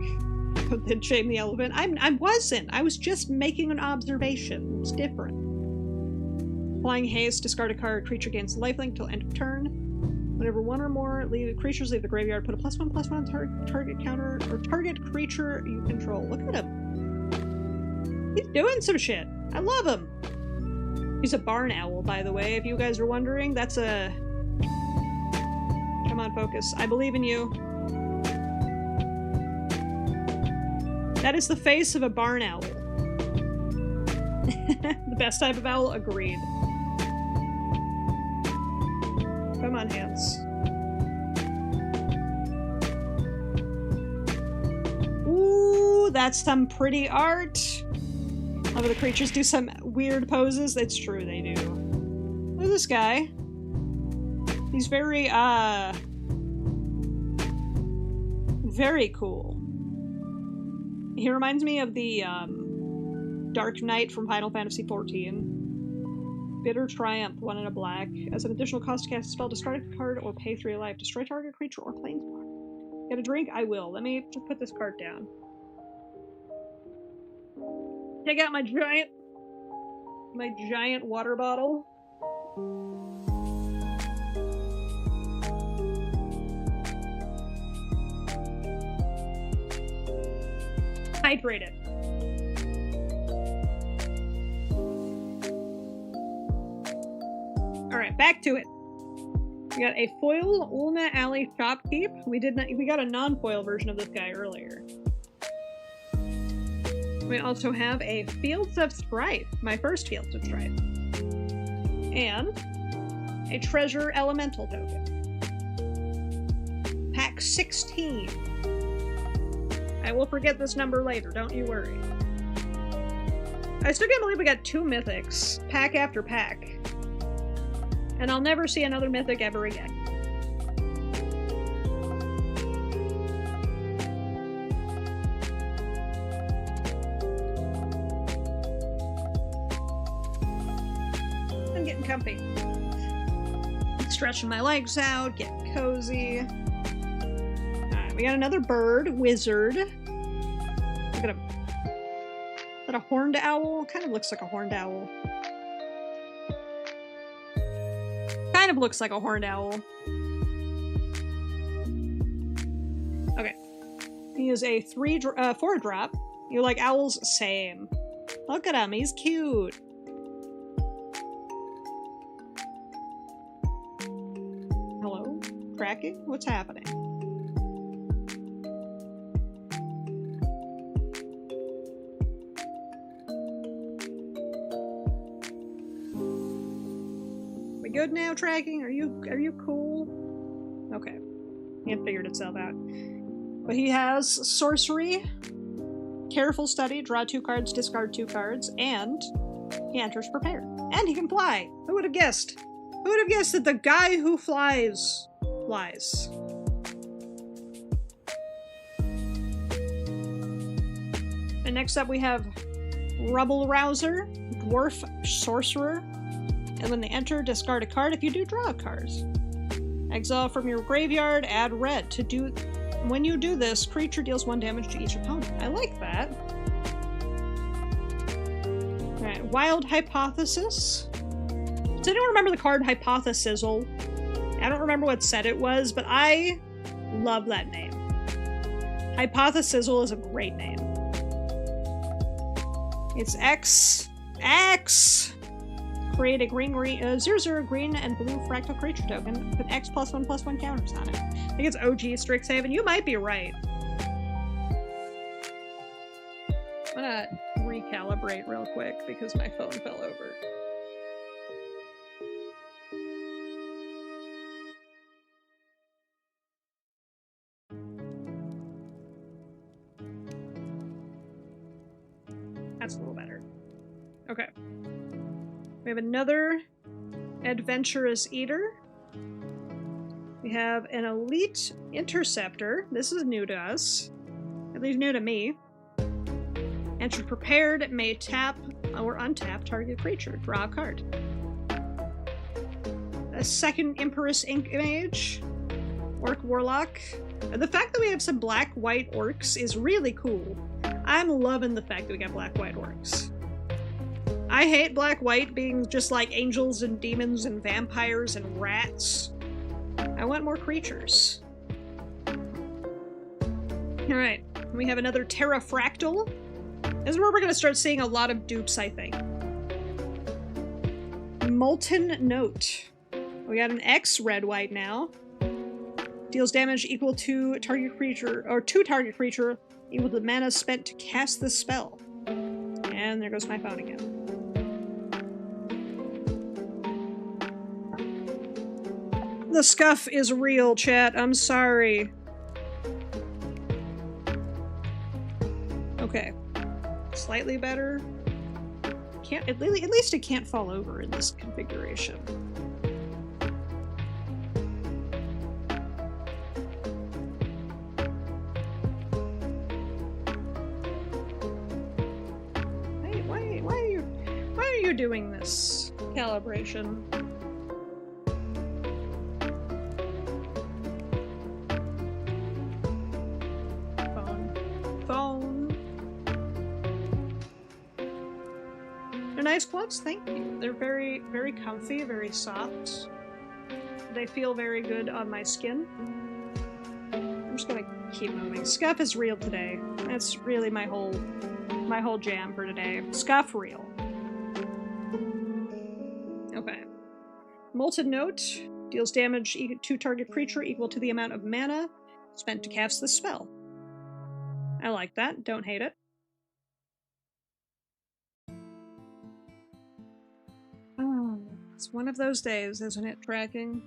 Then shame the elephant. I wasn't. I was just making an observation. It's different. Flying haste, discard a card. Creature gains lifelink till end of turn. Whenever 1 or more creatures leave the graveyard, put a +1/+1 on target counter or target creature you control. Look at him. He's doing some shit. I love him. He's a barn owl, by the way. If you guys are wondering, that's a... Come on, focus. I believe in you. That is the face of a barn owl. The best type of owl? Agreed. Come on, hands. Ooh, that's some pretty art. Love the creatures do some weird poses. It's true, they do. Look at this guy. He's very, very cool. He reminds me of the, Dark Knight from Final Fantasy XIV. Bitter Triumph, 1 and a black. As an additional cost to cast a spell, discard a card or pay 3 life. Destroy target creature or planeswalker. Get a drink? I will. Let me just put this card down. Take out my giant water bottle. Hydrate it. Alright, back to it. We got a foil Ulna Alley Shopkeep. We got a non-foil version of this guy earlier. We also have a Fields of Strife, my first Fields of Strife. And a Treasure Elemental token. Pack 16. I will forget this number later, don't you worry. I still can't believe we got 2 mythics, pack after pack. And I'll never see another mythic ever again. I'm getting comfy. Stretching my legs out, getting cozy. Alright, we got another bird, wizard. Look at him. Is that a horned owl? Kind of looks like a horned owl. Kind of looks like a horned owl. Okay. He is a 4-drop. You like owls? Same. Look at him, he's cute. Hello? Cracking? What's happening? Good now, tracking? Are you cool? Okay. It figured itself out. But he has sorcery, careful study, draw 2 cards, discard 2 cards, and He enters prepared. And he can fly! Who would have guessed? Who would have guessed that the guy who flies flies? And next up we have Rubble Rouser, Dwarf Sorcerer. And when they enter, discard a card. If you do, draw a card. Exile from your graveyard, add red. When you do this, creature deals 1 damage to each opponent. I like that. Alright, Wild Hypothesis. Does anyone remember the card Hypothesizzle? I don't remember what set it was, but I love that name. Hypothesizzle is a great name. It's X. Create a 0/0 green and blue fractal creature token with X +1/+1 counters on it. I think it's OG Strixhaven. You might be right. I'm gonna recalibrate real quick because my phone fell over. That's a little better. Okay. We have another Adventurous Eater. We have an Elite Interceptor. This is new to us. At least new to me. Enter prepared, may tap or untap target creature. Draw a card. A second Empress Ink Mage. Orc Warlock. The fact that we have some black-white orcs is really cool. I'm loving the fact that we got black-white orcs. I hate black-white being just like angels and demons and vampires and rats. I want more creatures. Alright, we have another Terrafractal. This is where we're going to start seeing a lot of dupes, I think. Molten Note. We got an X red-white now. Deals damage equal to target creature, or to target creature, equal to the mana spent to cast the spell. And there goes my phone again. The scuff is real, chat. I'm sorry. Okay. Slightly better. At least it can't fall over in this configuration. Hey, why are you doing this calibration? Nice gloves, thank you. They're very, very comfy, very soft. They feel very good on my skin. I'm just gonna keep moving. Scuff is real today. That's really my whole jam for today. Scuff real. Okay. Molten Note deals damage to target creature equal to the amount of mana spent to cast the spell. I like that. Don't hate it. Oh, it's one of those days, isn't it, tracking?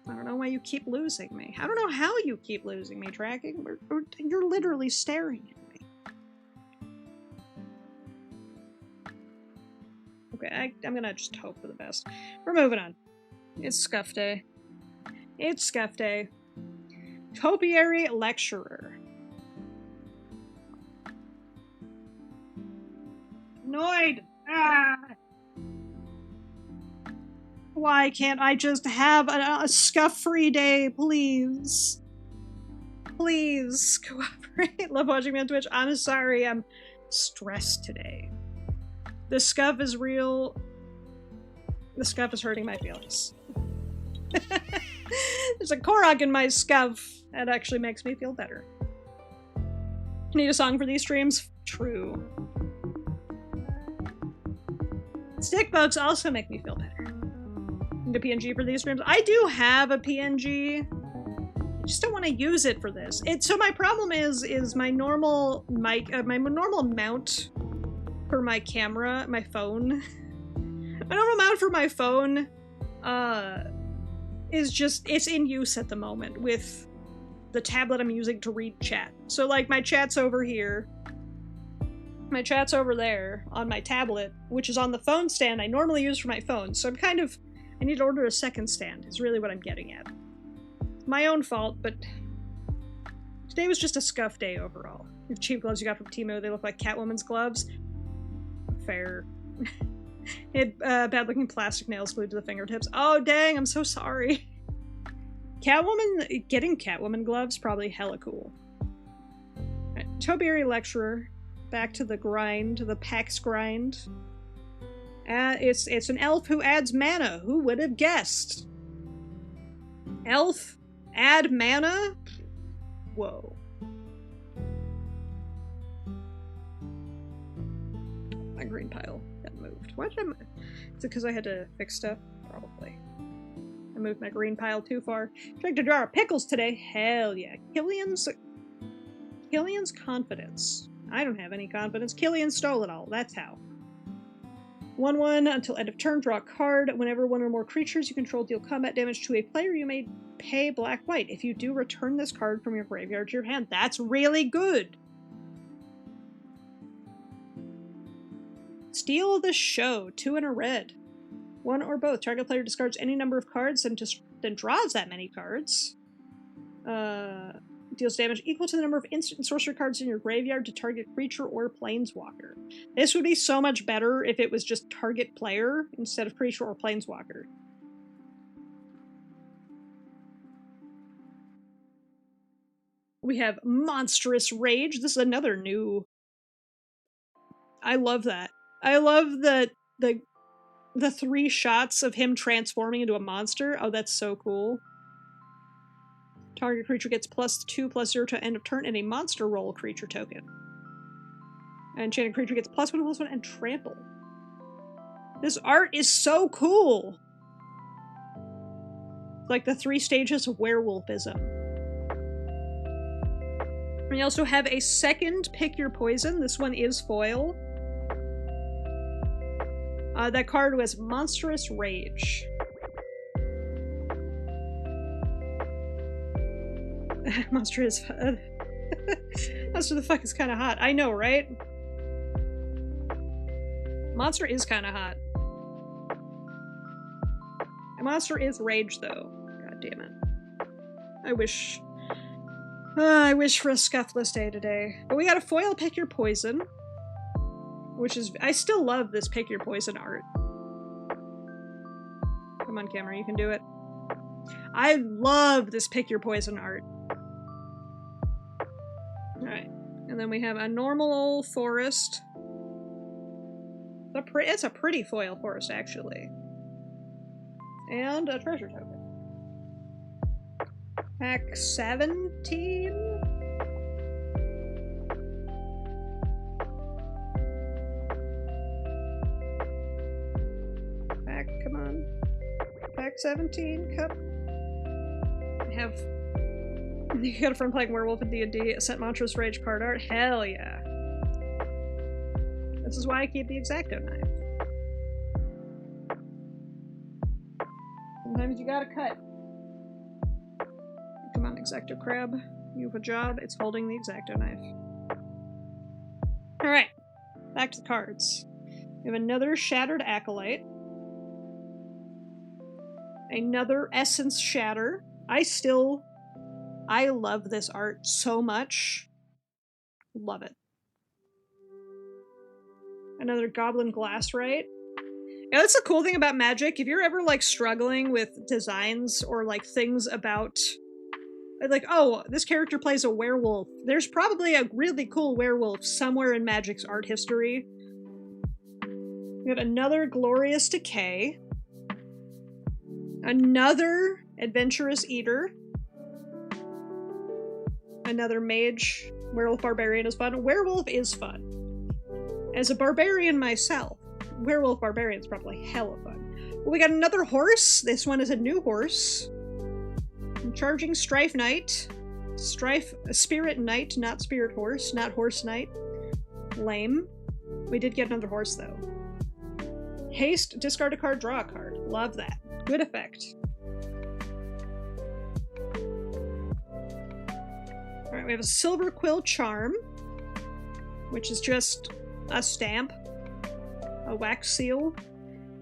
I don't know why you keep losing me. I don't know how you keep losing me, tracking. You're literally staring at me. Okay, I'm gonna just hope for the best. We're moving on. It's Scuff Day. It's Scuff Day. Topiary Lecturer. Annoyed! Ah! Why can't I just have a scuff-free day, please? Please, cooperate. Love watching me on Twitch. I'm sorry, I'm stressed today. The scuff is real. The scuff is hurting my feelings. There's a Korok in my scuff. That actually makes me feel better. Need a song for these streams? True. Stick bugs also make me feel better. Need a PNG for these streams? I do have a PNG. I just don't want to use it for this. So my problem is my normal mic, my normal mount for my camera, my phone. My normal mount for my phone, is just, it's in use at the moment with the tablet I'm using to read chat. So like my chat's over here. My chat's over there on my tablet, which is on the phone stand I normally use for my phone. So I need to order a second stand, is really what I'm getting at. It's my own fault, but today was just a scuff day overall. The cheap gloves you got from Temu, they look like Catwoman's gloves. Fair. It had bad-looking plastic nails glued to the fingertips. Oh dang, I'm so sorry. Getting Catwoman gloves, probably hella cool. Right, Topiary Lecturer. Back to the grind, the PAX grind. It's an elf who adds mana. Who would have guessed? Elf add mana? Whoa. My green pile got moved. Why did Is it because I had to fix stuff? Probably. I moved my green pile too far. Tried to jar of pickles today. Hell yeah. Killian's confidence. I don't have any confidence. Killian stole it all. That's how. 1/1 until end of turn. Draw a card. Whenever one or more creatures you control deal combat damage to a player, you may pay black-white. If you do, return this card from your graveyard to your hand. That's really good! Steal the show. 2 and a red. 1 or both. Target player discards any number of cards and then draws that many cards. Deals damage equal to the number of instant and sorcery cards in your graveyard to target creature or planeswalker. This would be so much better if it was just target player instead of creature or planeswalker. We have Monstrous Rage. This is another new... I love that. I love the 3 shots of him transforming into a monster. Oh, that's so cool. Target creature gets +2/+0 to end of turn and a monster roll creature token. And enchanted creature gets +1/+1 and trample. This art is so cool! It's like the 3 stages of werewolfism. We also have a second Pick Your Poison. This one is foil. That card was Monstrous Rage. Monster is Monster the fuck is kind of hot. I know, right? Monster is kind of hot. A monster is rage, though. God damn it. I wish for a scuffless day today. But we got a foil Pick Your Poison, which is... I still love this Pick Your Poison art. Come on, camera, you can do it. I love this Pick Your Poison art. Alright, and then we have a normal forest. It's a pretty foil forest, actually. And a treasure token. Pack 17? Come on. Pack 17, cup. I have... You got a friend playing Werewolf in D&D, sent Monstrous Rage card art. Hell yeah. This is why I keep the X-Acto knife. Sometimes you gotta cut. Come on, X-Acto Crab. You have a job. It's holding the X-Acto knife. Alright. Back to the cards. We have another Shattered Acolyte. Another Essence Shatter. I love this art so much. Love it. Another Goblin Glasswright. Yeah, that's the cool thing about Magic. If you're ever, like, struggling with designs or, like, things about... Like, oh, this character plays a werewolf. There's probably a really cool werewolf somewhere in Magic's art history. We got another Glorious Decay. Another Adventurous Eater. Another Mage. Werewolf Barbarian is fun. Werewolf is fun. As a barbarian myself, Werewolf Barbarian is probably hella fun. Well, we got another horse. This one is a new horse. Charging Strife Knight. Spirit Knight, not Spirit Horse, not Horse Knight. Lame. We did get another horse, though. Haste, discard a card, draw a card. Love that. Good effect. Alright, we have a Silver Quill Charm, which is just a stamp. A wax seal.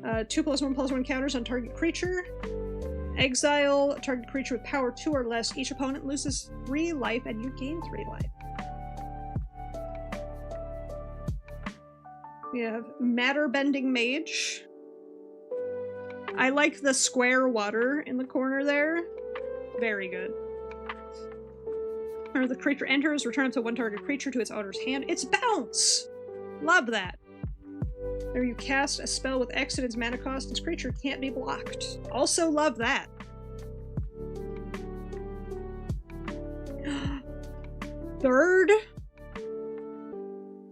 2+1/+1 counters on target creature. Exile target creature with power 2 or less. Each opponent loses 3 life and you gain 3 life. We have Matter Bending Mage. I like the square water in the corner there. Very good. Whenever the creature enters, return up to 1 target creature to its owner's hand. It's bounce! Love that. Whenever you cast a spell with X at its mana cost, this creature can't be blocked. Also love that. Third?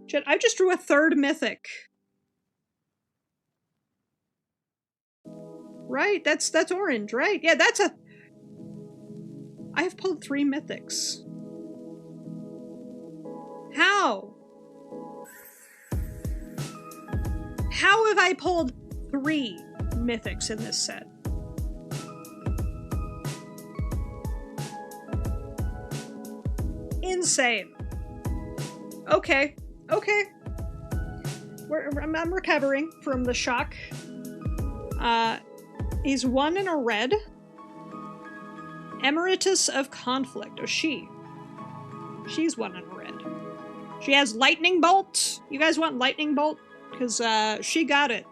Shit, I just drew a 3rd mythic. Right, that's orange, right? Yeah, that's a... I have pulled 3 mythics. How? How have I pulled 3 mythics in this set? Insane. Okay. Okay. I'm recovering from the shock. He's 1 in a red. Emeritus of Conflict. Oh, she's 1 in a red. She has Lightning Bolt. You guys want Lightning Bolt? Because, she got it.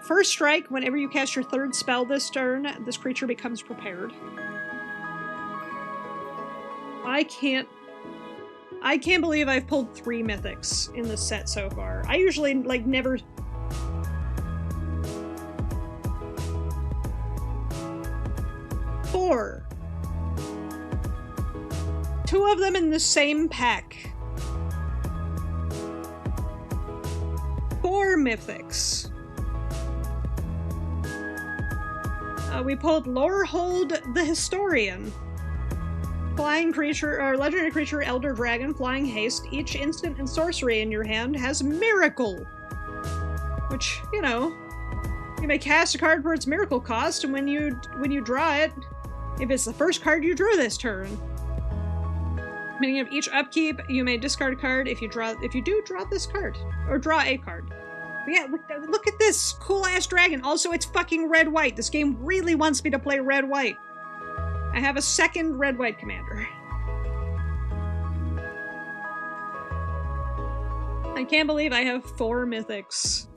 First strike, whenever you cast your 3rd spell this turn, this creature becomes prepared. I can't believe I've pulled 3 mythics in this set so far. I usually, like, never... Four. 2 of them in the same pack. 4 mythics. We pulled Lorehold the Historian. Flying creature, or legendary creature, Elder Dragon, Flying Haste. Each instant and sorcery in your hand has Miracle. Which, you know, you may cast a card for its miracle cost, and when you draw it, if it's the first card you drew this turn. Beginning of each upkeep, you may discard a card if you do draw this card. Or draw a card. But yeah, look at this cool-ass dragon. Also, it's fucking red-white. This game really wants me to play red-white. I have a 2nd red-white commander. I can't believe I have 4 mythics.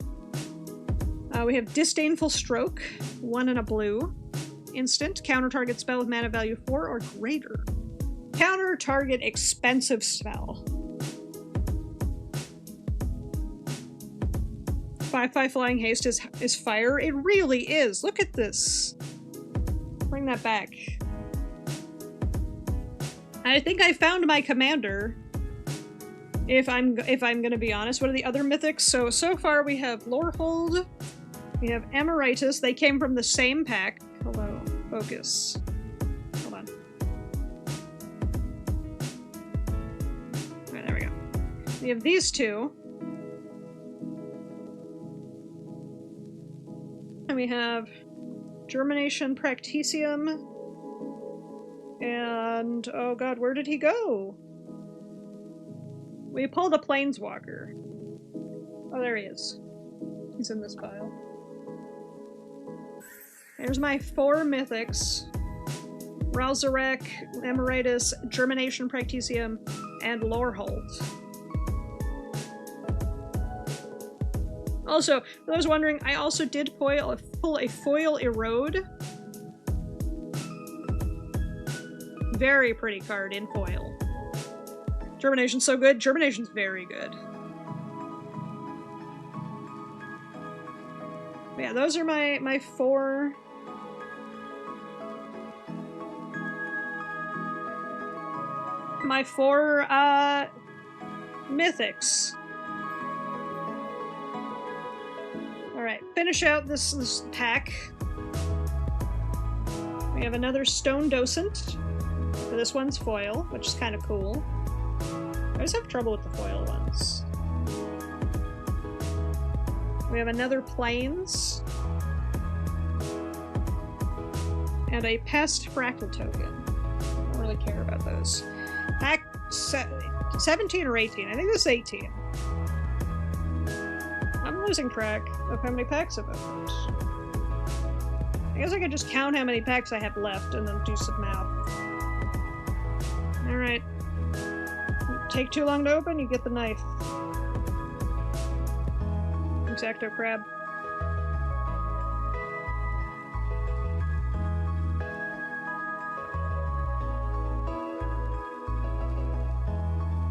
We have Disdainful Stroke, 1 in a blue. Instant, counter target spell with mana value 4 or greater. Counter target expensive spell. 5/5 Flying Haste is fire. It really is. Look at this. Bring that back. I think I found my commander. If I'm gonna be honest. What are the other mythics? So far we have Lorehold. We have Emeritus. They came from the same pack. Hello. Focus. Hold on. Alright, there we go. We have these 2. And we have Germination Practicium. And, oh god, where did he go? We pulled a Planeswalker. Oh, there he is. He's in this pile. There's my 4 mythics. Ralzarek, Emeritus, Germination Practicium, and Lorehold. Also, for those wondering, I also did pull a Foil Erode. Very pretty card in foil. Germination's so good. Germination's very good. But yeah, those are my 4... My 4, mythics. Alright, finish out this pack. We have another Stone Docent. This one's foil, which is kind of cool. I just have trouble with the foil ones. We have another Plains. And a Pest Fractal Token. I don't really care about those. 17 or 18. I think this is 18. I'm losing track of how many packs I've opened. I guess I could just count how many packs I have left and then do some math. Alright. Take too long to open, you get the knife. Exacto crab.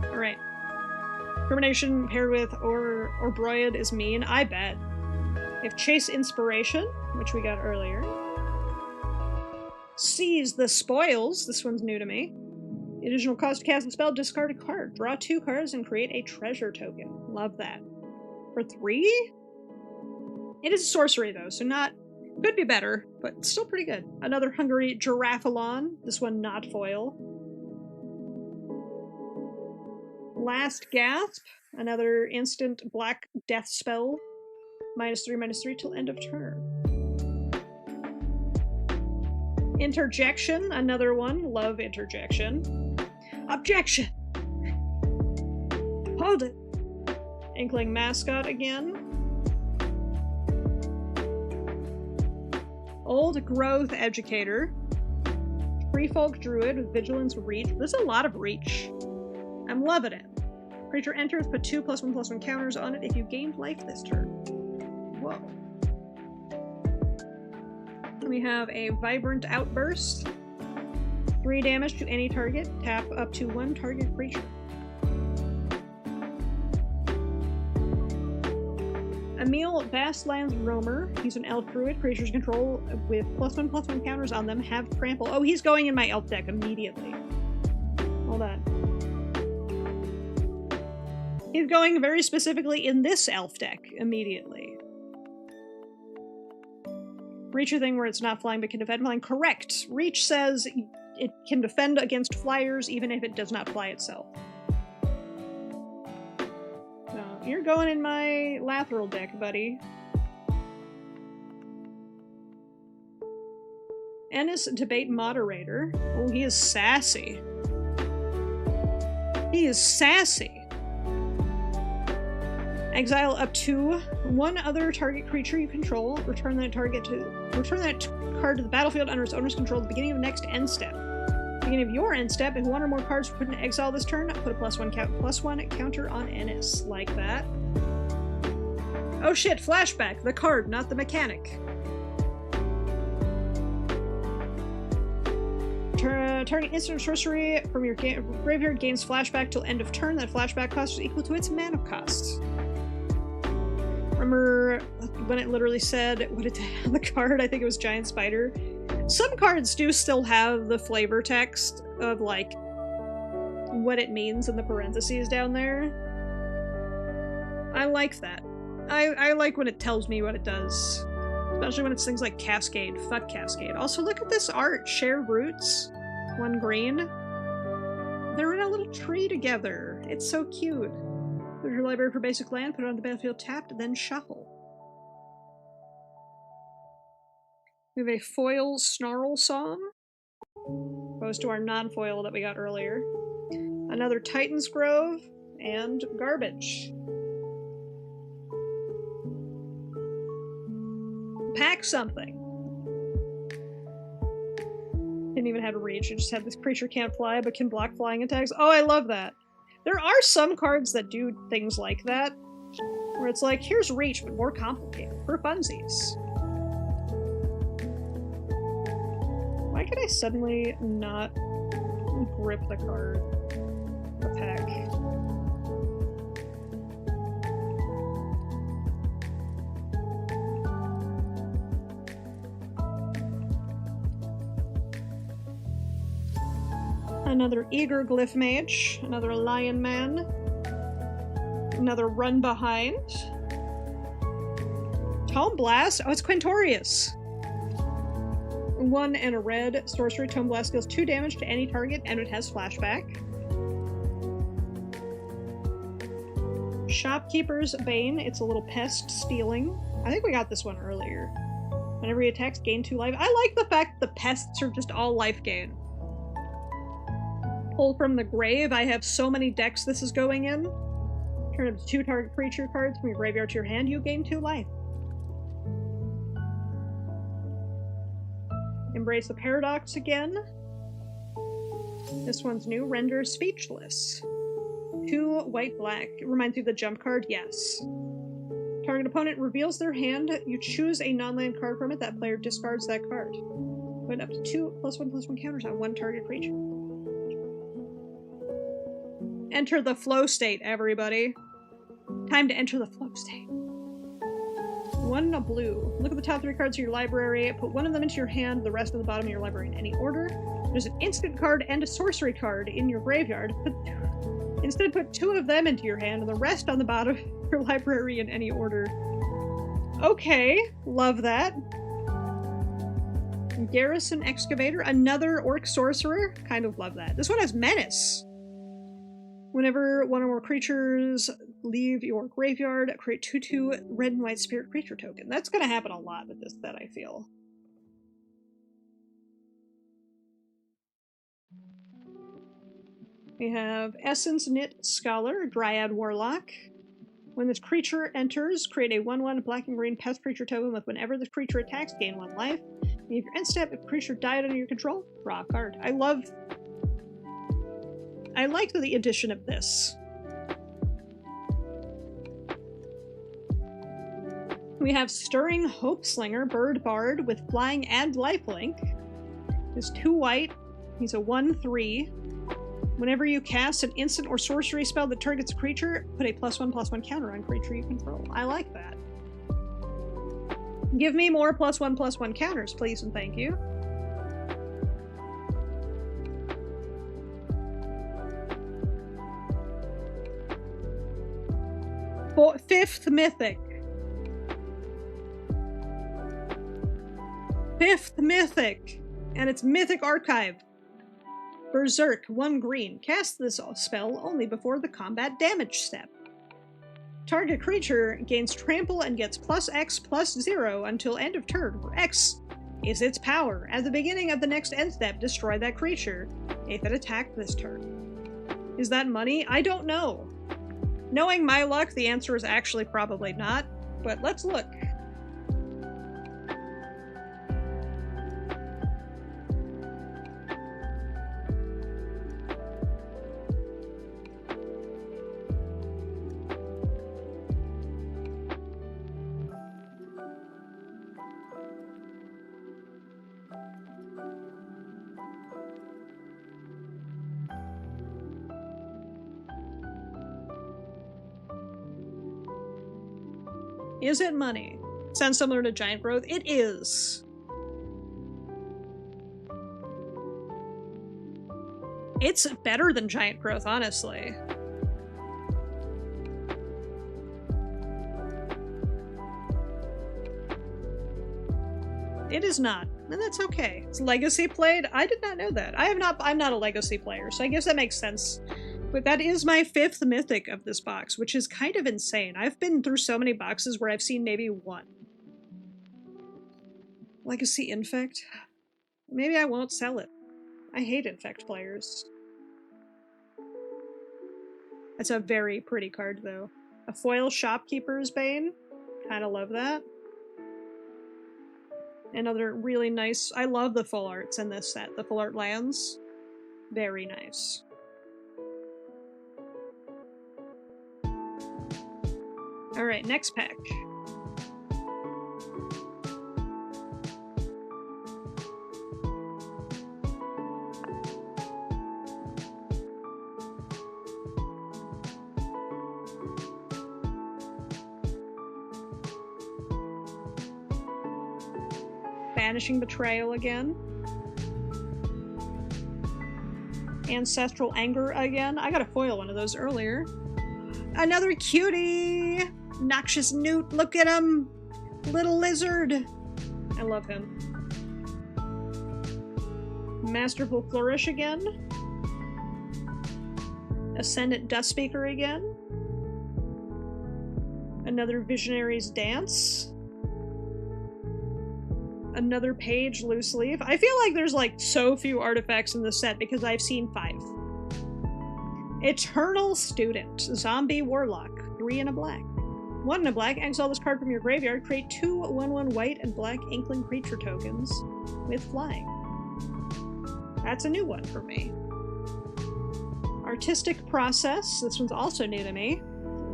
Alright. Determination paired with or broiled is mean. I bet. If Chase Inspiration, which we got earlier. Seize the Spoils. This one's new to me. The additional cost to cast the spell, discard a card. Draw 2 cards and create a treasure token. Love that. For 3? It is a sorcery though, so not... Could be better, but still pretty good. Another Hungry Giraffalon. This one not foil. Last Gasp. Another instant black death spell. -3/-3 till end of turn. Interjection, another one. Love interjection. Objection! Hold it! Inkling Mascot again. Old Growth Educator. Free Folk Druid with Vigilance Reach. There's a lot of reach. I'm loving it. Creature enters, put 2 +1/+1 counters on it if you gained life this turn. Whoa. We have a Vibrant Outburst. 3 damage to any target. Tap up to 1 target creature. Emil Vastlands Roamer. He's an elf druid. Creatures control with +1/+1 counters on them have trample. Oh, he's going in my elf deck immediately. Hold on. He's going very specifically in this elf deck immediately. Reach a thing where it's not flying but can defend flying. Correct. Reach says it can defend against flyers even if it does not fly itself. So you're going in my Lathril deck, buddy. Ennis Debate Moderator. Oh, he is sassy. He is sassy. Exile up to 1 other target creature you control. Return that card to the battlefield under its owner's control at the beginning of the next end step. At the beginning of your end step, if 1 or more cards were put in exile this turn, put a +1 counter on Ennis. Like that. Oh shit, flashback. The card, not the mechanic. Target instant sorcery from your graveyard gains flashback till end of turn. That flashback cost is equal to its mana cost. Remember when it literally said what it had on the card? I think it was Giant Spider. Some cards do still have the flavor text of, like, what it means in the parentheses down there. I like that. I like when it tells me what it does. Especially when it's things like Cascade. Fuck Cascade. Also, look at this art. Share roots. 1 green. They're in a little tree together. It's so cute. Go to your library for basic land, put it on the battlefield tapped, then shuffle. We have a foil Snarl Song, opposed to our non-foil that we got earlier. Another Titan's Grove, and Garbage. Pack something. Didn't even have to reach, it just had this creature can't fly but can block flying attacks. Oh, I love that. There are some cards that do things like that, where it's like, here's reach, but more complicated, for funsies. Why could I suddenly not grip the card? The pack. Another Eager Glyph Mage, another Lion Man, another Run Behind. Tome Blast? Oh, it's Quintorius! 1 and a red sorcery. Tome Blast deals 2 damage to any target and it has flashback. Shopkeeper's Bane, it's a little pest stealing. I think we got this one earlier. Whenever he attacks, gain 2 life. I like the fact the pests are just all life gain. Pull from the grave. I have so many decks this is going in. Turn up to 2 target creature cards from your graveyard to your hand. You gain 2 life. Embrace the Paradox again. This one's new. Render Speechless. 2 white-black. It reminds you of the jump card? Yes. Target opponent reveals their hand. You choose a non-land card from it. That player discards that card. Put up to 2 +1/+1 counters on 1 target creature. Enter the flow state, everybody. Time to enter the flow state. 1 blue. Look at the top 3 cards of your library. Put 1 of them into your hand, the rest of the bottom of your library in any order. There's an instant card and a sorcery card in your graveyard. Instead, put 2 of them into your hand and the rest on the bottom of your library in any order. Okay, love that. Garrison Excavator, another Orc Sorcerer. Kind of love that. This one has Menace. Whenever 1 or more creatures leave your graveyard, create 2/2 red and white spirit creature token. That's going to happen a lot with this set, I feel. We have Essence Knit Scholar, Dryad Warlock. When this creature enters, create a 1/1 black and green pest creature token with whenever this creature attacks, gain 1 life. And if your end step, if the creature died under your control, draw a card. I like the addition of this. We have Stirring Hopeslinger, Bird Bard with Flying and Lifelink. He's 2 white. He's a 1/3. Whenever you cast an instant or sorcery spell that targets a creature, put a +1/+1 counter on creature you control. I like that. Give me more +1/+1 counters, please and thank you. Fifth Mythic. 5th Mythic! And it's Mythic Archive. Berserk, 1 green. Cast this spell only before the combat damage step. Target creature gains trample and gets +X/+0 until end of turn, where X is its power. At the beginning of the next end step, destroy that creature if it attacked this turn. Is that money? I don't know. Knowing my luck, the answer is actually probably not, but let's look. Is it money? Sounds similar to Giant Growth. It is. It's better than Giant Growth, honestly. It is not, and that's okay. It's Legacy played. I did not know that. I'm not a Legacy player, so I guess that makes sense. But that is my 5th Mythic of this box, which is kind of insane. I've been through so many boxes where I've seen maybe 1. Legacy Infect? Maybe I won't sell it. I hate Infect players. It's a very pretty card, though. A foil Shopkeeper's Bane. Kinda love that. Another really nice... I love the full arts in this set. The full art lands. Very nice. Alright, next pack. Banishing Betrayal again. Ancestral Anger again. I got a foil one of those earlier. Another cutie! Noxious Newt, look at him! Little lizard! I love him. Masterful Flourish again. Ascendant Dustspeaker again. Another Visionary's Dance. Another Page Loose Leaf. I feel like there's like so few artifacts in this set because I've seen 5. Eternal Student. Zombie Warlock. 3 and a black. 1 and a black. Exile this card from your graveyard. Create 2 1/1 white and black Inkling creature tokens with flying. That's a new one for me. Artistic Process. This one's also new to me.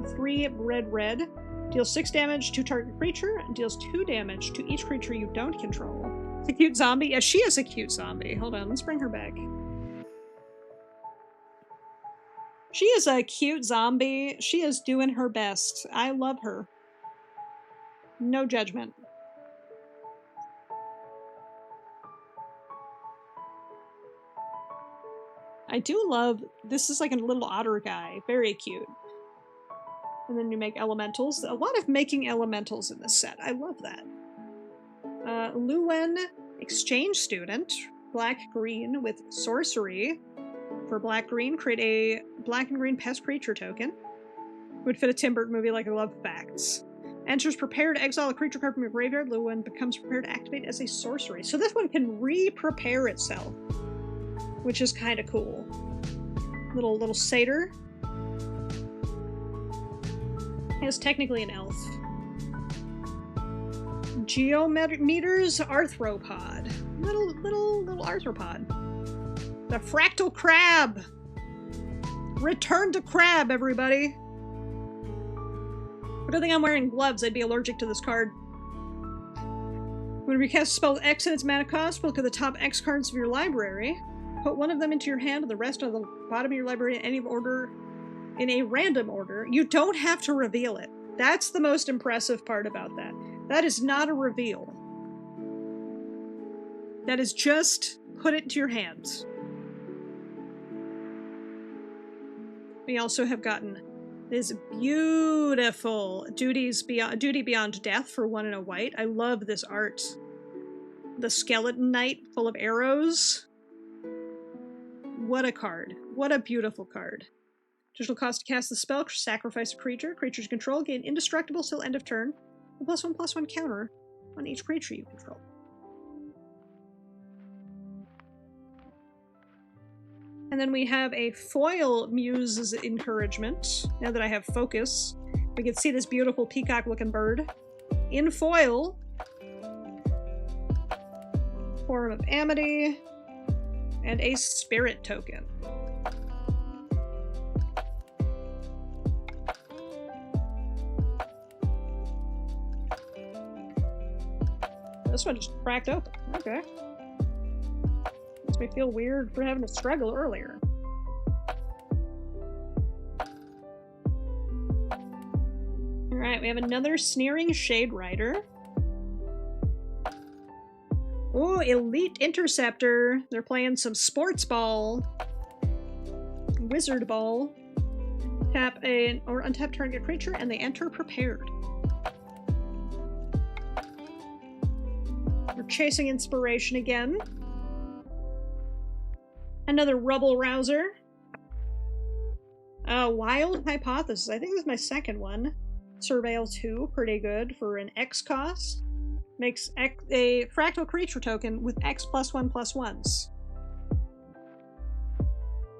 3 red. Deals 6 damage to target creature and deals 2 damage to each creature you don't control. It's a cute zombie. Yeah, she is a cute zombie. Hold on, let's bring her back. She is a cute zombie. She is doing her best. I love her. No judgment. I do love, this is like a little otter guy. Very cute. And then you make elementals. A lot of making elementals in this set. I love that. Luwen, Exchange Student. Black-green with sorcery. For black-green, create a black and green pest creature token. Would fit a Tim Burton movie like I love facts. Enters prepared to exile a creature card from your graveyard. Luwen becomes prepared to activate as a sorcery. So this one can re-prepare itself, which is kind of cool. Little satyr. Is technically an elf. Geometers Arthropod. Little arthropod. The Fractal Crab! Return to crab, everybody! But I think I'm wearing gloves. I'd be allergic to this card. When you cast a spell with X and its mana cost, look at the top X cards of your library. Put one of them into your hand and the rest on the bottom of your library in any order. In a random order. You don't have to reveal it. That's the most impressive part about that. That is not a reveal. That is just put it into your hands. We also have gotten this beautiful Duty Beyond Death for 1 and a white. I love this art. The Skeleton Knight full of arrows. What a card. What a beautiful card. Additional cost to cast the spell, sacrifice a creature. Creatures you control gain indestructible till end of turn. A +1/+1 counter on each creature you control. And then we have a foil Muse's Encouragement. Now that I have focus, we can see this beautiful peacock-looking bird in foil. Form of Amity, and a spirit token. This one just cracked open. Okay. Makes me feel weird for having to struggle earlier. Alright, we have another Sneering Shade Rider. Oh, Elite Interceptor. They're playing some sports ball. Wizard ball. Tap an or untap target creature and they enter prepared. We're chasing inspiration again. Another Rubble Rouser. Wild Hypothesis. I think this is my second one. Surveil 2. Pretty good for an X cost. Makes a fractal creature token with X +1/+1s.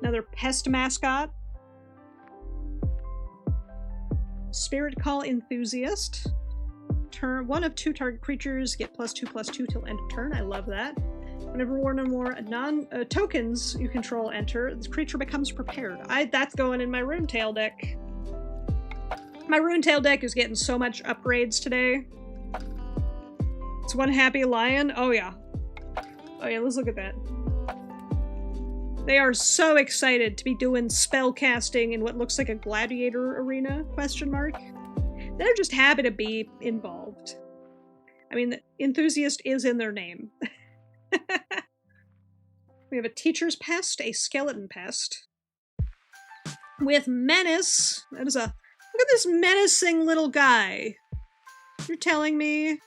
Another Pest Mascot. Spirit Call Enthusiast. Turn 1 of 2 target creatures get +2/+2 till end of turn. I love that. Whenever one or more tokens you control enter, this creature becomes prepared. That's going in my Runetail deck. My Runetail deck is getting so much upgrades today. It's one happy lion. Oh yeah. Oh yeah, let's look at that. They are so excited to be doing spell casting in what looks like a gladiator arena, question mark. They're just happy to be involved. I mean, the enthusiast is in their name. We have a Teacher's Pest, a Skeleton Pest. With Menace. That is a... Look at this menacing little guy. You're telling me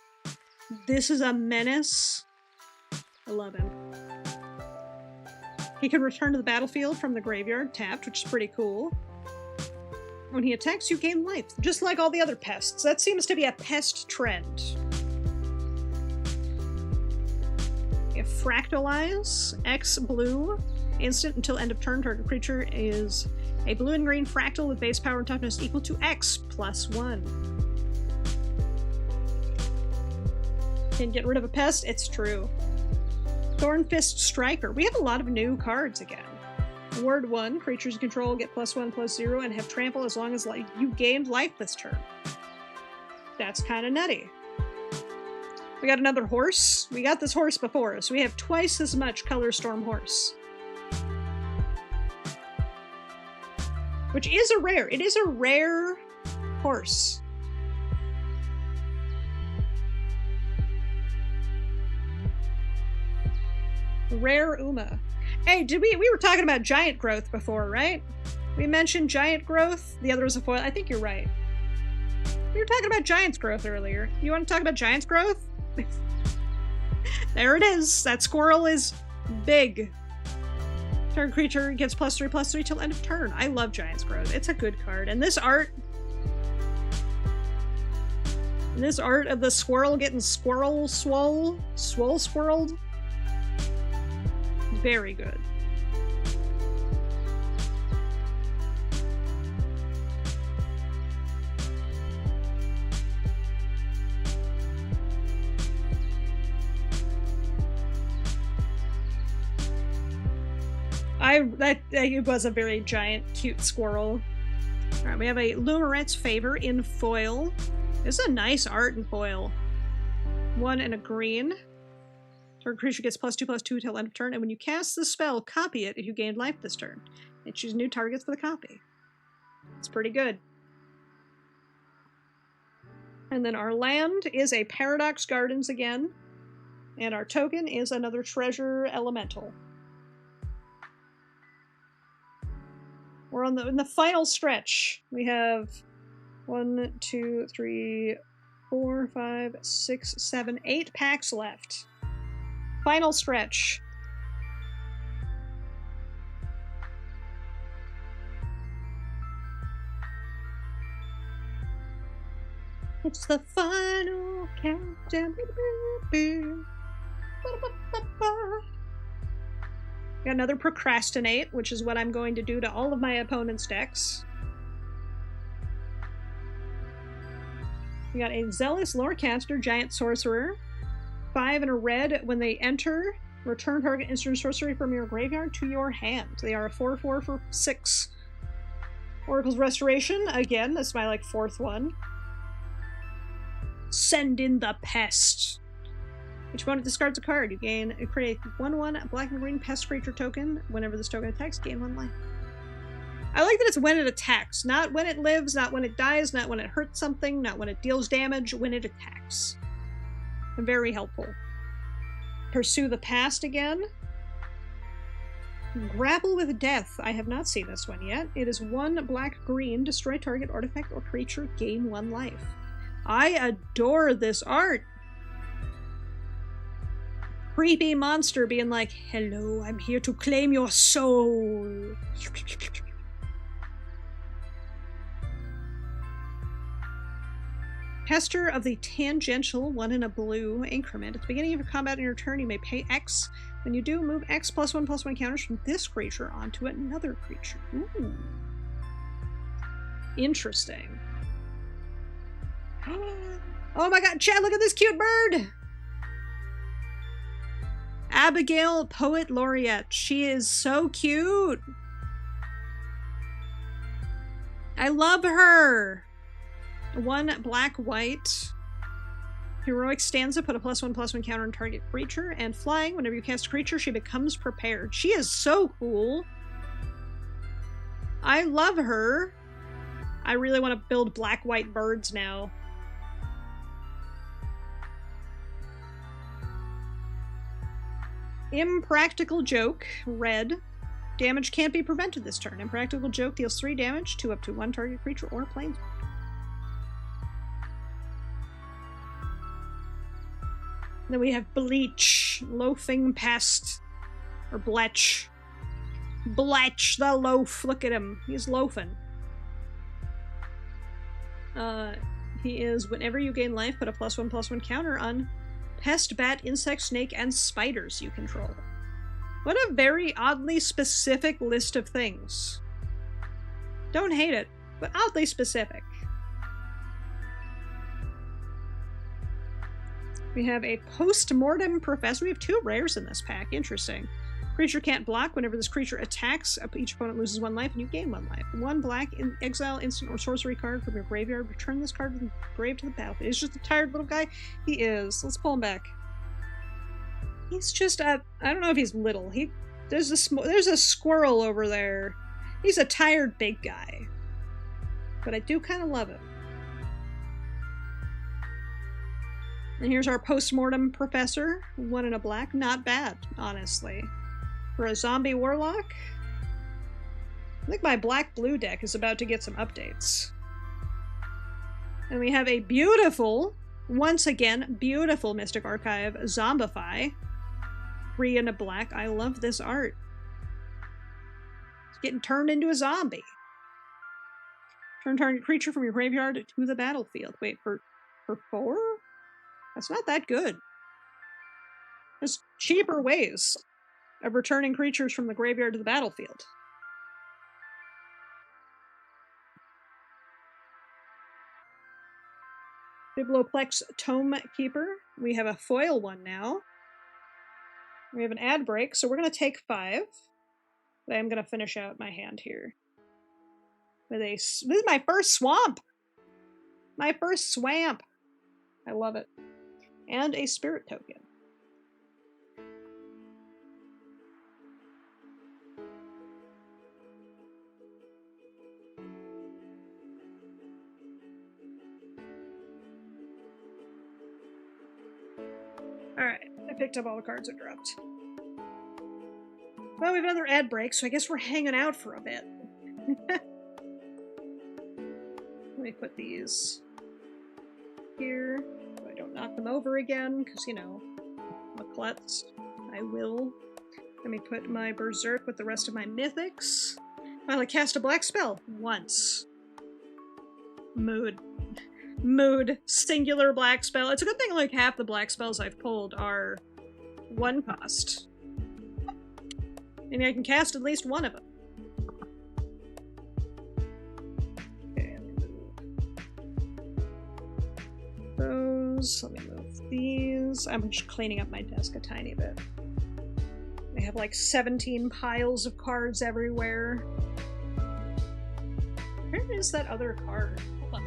this is a menace? I love him. He can return to the battlefield from the graveyard tapped, which is pretty cool. When he attacks, you gain life, just like all the other pests. That seems to be a pest trend. We have Fractalize, X blue, instant until end of turn, target creature is A blue and green fractal with base power and toughness equal to X plus 1. Can get rid of a pest? It's true. Thornfist Striker. We have a lot of new cards again. Word 1. Creatures you control get +1/+0 and have trample as long as you gained life this turn. That's kind of nutty. We got another horse. We got this horse before, so we have twice as much Color Storm Horse. Which is a rare. It is a rare horse. Rare Uma. Hey, we were talking about giant growth before, right? We mentioned giant growth. The other was a foil. I think you're right. We were talking about giant's growth earlier. You want to talk about giant's growth? There it is. That squirrel is big. Target creature gets +3/+3 till end of turn. I love giant's growth. It's a good card. And this art of the squirrel getting swole squirreled. Very good. It was a very giant, cute squirrel. Alright, we have a Lumeret's Favor in foil. This is a nice art in foil. 1 and a green. Target creature gets +2/+2 till end of turn, and when you cast the spell, copy it if you gained life this turn. And choose new targets for the copy. It's pretty good. And then our land is a Paradox Gardens again. And our token is another Treasure Elemental. We're in the final stretch. We have 1, 2, 3, 4, 5, 6, 7, 8 packs left. Final stretch. It's the final countdown. Got another Procrastinate, which is what I'm going to do to all of my opponent's decks. We got a Zealous Lorecaster, Giant Sorcerer. 5 and a red. When they enter, return target instant sorcery from your graveyard to your hand. They are a 4/4 for 6. Oracle's Restoration. Again, this is my, like, 4th one. Send in the Pest. Each opponent discards a card. You create 1/1 black and green pest creature token. Whenever this token attacks, gain 1 life. I like that it's when it attacks. Not when it lives, not when it dies, not when it hurts something, not when it deals damage, when it attacks. Very helpful. Pursue the Past again. Grapple with Death. I have not seen this one yet. It is 1 black-green. Destroy target artifact or creature. Gain 1 life. I adore this art. Creepy monster being like, hello, I'm here to claim your soul. Pester of the Tangential, 1 in a blue increment. At the beginning of your combat in your turn, you may pay X. When you do, move X +1/+1 counters from this creature onto another creature. Ooh. Interesting. Oh my god, Chad, look at this cute bird! Abigail, Poet Laureate. She is so cute. I love her. 1 black-white. Heroic Stanza, put a +1/+1 counter on target creature, and flying, whenever you cast a creature, she becomes prepared. She is so cool. I love her. I really want to build black-white birds now. Impractical Joke, red. Damage can't be prevented this turn. Impractical Joke deals 3 damage to up to 1 target creature or planeswalker. Then we have Bleach, Loafing Pest, or Bletch. Bletch the Loaf, look at him, he's loafing. He is, whenever you gain life, put a +1/+1 counter on pest, bat, insect, snake, and spiders you control. What a very oddly specific list of things. Don't hate it, but oddly specific. We have a post-mortem professor. We have 2 rares in this pack. Interesting. Creature can't block. Whenever this creature attacks, each opponent loses 1 life and you gain 1 life. 1 black, exile instant or sorcery card from your graveyard. Return this card from the grave to the battlefield. He's just a tired little guy. He is. Let's pull him back. He's just I don't know if he's little. There's a squirrel over there. He's a tired big guy. But I do kind of love it. And here's our post-mortem professor. 1 and a black. Not bad, honestly. For a zombie warlock, I think my black-blue deck is about to get some updates. And we have a beautiful, once again, beautiful Mystic Archive Zombify. 3 and a black. I love this art. It's getting turned into a zombie. Turn target creature from your graveyard to the battlefield. Wait, for 4? That's not that good. There's cheaper ways of returning creatures from the graveyard to the battlefield. Biblioplex Tome Keeper. We have a foil one now. We have an ad break, so we're going to take 5. But I am going to finish out my hand here. This is my first swamp! My first swamp! I love it. And a spirit token. Alright, I picked up all the cards I dropped. Well, we have another ad break, so I guess we're hanging out for a bit. Let me put these here so I don't knock them over again, because, you know, I'm a klutz. I will. Let me put my Berserk with the rest of my mythics. While I cast a black spell once. Mood. Singular black spell. It's a good thing like half the black spells I've pulled are 1 cost. Maybe I can cast at least one of them. Okay, let me move those. Let me move these. I'm just cleaning up my desk a tiny bit. I have like 17 piles of cards everywhere. Where is that other card? Hold on.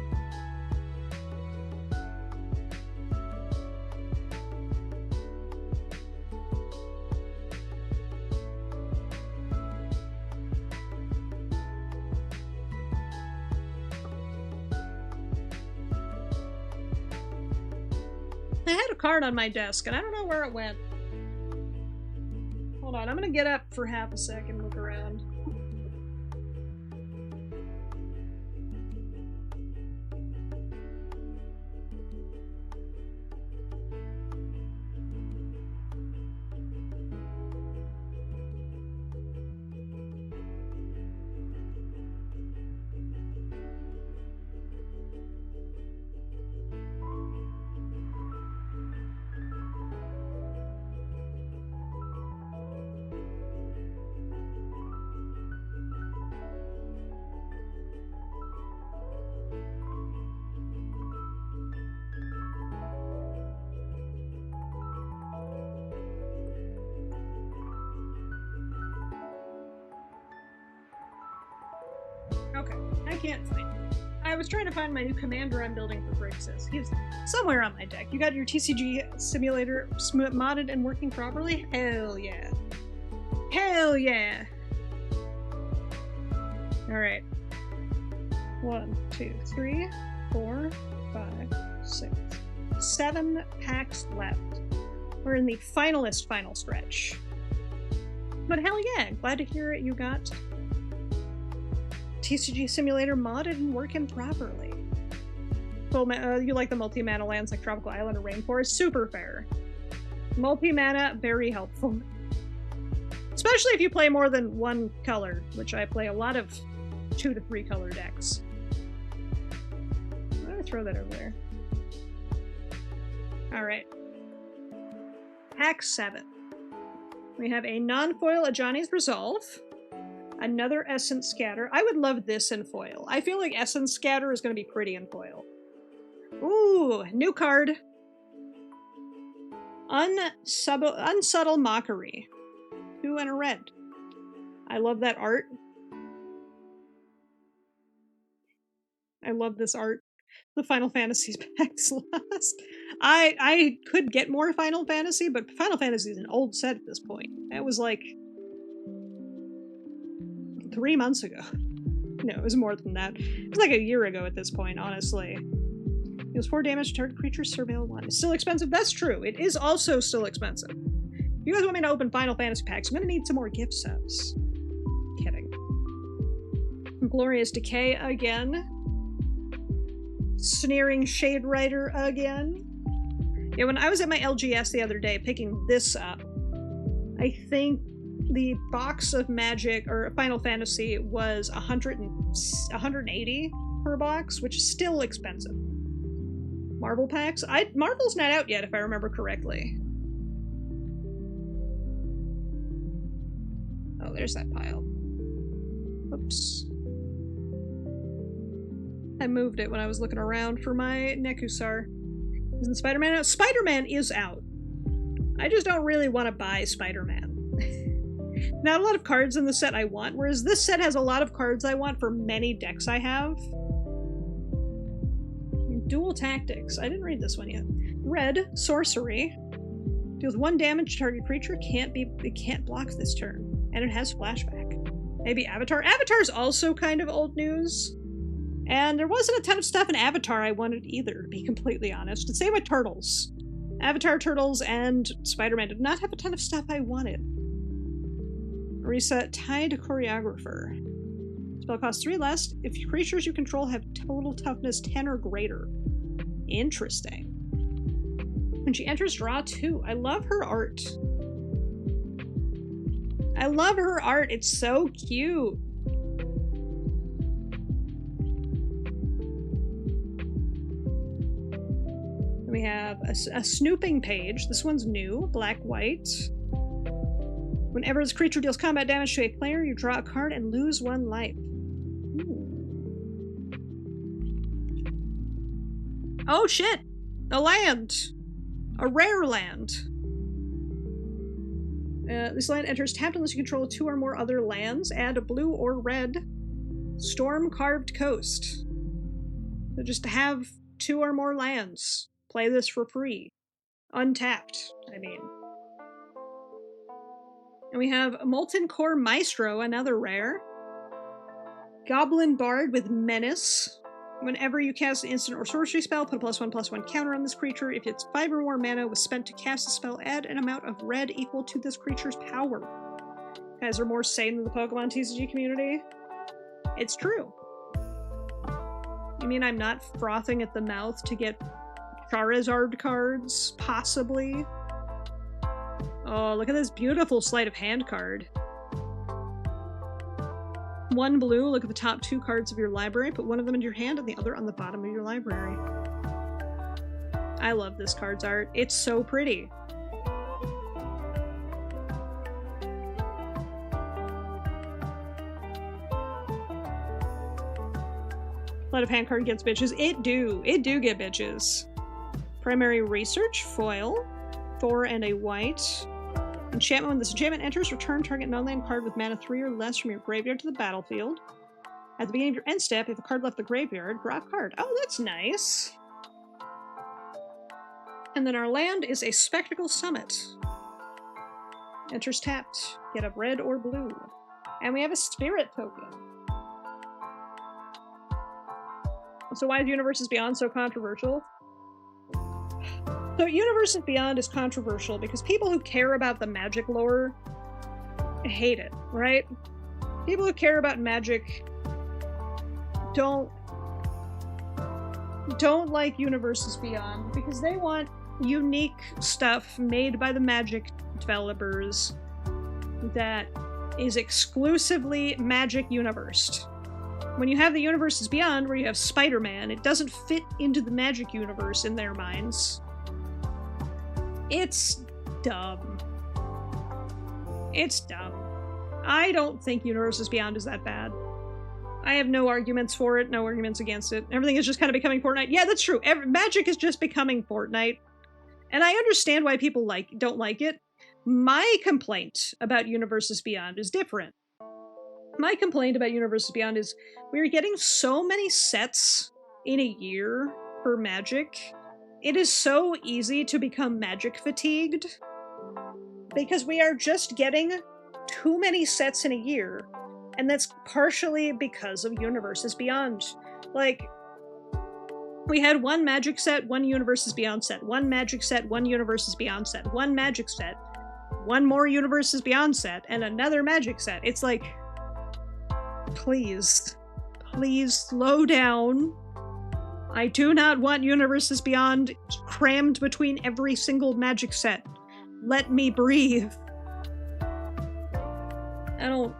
I had a card on my desk, and I don't know where it went. Hold on, I'm gonna get up for half a second and look around. Okay, I can't find it. I was trying to find my new commander I'm building for Grixis. He's somewhere on my deck. You got your TCG simulator modded and working properly? Hell yeah. Hell yeah! Alright. 1, 2, 3, 4, 5, 6, 7 packs left. We're in the final stretch. But hell yeah, glad to hear it you got TCG Simulator modded and working properly. You like the multi-mana lands like Tropical Island or Rainforest? Super fair. Multi-mana, very helpful. Especially if you play more than 1 color, which I play a lot of 2 to 3 color decks. I'm gonna throw that over there. Alright. Pack 7. We have a non-foil Ajani's Resolve. Another Essence Scatter. I would love this in foil. I feel like Essence Scatter is going to be pretty in foil. Ooh, new card. Unsubtle Mockery. 2 and a red. I love that art. I love this art. The Final Fantasy's pack's lost. I could get more Final Fantasy, but Final Fantasy is an old set at this point. That was like 3 months ago. No, it was more than that. It was like a year ago at this point, honestly. Deals 4 damage to target creature, surveil 1. It's still expensive? That's true. It is also still expensive. If you guys want me to open Final Fantasy packs, I'm gonna need some more gift subs. Kidding. Glorious Decay again. Sneering Shade Rider again. Yeah, when I was at my LGS the other day picking this up, I think the box of Magic or Final Fantasy was 180 per box, which is still expensive. Marvel packs? Marvel's not out yet, if I remember correctly. Oh, there's that pile. Oops. I moved it when I was looking around for my Nekusar. Isn't Spider-Man out? Spider-Man is out. I just don't really want to buy Spider-Man. Not a lot of cards in the set I want, whereas this set has a lot of cards I want for many decks I have. Dual Tactics. I didn't read this one yet. Red, Sorcery. Deals 1 damage to target creature. It can't block this turn. And it has Flashback. Maybe Avatar. Avatar's also kind of old news. And there wasn't a ton of stuff in Avatar I wanted either, to be completely honest. And same with Turtles. Avatar, Turtles, and Spider-Man did not have a ton of stuff I wanted. Reset Tide Choreographer. Spell costs 3 less if creatures you control have total toughness 10 or greater. Interesting. When she enters, draw 2. I love her art. I love her art. It's so cute. We have a snooping page. This one's new. Black-white. Whenever this creature deals combat damage to a player, you draw a card and lose 1 life. Ooh. Oh shit! A land! A rare land! This land enters tapped unless you control 2 or more other lands. Add a blue or red storm-carved coast. So just have 2 or more lands. Play this for free. Untapped, I mean. And we have Molten Core Maestro, another rare. Goblin Bard with Menace. Whenever you cast an instant or sorcery spell, put a +1/+1 counter on this creature. If it's 5 or more mana was spent to cast the spell, add an amount of red equal to this creature's power. Guys are more sane than the Pokemon TCG community. It's true. You mean I'm not frothing at the mouth to get Charizard cards? Possibly. Oh, look at this beautiful sleight of hand card. 1 blue, look at the top 2 cards of your library, put one of them in your hand and the other on the bottom of your library. I love this card's art. It's so pretty. Sleight of hand card gets bitches. It do get bitches. Primary Research, foil, 4 and a white. Enchantment. When this enchantment enters, return target non-land card with mana 3 or less from your graveyard to the battlefield. At the beginning of your end step, if a card left the graveyard, draw a card. Oh, that's nice. And then our land is a Spectacle Summit. Enters tapped. Get a red or blue. And we have a Spirit token. So why is Universes Beyond so controversial? So Universes Beyond is controversial because people who care about the Magic lore hate it, right? People who care about Magic don't like Universes Beyond because they want unique stuff made by the Magic developers that is exclusively Magic universed. When you have the Universes Beyond, where you have Spider-Man, it doesn't fit into the Magic universe in their minds. It's dumb. It's dumb. I don't think Universes Beyond is that bad. I have no arguments for it, no arguments against it. Everything is just kind of becoming Fortnite. Yeah, that's true. Magic is just becoming Fortnite. And I understand why people don't like it. My complaint about Universes Beyond is different. My complaint about Universes Beyond is we're getting so many sets in a year for Magic. It is so easy to become Magic fatigued because we are just getting too many sets in a year, and that's partially because of Universes Beyond. Like, we had one Magic set, one Universes Beyond set, one Magic set, one Universes Beyond set, one Magic set, one more Universes Beyond set, and another Magic set. It's like, please slow down. I do not want Universes Beyond crammed between every single Magic set. Let me breathe. I don't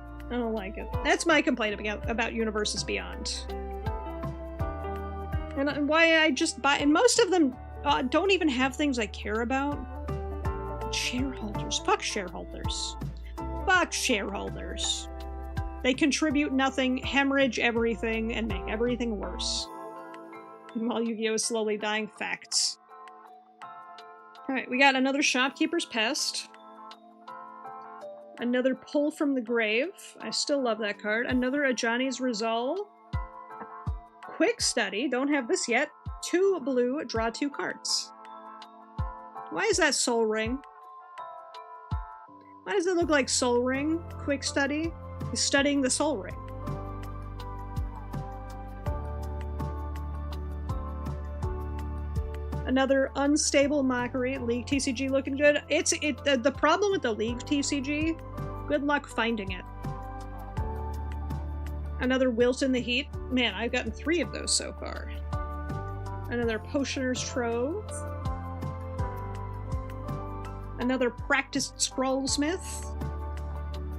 like it. That's my complaint about Universes Beyond. And why I just buy... And most of them don't even have things I care about. Shareholders. Fuck shareholders. Fuck shareholders. They contribute nothing, hemorrhage everything, and make everything worse. While Yu-Gi-Oh! Is slowly dying. Facts. Alright, we got another Shopkeeper's Pest. Another Pull from the Grave. I still love that card. Another Ajani's Resolve. Quick Study. Don't have this yet. 2 blue, draw 2 cards. Why is that Soul Ring? Why does it look like Soul Ring? Quick Study? He's studying the Soul Ring. Another Unstable Mockery. League TCG looking good. The problem with the League TCG, good luck finding it. Another Wilt in the Heat. Man, I've gotten 3 of those so far. Another Potioner's Trove. Another Practiced Scrollsmith.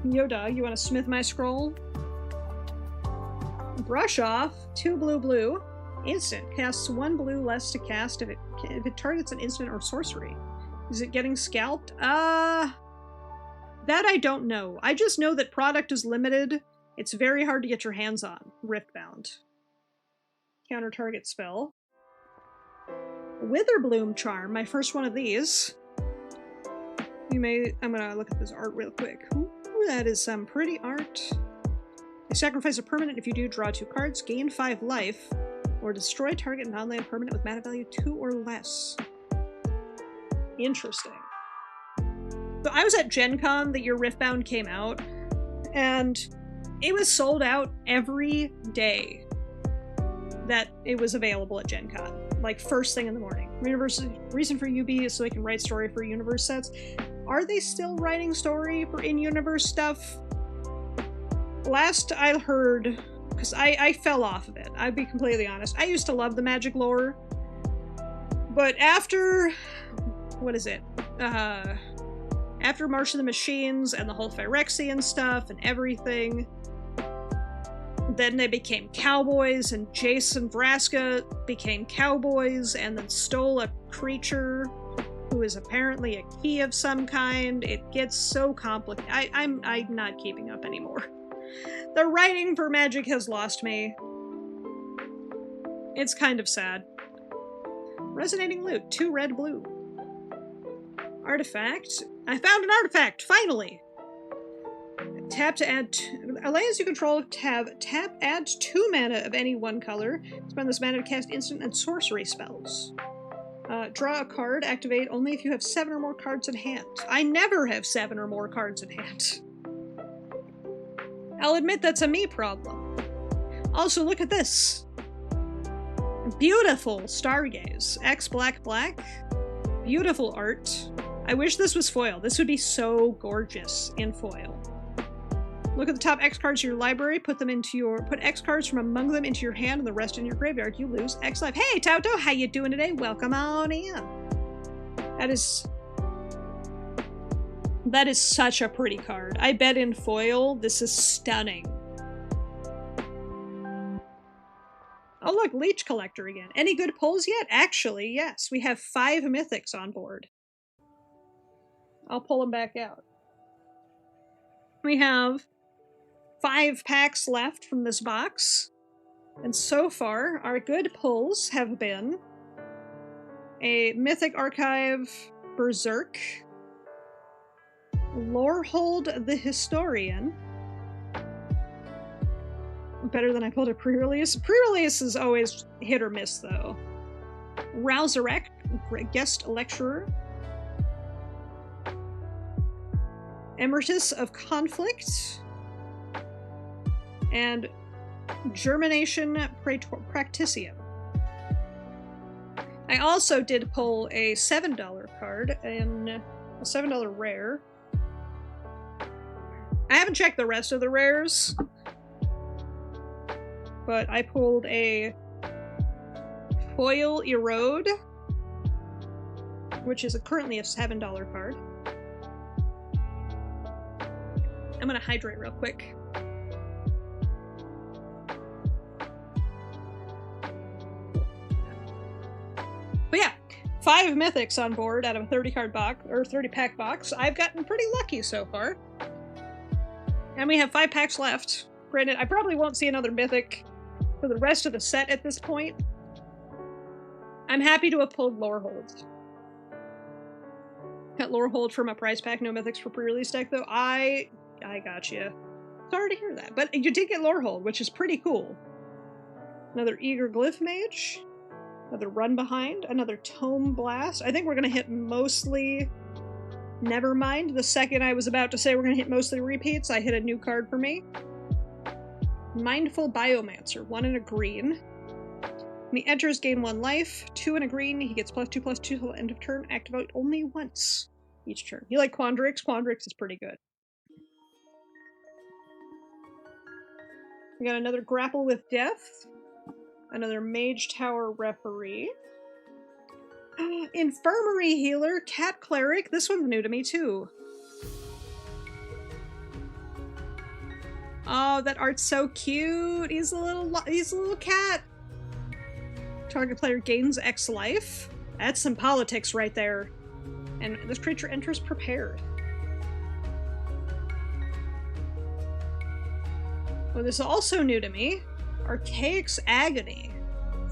Yoda, you want to smith my scroll? Brush Off. 2 blue. Instant. Casts 1 blue less to cast if it targets an instant or sorcery. Is it getting scalped? That I don't know. I just know that product is limited. It's very hard to get your hands on. Riftbound. Counter target spell. Witherbloom Charm, my first one of these. I'm gonna look at this art real quick. Ooh, that is some pretty art. You sacrifice a permanent. If you do, draw 2 cards, gain 5 life, or destroy target non-land permanent with mana value 2 or less. Interesting. So I was at Gen Con the year Riftbound came out, and it was sold out every day that it was available at Gen Con. Like, first thing in the morning. Reason for UB is so they can write story for Universe sets. Are they still writing story for in-Universe stuff? Last I heard, because I fell off of it, I'd be completely honest. I used to love the Magic lore, but after, what is it? After March of the Machines and the whole Phyrexian stuff and everything, then they became cowboys, and Jason Vraska became cowboys and then stole a creature who is apparently a key of some kind. It gets so complicated. I'm not keeping up anymore. The writing for Magic has lost me. It's kind of sad. Resonating Loot, 2 red, blue. Artifact. I found an artifact, finally! Tap to add... Alliance you control tap adds 2 mana of any 1 color. Spend this mana to cast instant and sorcery spells. Draw a card, activate only if you have 7 or more cards in hand. I never have 7 or more cards in hand. I'll admit that's a me problem. Also, look at this. Beautiful Stargaze. X black. Beautiful art. I wish this was foil. This would be so gorgeous in foil. Look at the top X cards of your library, put X cards from among them into your hand and the rest in your graveyard. You lose X life. Hey, Tauto, how you doing today? Welcome on in. That is such a pretty card. I bet in foil, this is stunning. Oh look, Leech Collector again. Any good pulls yet? Actually, yes. We have 5 mythics on board. I'll pull them back out. We have 5 packs left from this box. And so far, our good pulls have been a Mythic Archive Berserk, Lorehold the Historian. Better than I pulled a pre-release. Pre-release is always hit or miss, though. Rouserac, Guest Lecturer. Emeritus of Conflict. And Germination Practicium. I also did pull a $7 card and a $7 rare. I haven't checked the rest of the rares, but I pulled a Foil Erode, which is currently a $7 card. I'm gonna hydrate real quick. But yeah, 5 mythics on board out of a 30-card box, or 30-pack box. I've gotten pretty lucky so far. And we have 5 packs left. Granted, I probably won't see another mythic for the rest of the set at this point. I'm happy to have pulled Lorehold. Got Lorehold from a prize pack, no mythics for pre-release deck though. I got you. Sorry to hear that, but you did get Lorehold, which is pretty cool. Another Eager Glyph Mage. Another Run Behind, another Tome Blast. I think we're going to hit mostly... Never mind, the second I was about to say we're going to hit mostly repeats, I hit a new card for me. Mindful Biomancer, 1 in a green. When he enters, gain 1 life, 2 in a green, he gets +2/+2 till the end of turn, activate only once each turn. You like Quandrix? Quandrix is pretty good. We got another Grapple with Death. Another Mage Tower Referee. Infirmary Healer, Cat Cleric. This one's new to me too. Oh, that art's so cute. He's a little cat. Target player gains X life. That's some politics right there. And this creature enters prepared. Well, this is also new to me. Archaic's Agony,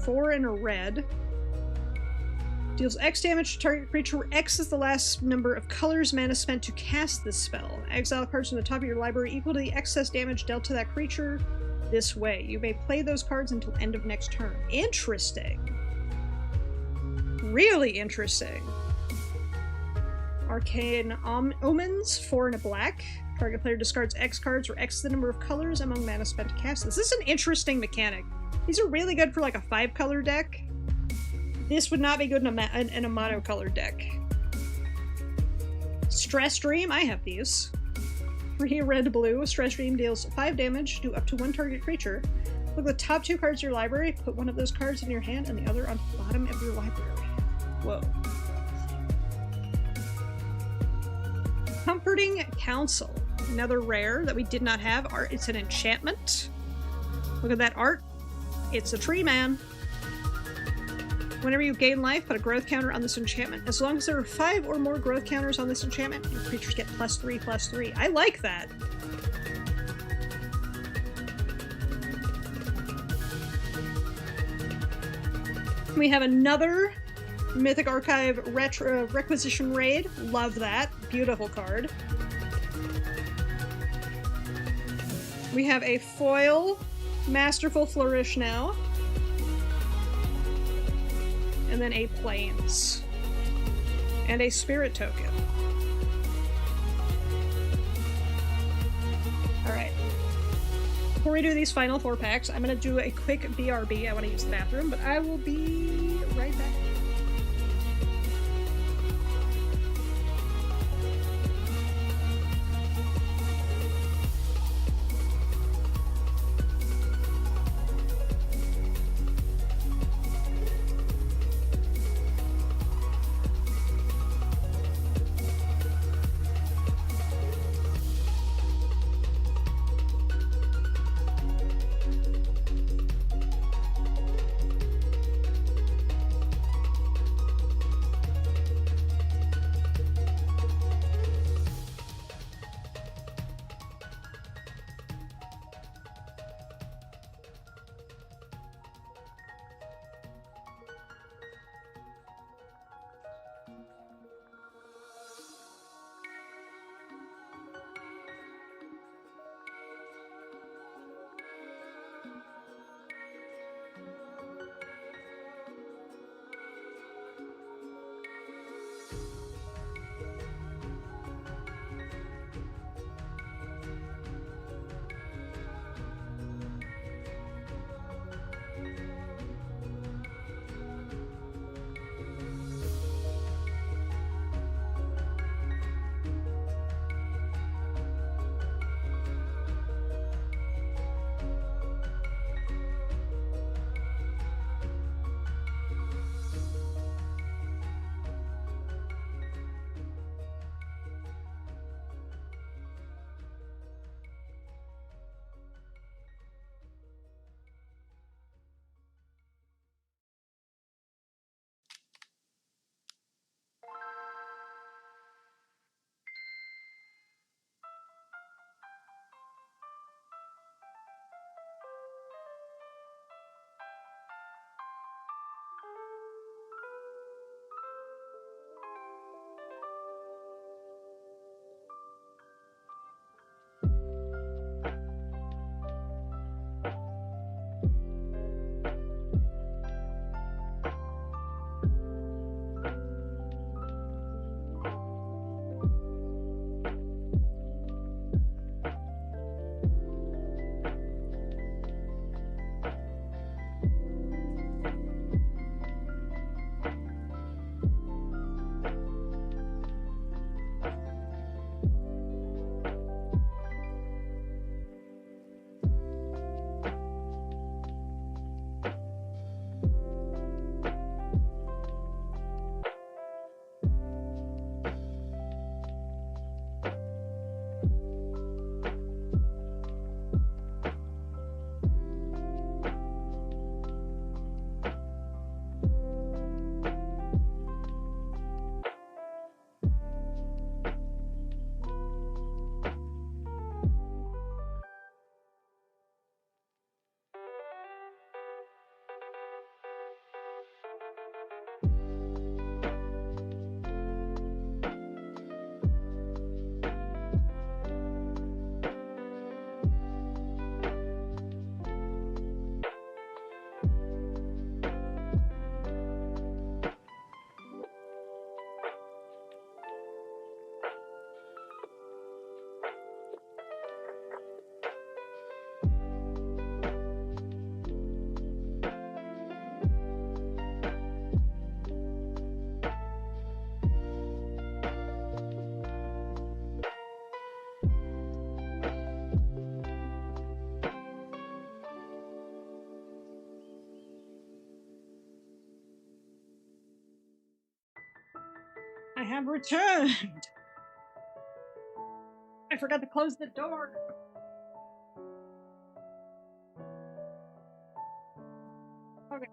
4 in a red. Deals X damage to target creature where X is the last number of colors mana spent to cast this spell. Exile cards from the top of your library equal to the excess damage dealt to that creature this way. You may play those cards until end of next turn. Interesting. Really interesting. Arcane Omens, 4 in a black. Target player discards X cards where X is the number of colors among mana spent to cast this. This is an interesting mechanic. These are really good for like a 5-color deck. This would not be good in a mono-colored deck. Stress Dream, I have these. 3 red-blue, Stress Dream deals 5 damage to up to 1 target creature. Look at the top 2 cards of your library, put one of those cards in your hand and the other on the bottom of your library. Whoa. Comforting Counsel. Another rare that we did not have. It's an enchantment. Look at that art. It's a tree man. Whenever you gain life, put a growth counter on this enchantment. As long as there are 5 or more growth counters on this enchantment, your creatures get +3/+3. I like that. We have another Mythic Archive Requisition Raid. Love that. Beautiful card. We have a foil Masterful Flourish now. And then a Plains. And a Spirit Token. Alright. Before we do these final 4 packs, I'm going to do a quick BRB. I want to use the bathroom, but I will be right back. have returned! I forgot to close the door! Okay.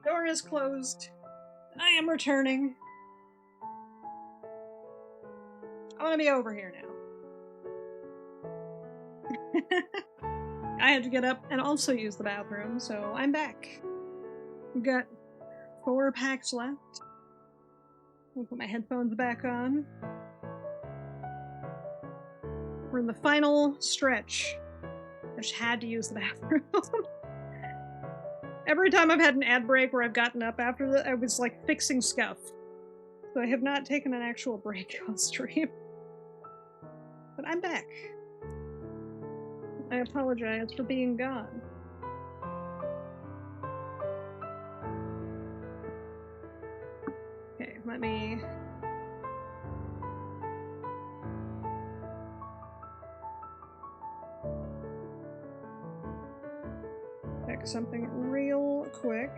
Door is closed. I am returning. I want to be over here now. I had to get up and also use the bathroom, so I'm back. We've got 4 packs left. I'll put my headphones back on. We're in the final stretch. I just had to use the bathroom. Every time I've had an ad break where I've gotten up after that, I was like fixing scuff. So I have not taken an actual break on stream. But I'm back. I apologize for being gone. Okay, let me... pick something real quick.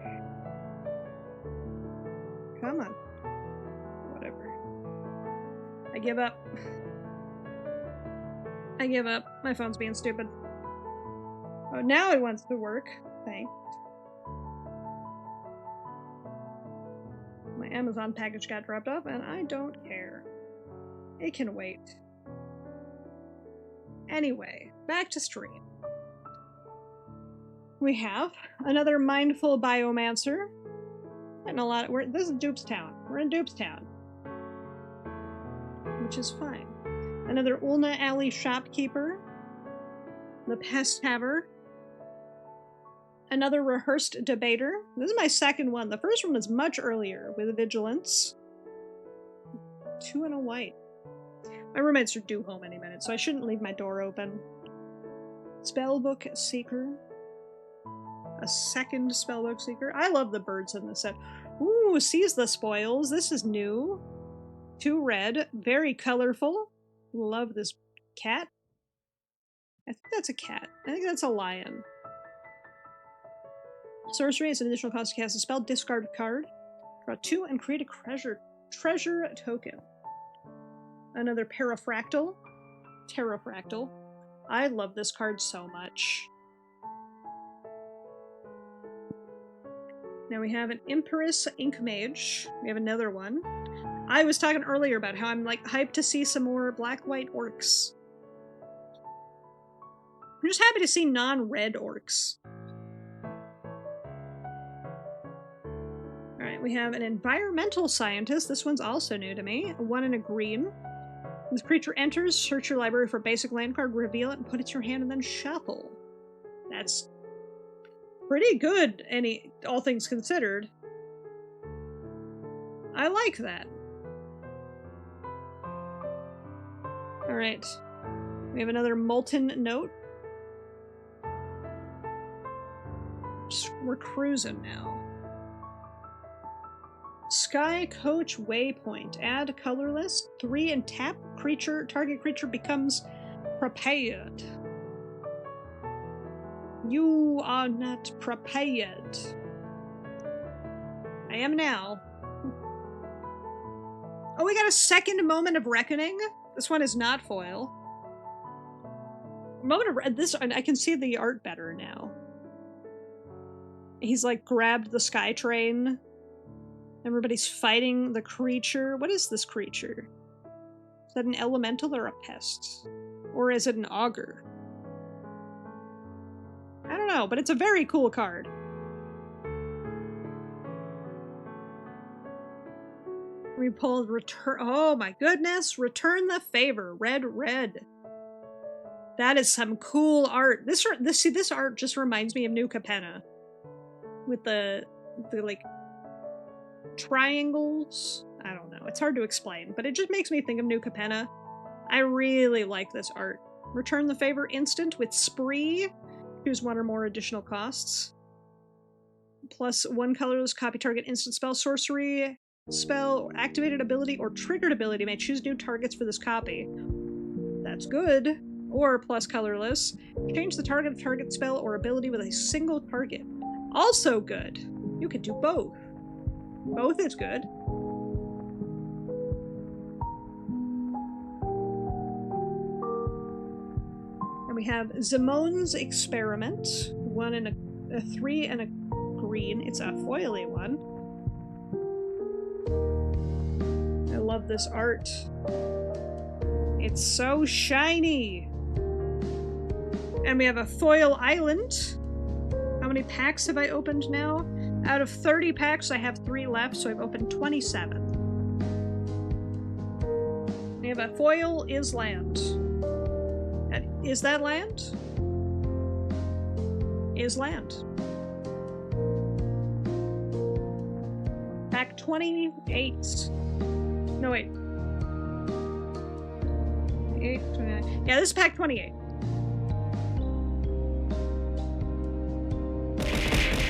Come on. Whatever. I give up. I give up. My phone's being stupid. Oh, now it wants to work. Thanks. My Amazon package got dropped off, and I don't care. It can wait. Anyway, back to stream. We have another mindful biomancer. And a lot of, this is Dupestown. We're in Dupestown. Which is fine. Another Ulna Alley shopkeeper. The pest haver. Another rehearsed debater. This is my second one. The first one was much earlier with vigilance. 2 and a white. My roommates are due home any minute, so I shouldn't leave my door open. Spellbook Seeker. A second Spellbook Seeker. I love the birds in this set. Ooh, seize the spoils. This is new. 2 red. Very colorful. Love this cat. I think that's a cat. I think that's a lion. Sorcery is an additional cost to cast a spell. Discard a card. Draw 2 and create a treasure token. Another Parafractal. Pterofractal. I love this card so much. Now we have an Empress Ink Mage. We have another one. I was talking earlier about how I'm like hyped to see some more black-white orcs. I'm just happy to see non-red orcs. Alright, we have an Environmental Scientist. This one's also new to me. A 1 and a green. This creature enters, search your library for a basic land card, reveal it, and put it to your hand, and then shuffle. That's pretty good, all things considered. I like that. Alright. We have another Molten Note. We're cruising now. Sky Coach Waypoint. Add colorless. 3 and tap. Target creature becomes prepared. You are not prepared. I am now. Oh, we got a second Moment of Reckoning? This one is not foil. Moment of this, I can see the art better now. He's like grabbed the sky train. Everybody's fighting the creature. What is this creature? Is that an elemental or a pest? Or is it an augur? I don't know, but it's a very cool card. We pulled return. Oh my goodness! Return the favor. Red, red. That is some cool art. This art just reminds me of New Capenna, with the like triangles. I don't know. It's hard to explain, but it just makes me think of New Capenna. I really like this art. Return the favor instant with Spree. Choose 1 or more additional costs. Plus 1 colorless copy target instant spell, sorcery, spell, or activated ability, or triggered ability may choose new targets for this copy. That's good. Or plus colorless. Change the target spell or ability with a single target. Also good. You could do both. Both is good. We have Zimone's Experiment. One in a 3 and a green. It's a foily one. I love this art. It's so shiny. And we have a foil island. How many packs have I opened now? Out of 30 packs, I have 3 left, so I've opened 27. We have a foil is land. And is that land? Is land. Pack 28. No, wait. 29. Yeah, this is pack 28.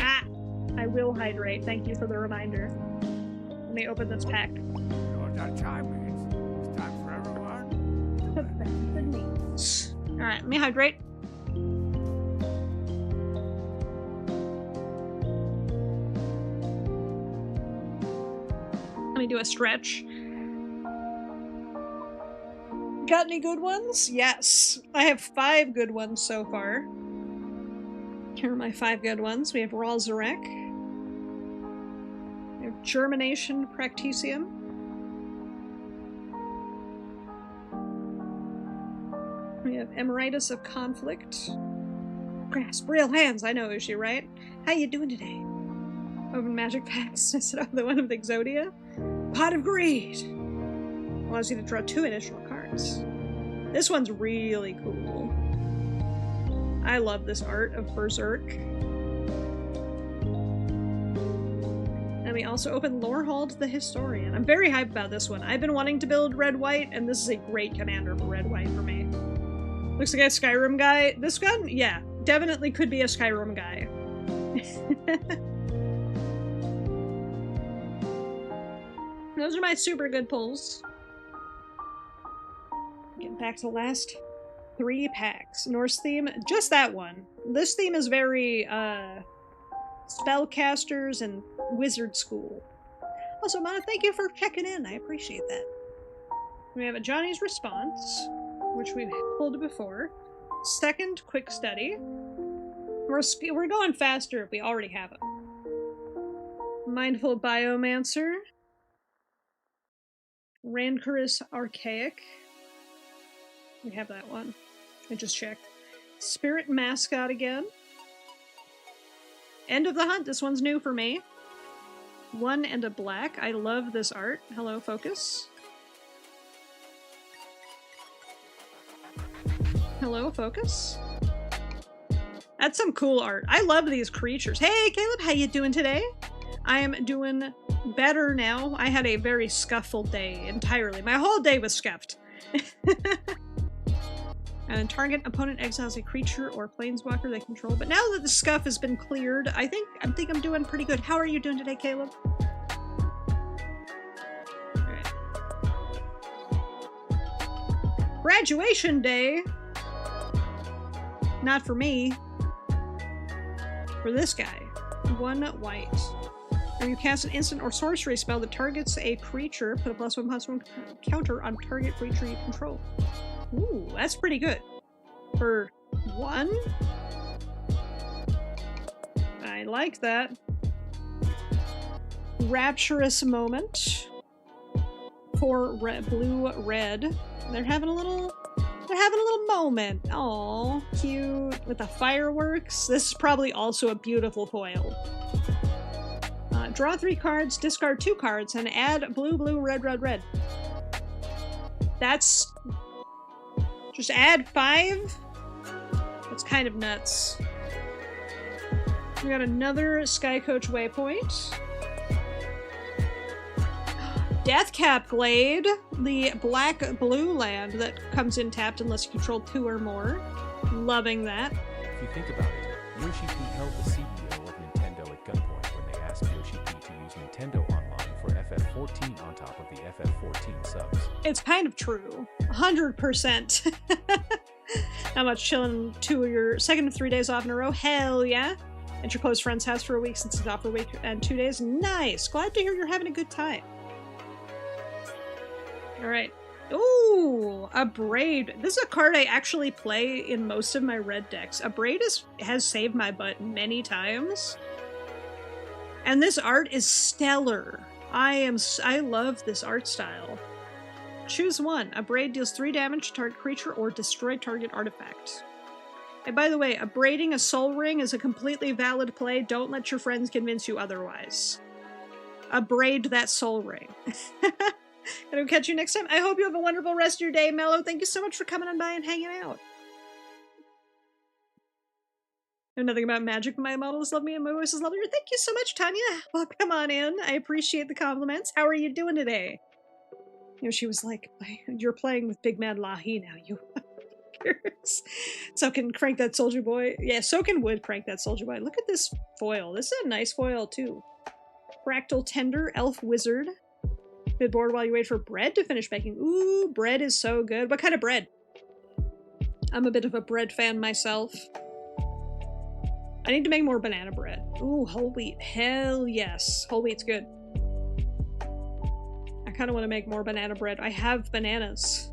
Ah! I will hydrate. Thank you for the reminder. Let me open this pack. You know what that time means? It's time for everyone. Alright, let me hydrate. Let me do a stretch. Got any good ones? Yes. I have 5 good ones so far. Here are my 5 good ones. We have Ralzarek. We have Germination Practicium. We have Emeritus of Conflict. Grasp real hands, I know Ushi, right? How you doing today? Open magic packs instead of the one with Exodia. Pot of Greed! Allows you to draw 2 additional cards. This one's really cool. I love this art of Berserk. And we also open Lorehold the Historian. I'm very hyped about this one. I've been wanting to build red-white, and this is a great commander for red-white for me. Looks like a Skyrim guy. This gun? Yeah, definitely could be a Skyrim guy. Those are my super good pulls. Getting back to the last 3 packs. Norse theme, just that one. This theme is very, spellcasters and wizard school. Also, Mana, thank you for checking in. I appreciate that. We have a Johnny's Response, which we've pulled before. Second Quick Study. We're going faster if we already have it. Mindful Biomancer. Rancorous Archaic. We have that one. I just checked. Spirit Mascot again. End of the Hunt. This one's new for me. 1 and a black. I love this art. Hello, focus. Hello, focus. That's some cool art. I love these creatures. Hey, Caleb, how you doing today? I am doing better now. I had a very scuffle day entirely. My whole day was scuffed. And target opponent exiles a creature or planeswalker they control. But now that the scuff has been cleared, I think I'm doing pretty good. How are you doing today, Caleb? Alright. Graduation day! Not for me. For this guy. 1 white. When you cast an instant or sorcery spell that targets a creature, put a +1/+1 counter on target creature you control. Ooh, that's pretty good. For 1? I like that. Rapturous Moment. For blue-red. They're having a little moment. Aw, cute. With the fireworks. This is probably also a beautiful foil. Draw 3 cards, discard 2 cards, and add blue, blue, red, red, red. That's... just add 5? That's kind of nuts. We got another Skycoach Waypoint. Deathcap Glade, the black-blue land that comes in tapped unless you control 2 or more. Loving that. If you think about it, Yoshi P held the CEO of Nintendo at gunpoint when they asked Yoshi P to use Nintendo Online for FF14 on top of the FF14 subs. It's kind of true. 100%. How much chilling 2 of your second of 3 days off in a row? Hell yeah. At your close friend's house for a week since it's off for a week and 2 days? Nice. Glad to hear you're having a good time. Alright. Ooh, a braid. This is a card I actually play in most of my red decks. A braid has saved my butt many times. And this art is stellar. I love this art style. Choose one. A braid deals 3 damage to target creature or destroy target artifact. And by the way, abrading a soul ring is a completely valid play. Don't let your friends convince you otherwise. Abrade that soul ring. And I'll catch you next time. I hope you have a wonderful rest of your day, Mello. Thank you so much for coming on by and hanging out. I know nothing about magic, but my models love me and my voice is lovely. Thank you so much, Tanya. Welcome on in. I appreciate the compliments. How are you doing today? You know, she was like, you're playing with Big Man Lahi now, you. So can crank that soldier boy. Yeah, so can would crank that soldier boy. Look at this foil. This is a nice foil, too. Fractal Tender, Elf Wizard. Bit bored while you wait for bread to finish baking. Ooh, bread is so good. What kind of bread? I'm a bit of a bread fan myself. I need to make more banana bread. Ooh, whole wheat. Hell yes. Whole wheat's good. I kind of want to make more banana bread. I have bananas.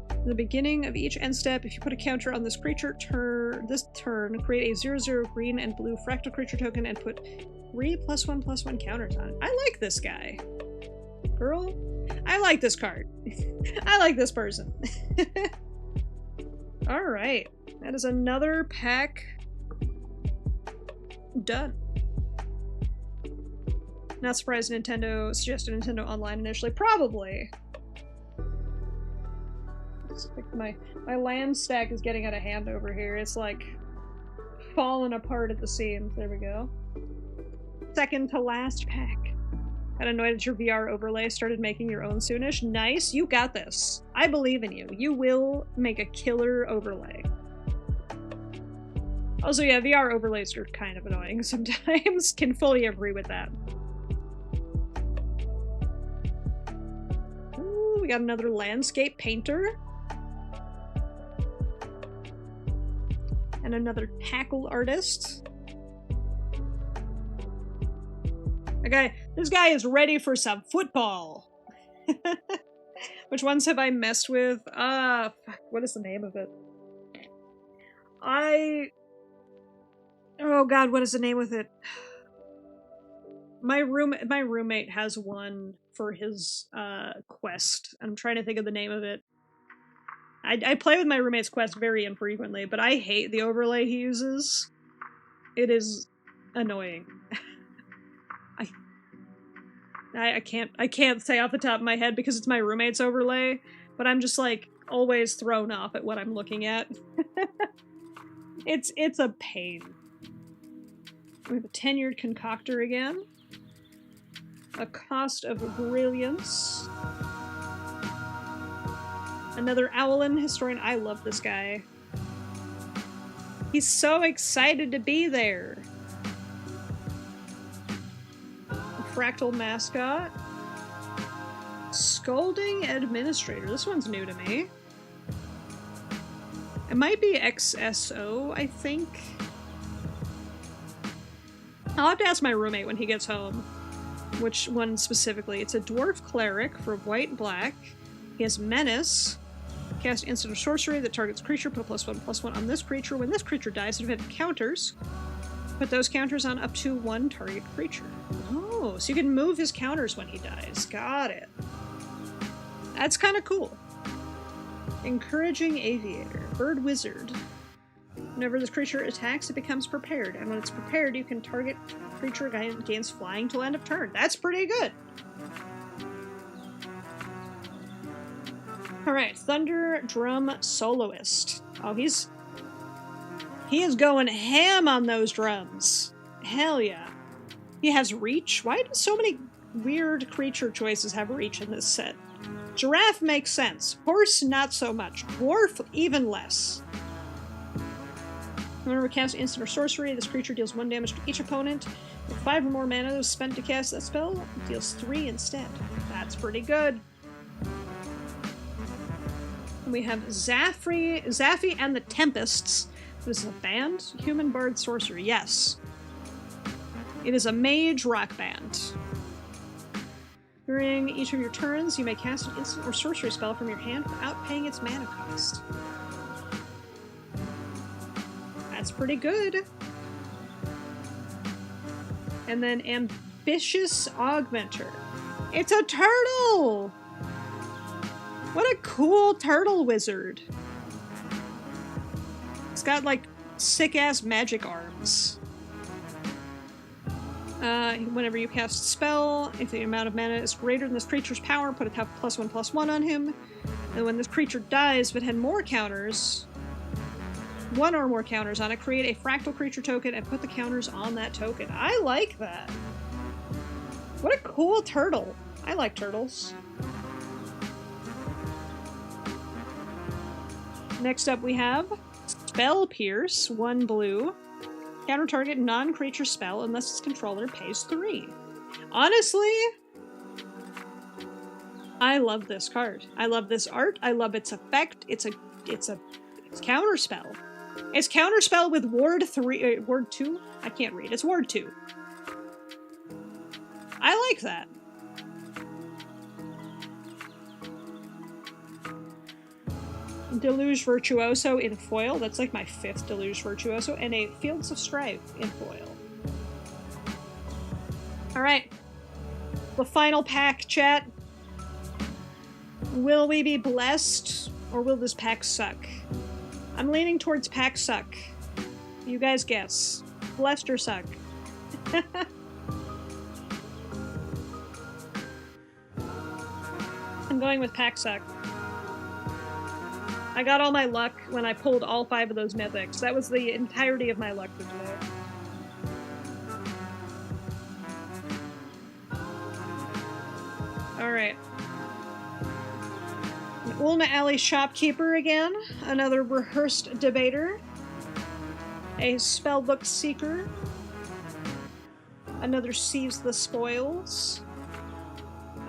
In the beginning of each end step, if you put a counter on this creature this turn, create a 0/0 green and blue fractal creature token and put 3 +1/+1 counters on it. I like this guy. Girl, I like this card. I like this person. Alright. That is another pack done. Not surprised Nintendo suggested Nintendo Online initially. Probably. Like my land stack is getting out of hand over here. It's like falling apart at the seams. There we go. Second to last pack. Got annoyed at your VR overlay. Started making your own soonish. Nice. You got this. I believe in you. You will make a killer overlay. Also, yeah, VR overlays are kind of annoying sometimes. Can fully agree with that. Ooh, we got another landscape painter. And another tackle artist. Okay, this guy is ready for some football. Which ones have I messed with? Fuck, what is the name of it? Oh god, what is the name of it? My roommate has one for his quest. I'm trying to think of the name of it. I play with my roommate's quest very infrequently, but I hate the overlay he uses. It is annoying. I can't say off the top of my head because it's my roommate's overlay, but I'm just like always thrown off at what I'm looking at. It's a pain. We have a tenured concoctor again. A cost of brilliance. Another Owlin historian. I love this guy. He's so excited to be there. A fractal mascot. Scolding administrator. This one's new to me. It might be XSO, I think. I'll have to ask my roommate when he gets home which one specifically. It's a dwarf cleric for white and black. He has menace. Cast instant or sorcery that targets creature. Put a +1/+1 on this creature. When this creature dies, if it counters, put those counters on up to 1 target creature. Oh, so you can move his counters when he dies. Got it. That's kind of cool. Encouraging aviator. Bird wizard. Whenever this creature attacks, it becomes prepared, and when it's prepared, you can target creature gains flying till end of turn. That's pretty good. Alright, Thunder Drum Soloist. Oh, he is going ham on those drums. Hell yeah. He has reach. Why do so many weird creature choices have reach in this set? Giraffe makes sense. Horse, not so much. Dwarf, even less. Whenever cast instant or sorcery, this creature deals 1 damage to each opponent. If 5 or more mana is spent to cast that spell, it deals 3 instead. That's pretty good. And we have Zaffy and the Tempests. This is a band? Human Bard Sorcery, yes. It is a mage rock band. During each of your turns, you may cast an instant or sorcery spell from your hand without paying its mana cost. That's pretty good. And then Ambitious Augmenter. It's a turtle! What a cool turtle wizard. It's got like sick-ass magic arms. Whenever you cast a spell, if the amount of mana is greater than this creature's power, put a +1/+1 on him. And when this creature dies but had more counters, one or more counters on it, create a fractal creature token and put the counters on that token. I like that. What a cool turtle. I like turtles. Next up we have Spell Pierce, 1 blue. Counter target non-creature spell unless its controller pays 3. Honestly, I love this card. I love this art. I love its effect. It's counter spell. It's counter spell with ward 3, ward 2? I can't read. It's ward 2. I like that. Deluge Virtuoso in foil. That's like my 5th Deluge Virtuoso. And a Fields of Strife in foil. Alright. The final pack, chat. Will we be blessed, or will this pack suck? I'm leaning towards pack suck. You guys guess. Blessed or suck? I'm going with pack suck. I got all my luck when I pulled all 5 of those mythics. That was the entirety of my luck for today. Alright. Ulna Alley Shopkeeper again. Another Rehearsed Debater. A Spellbook Seeker. Another Seize the Spoils.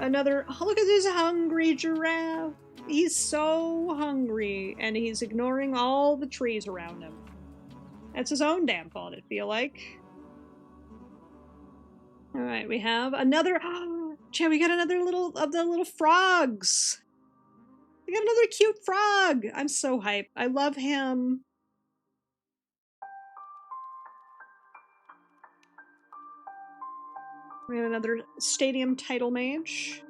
Another... Oh, look at this hungry giraffe! He's so hungry, and he's ignoring all the trees around him. That's his own damn fault, I feel like. Alright, we have another... Chad, we got another little of the little frogs! We got another cute frog! I'm so hyped. I love him. We have another Stadium Title Mage.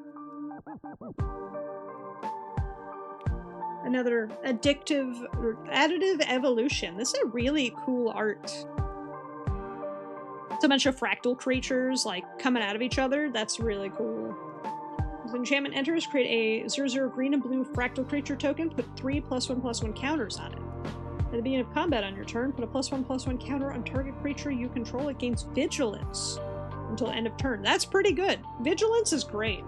Another Additive Evolution. This is a really cool art. It's a bunch of fractal creatures, like, coming out of each other. That's really cool. As the enchantment enters, create a 0/0 green and blue fractal creature token, put 3 +1/+1 counters on it. At the beginning of combat on your turn, put a +1/+1 counter on target creature you control. It gains Vigilance until end of turn. That's pretty good. Vigilance is great.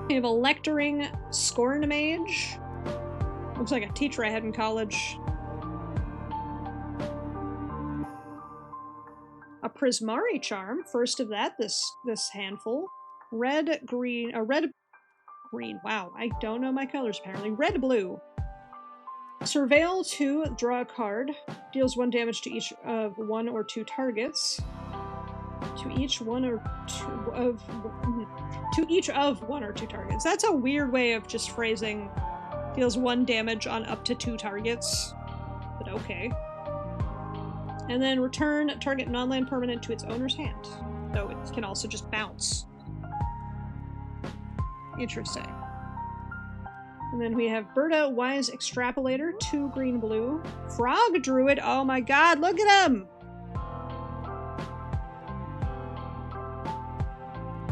We have a Lecturing Scorn Mage. Looks like a teacher I had in college. A Prismari Charm, first of that this handful. Red, green, green. Wow, I don't know my colors apparently. Red, blue. Surveil 2, draw a card. Deals 1 damage to each of 1 or 2 targets. To each of 1 or 2 targets. That's a weird way of just phrasing deals 1 damage on up to 2 targets. But okay. And then return target non-land permanent to its owner's hand. So it can also just bounce. Interesting. And then we have Berta Wise Extrapolator, 2 green blue. Frog Druid, oh my god, look at him!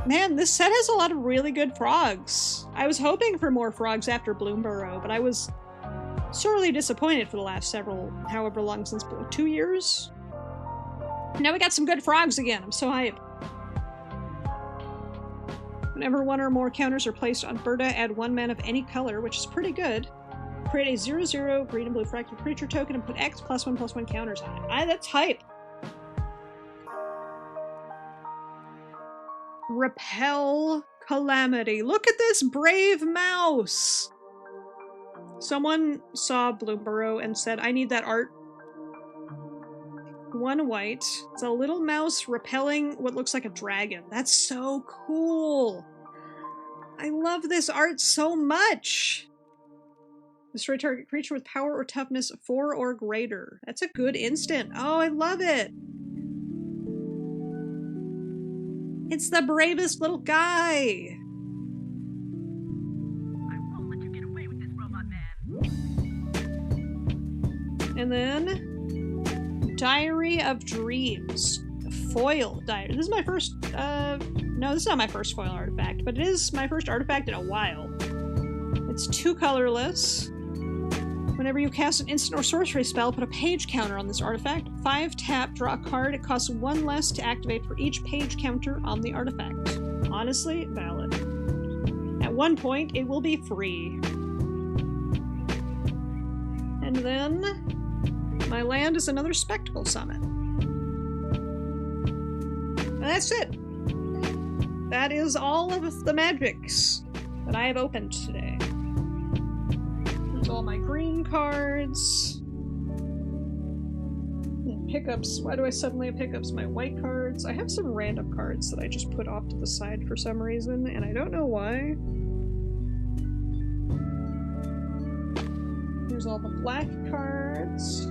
Man, this set has a lot of really good frogs. I was hoping for more frogs after Bloomburrow, but I was sorely disappointed for the last however long since 2 years? Now we got some good frogs again, I'm so hyped. Whenever 1 or more counters are placed on Berta, add 1 mana of any color, which is pretty good. Create a 0/0 green and blue fractal creature token and put X +1/+1 counters on it. That's hype! Repel Calamity. Look at this brave mouse! Someone saw Bloomburrow and said, I need that art. 1 white. It's a little mouse repelling what looks like a dragon. That's so cool. I love this art so much. Destroy target creature with power or toughness 4 or greater. That's a good instant. Oh, I love it. It's the bravest little guy. I won't let you get away with this, robot man. And then Diary of Dreams. Foil diary. This is my first, no, this is not my first foil artifact, but it is my first artifact in a while. It's 2 colorless. Whenever you cast an instant or sorcery spell, put a page counter on this artifact. 5 tap, draw a card. It costs 1 less to activate for each page counter on the artifact. Honestly, valid. At one point, it will be free. And then my land is another Spectacle Summon. And that's it. That is all of the magics that I have opened today. There's all my green cards. And pickups. Why do I suddenly have pickups? My white cards. I have some random cards that I just put off to the side for some reason, and I don't know why. Here's all the black cards.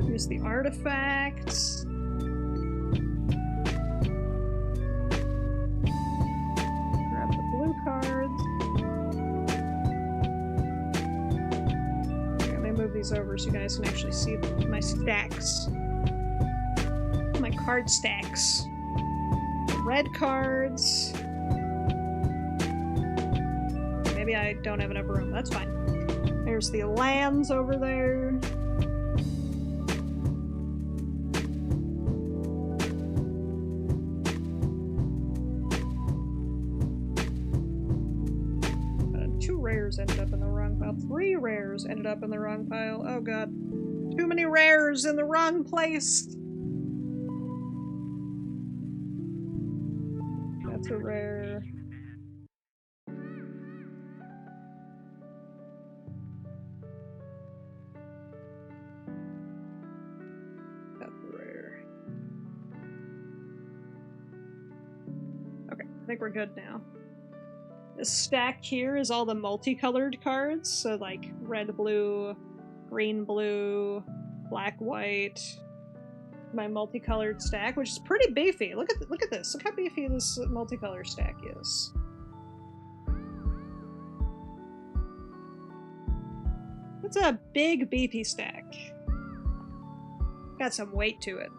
Here's the artifacts. Grab the blue cards. Let me move these over so you guys can actually see my stacks. My card stacks. Red cards. Maybe I don't have enough room. That's fine. There's the lands over there. Two rares ended up in the wrong pile. 3 rares ended up in the wrong pile. Oh god. Too many rares in the wrong place. That's a rare. Okay, I think we're good now. This stack here is all the multicolored cards, so like red, blue, green, blue, black, white. My multicolored stack, which is pretty beefy. Look at this. Look how beefy this multicolor stack is. It's a big beefy stack. Got some weight to it.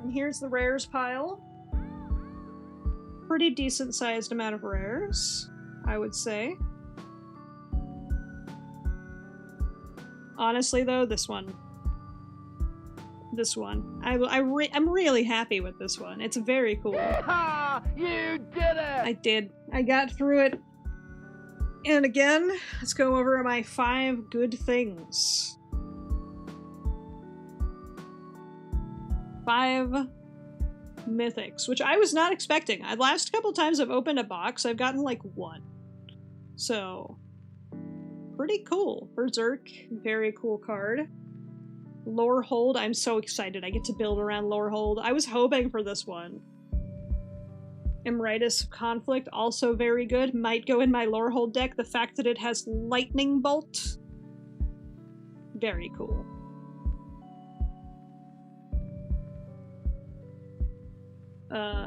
And here's the rares pile. Pretty decent sized amount of rares, I would say. Honestly though, this one. I'm really happy with this one. It's very cool. Yeah, you did it! I did. I got through it. And again, let's go over my 5 good things. 5 mythics, which I was not expecting. The last couple times I've opened a box, I've gotten like 1. So, pretty cool. Berserk, very cool card. Lorehold, I'm so excited. I get to build around Lorehold. I was hoping for this one. Emeritus of Conflict, also very good. Might go in my Lorehold deck. The fact that it has Lightning Bolt, very cool.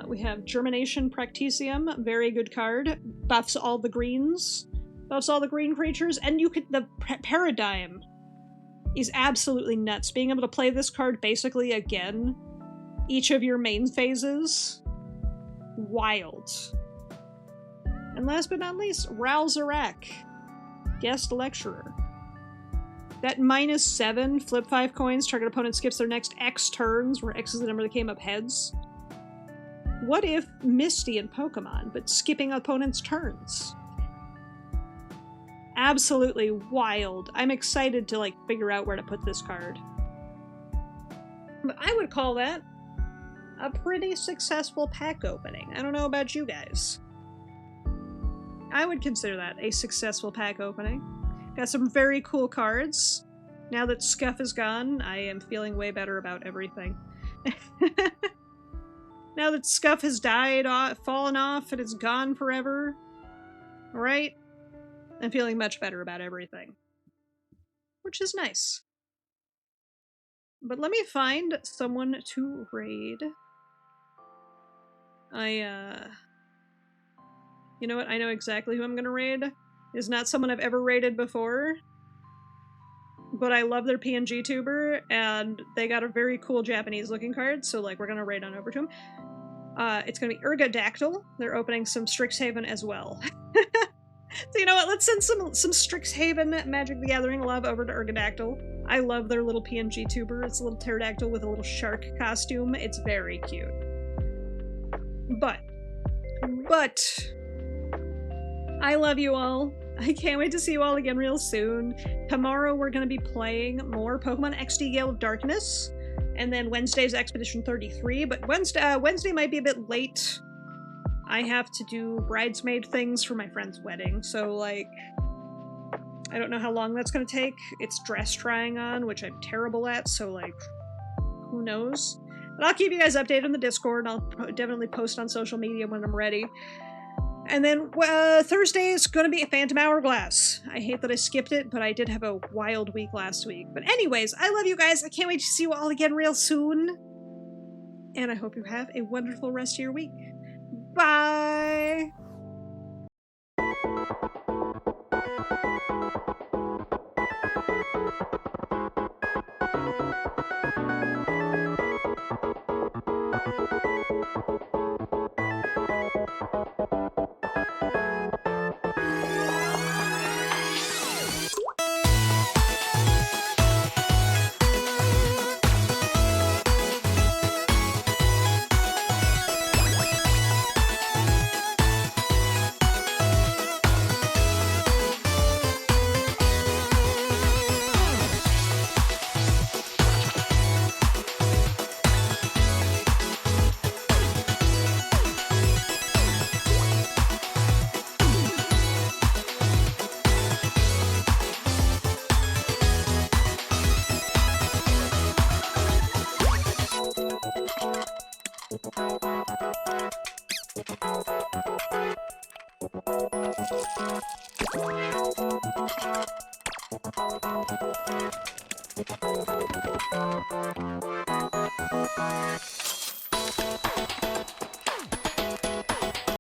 We have Germination Practicium, very good card. Buffs all the greens. Buffs all the green creatures, and you could— the Paradigm is absolutely nuts. Being able to play this card basically again, each of your main phases. Wild. And last but not least, Ral Zarak, Guest Lecturer. That -7, flip 5 coins, target opponent skips their next X turns, where X is the number that came up heads. What if Misty in Pokemon, but skipping opponents' turns? Absolutely wild. I'm excited to, like, figure out where to put this card. But I would call that a pretty successful pack opening. I don't know about you guys. I would consider that a successful pack opening. Got some very cool cards. Now that Scuff is gone, I am feeling way better about everything. Now that Scuff has fallen off, and is gone forever, right? I'm feeling much better about everything. Which is nice. But let me find someone to raid. You know what? I know exactly who I'm gonna raid. It's not someone I've ever raided before. But I love their PNG tuber, and they got a very cool Japanese-looking card, so, like, we're gonna raid on over to him. It's gonna be Ergodactyl. They're opening some Strixhaven as well. So you know what? Let's send some Strixhaven Magic the Gathering love over to Ergodactyl. I love their little PNG tuber. It's a little pterodactyl with a little shark costume. It's very cute. But I love you all. I can't wait to see you all again real soon. Tomorrow we're going to be playing more Pokemon XD Gale of Darkness, and then Wednesday's Expedition 33, but Wednesday might be a bit late. I have to do bridesmaid things for my friend's wedding, so, like, I don't know how long that's going to take. It's dress trying on, which I'm terrible at, so, like, who knows? But I'll keep you guys updated on the Discord, and I'll definitely post on social media when I'm ready. And then Thursday is going to be a Phantom Hourglass. I hate that I skipped it, but I did have a wild week last week. But anyways, I love you guys. I can't wait to see you all again real soon. And I hope you have a wonderful rest of your week. Bye!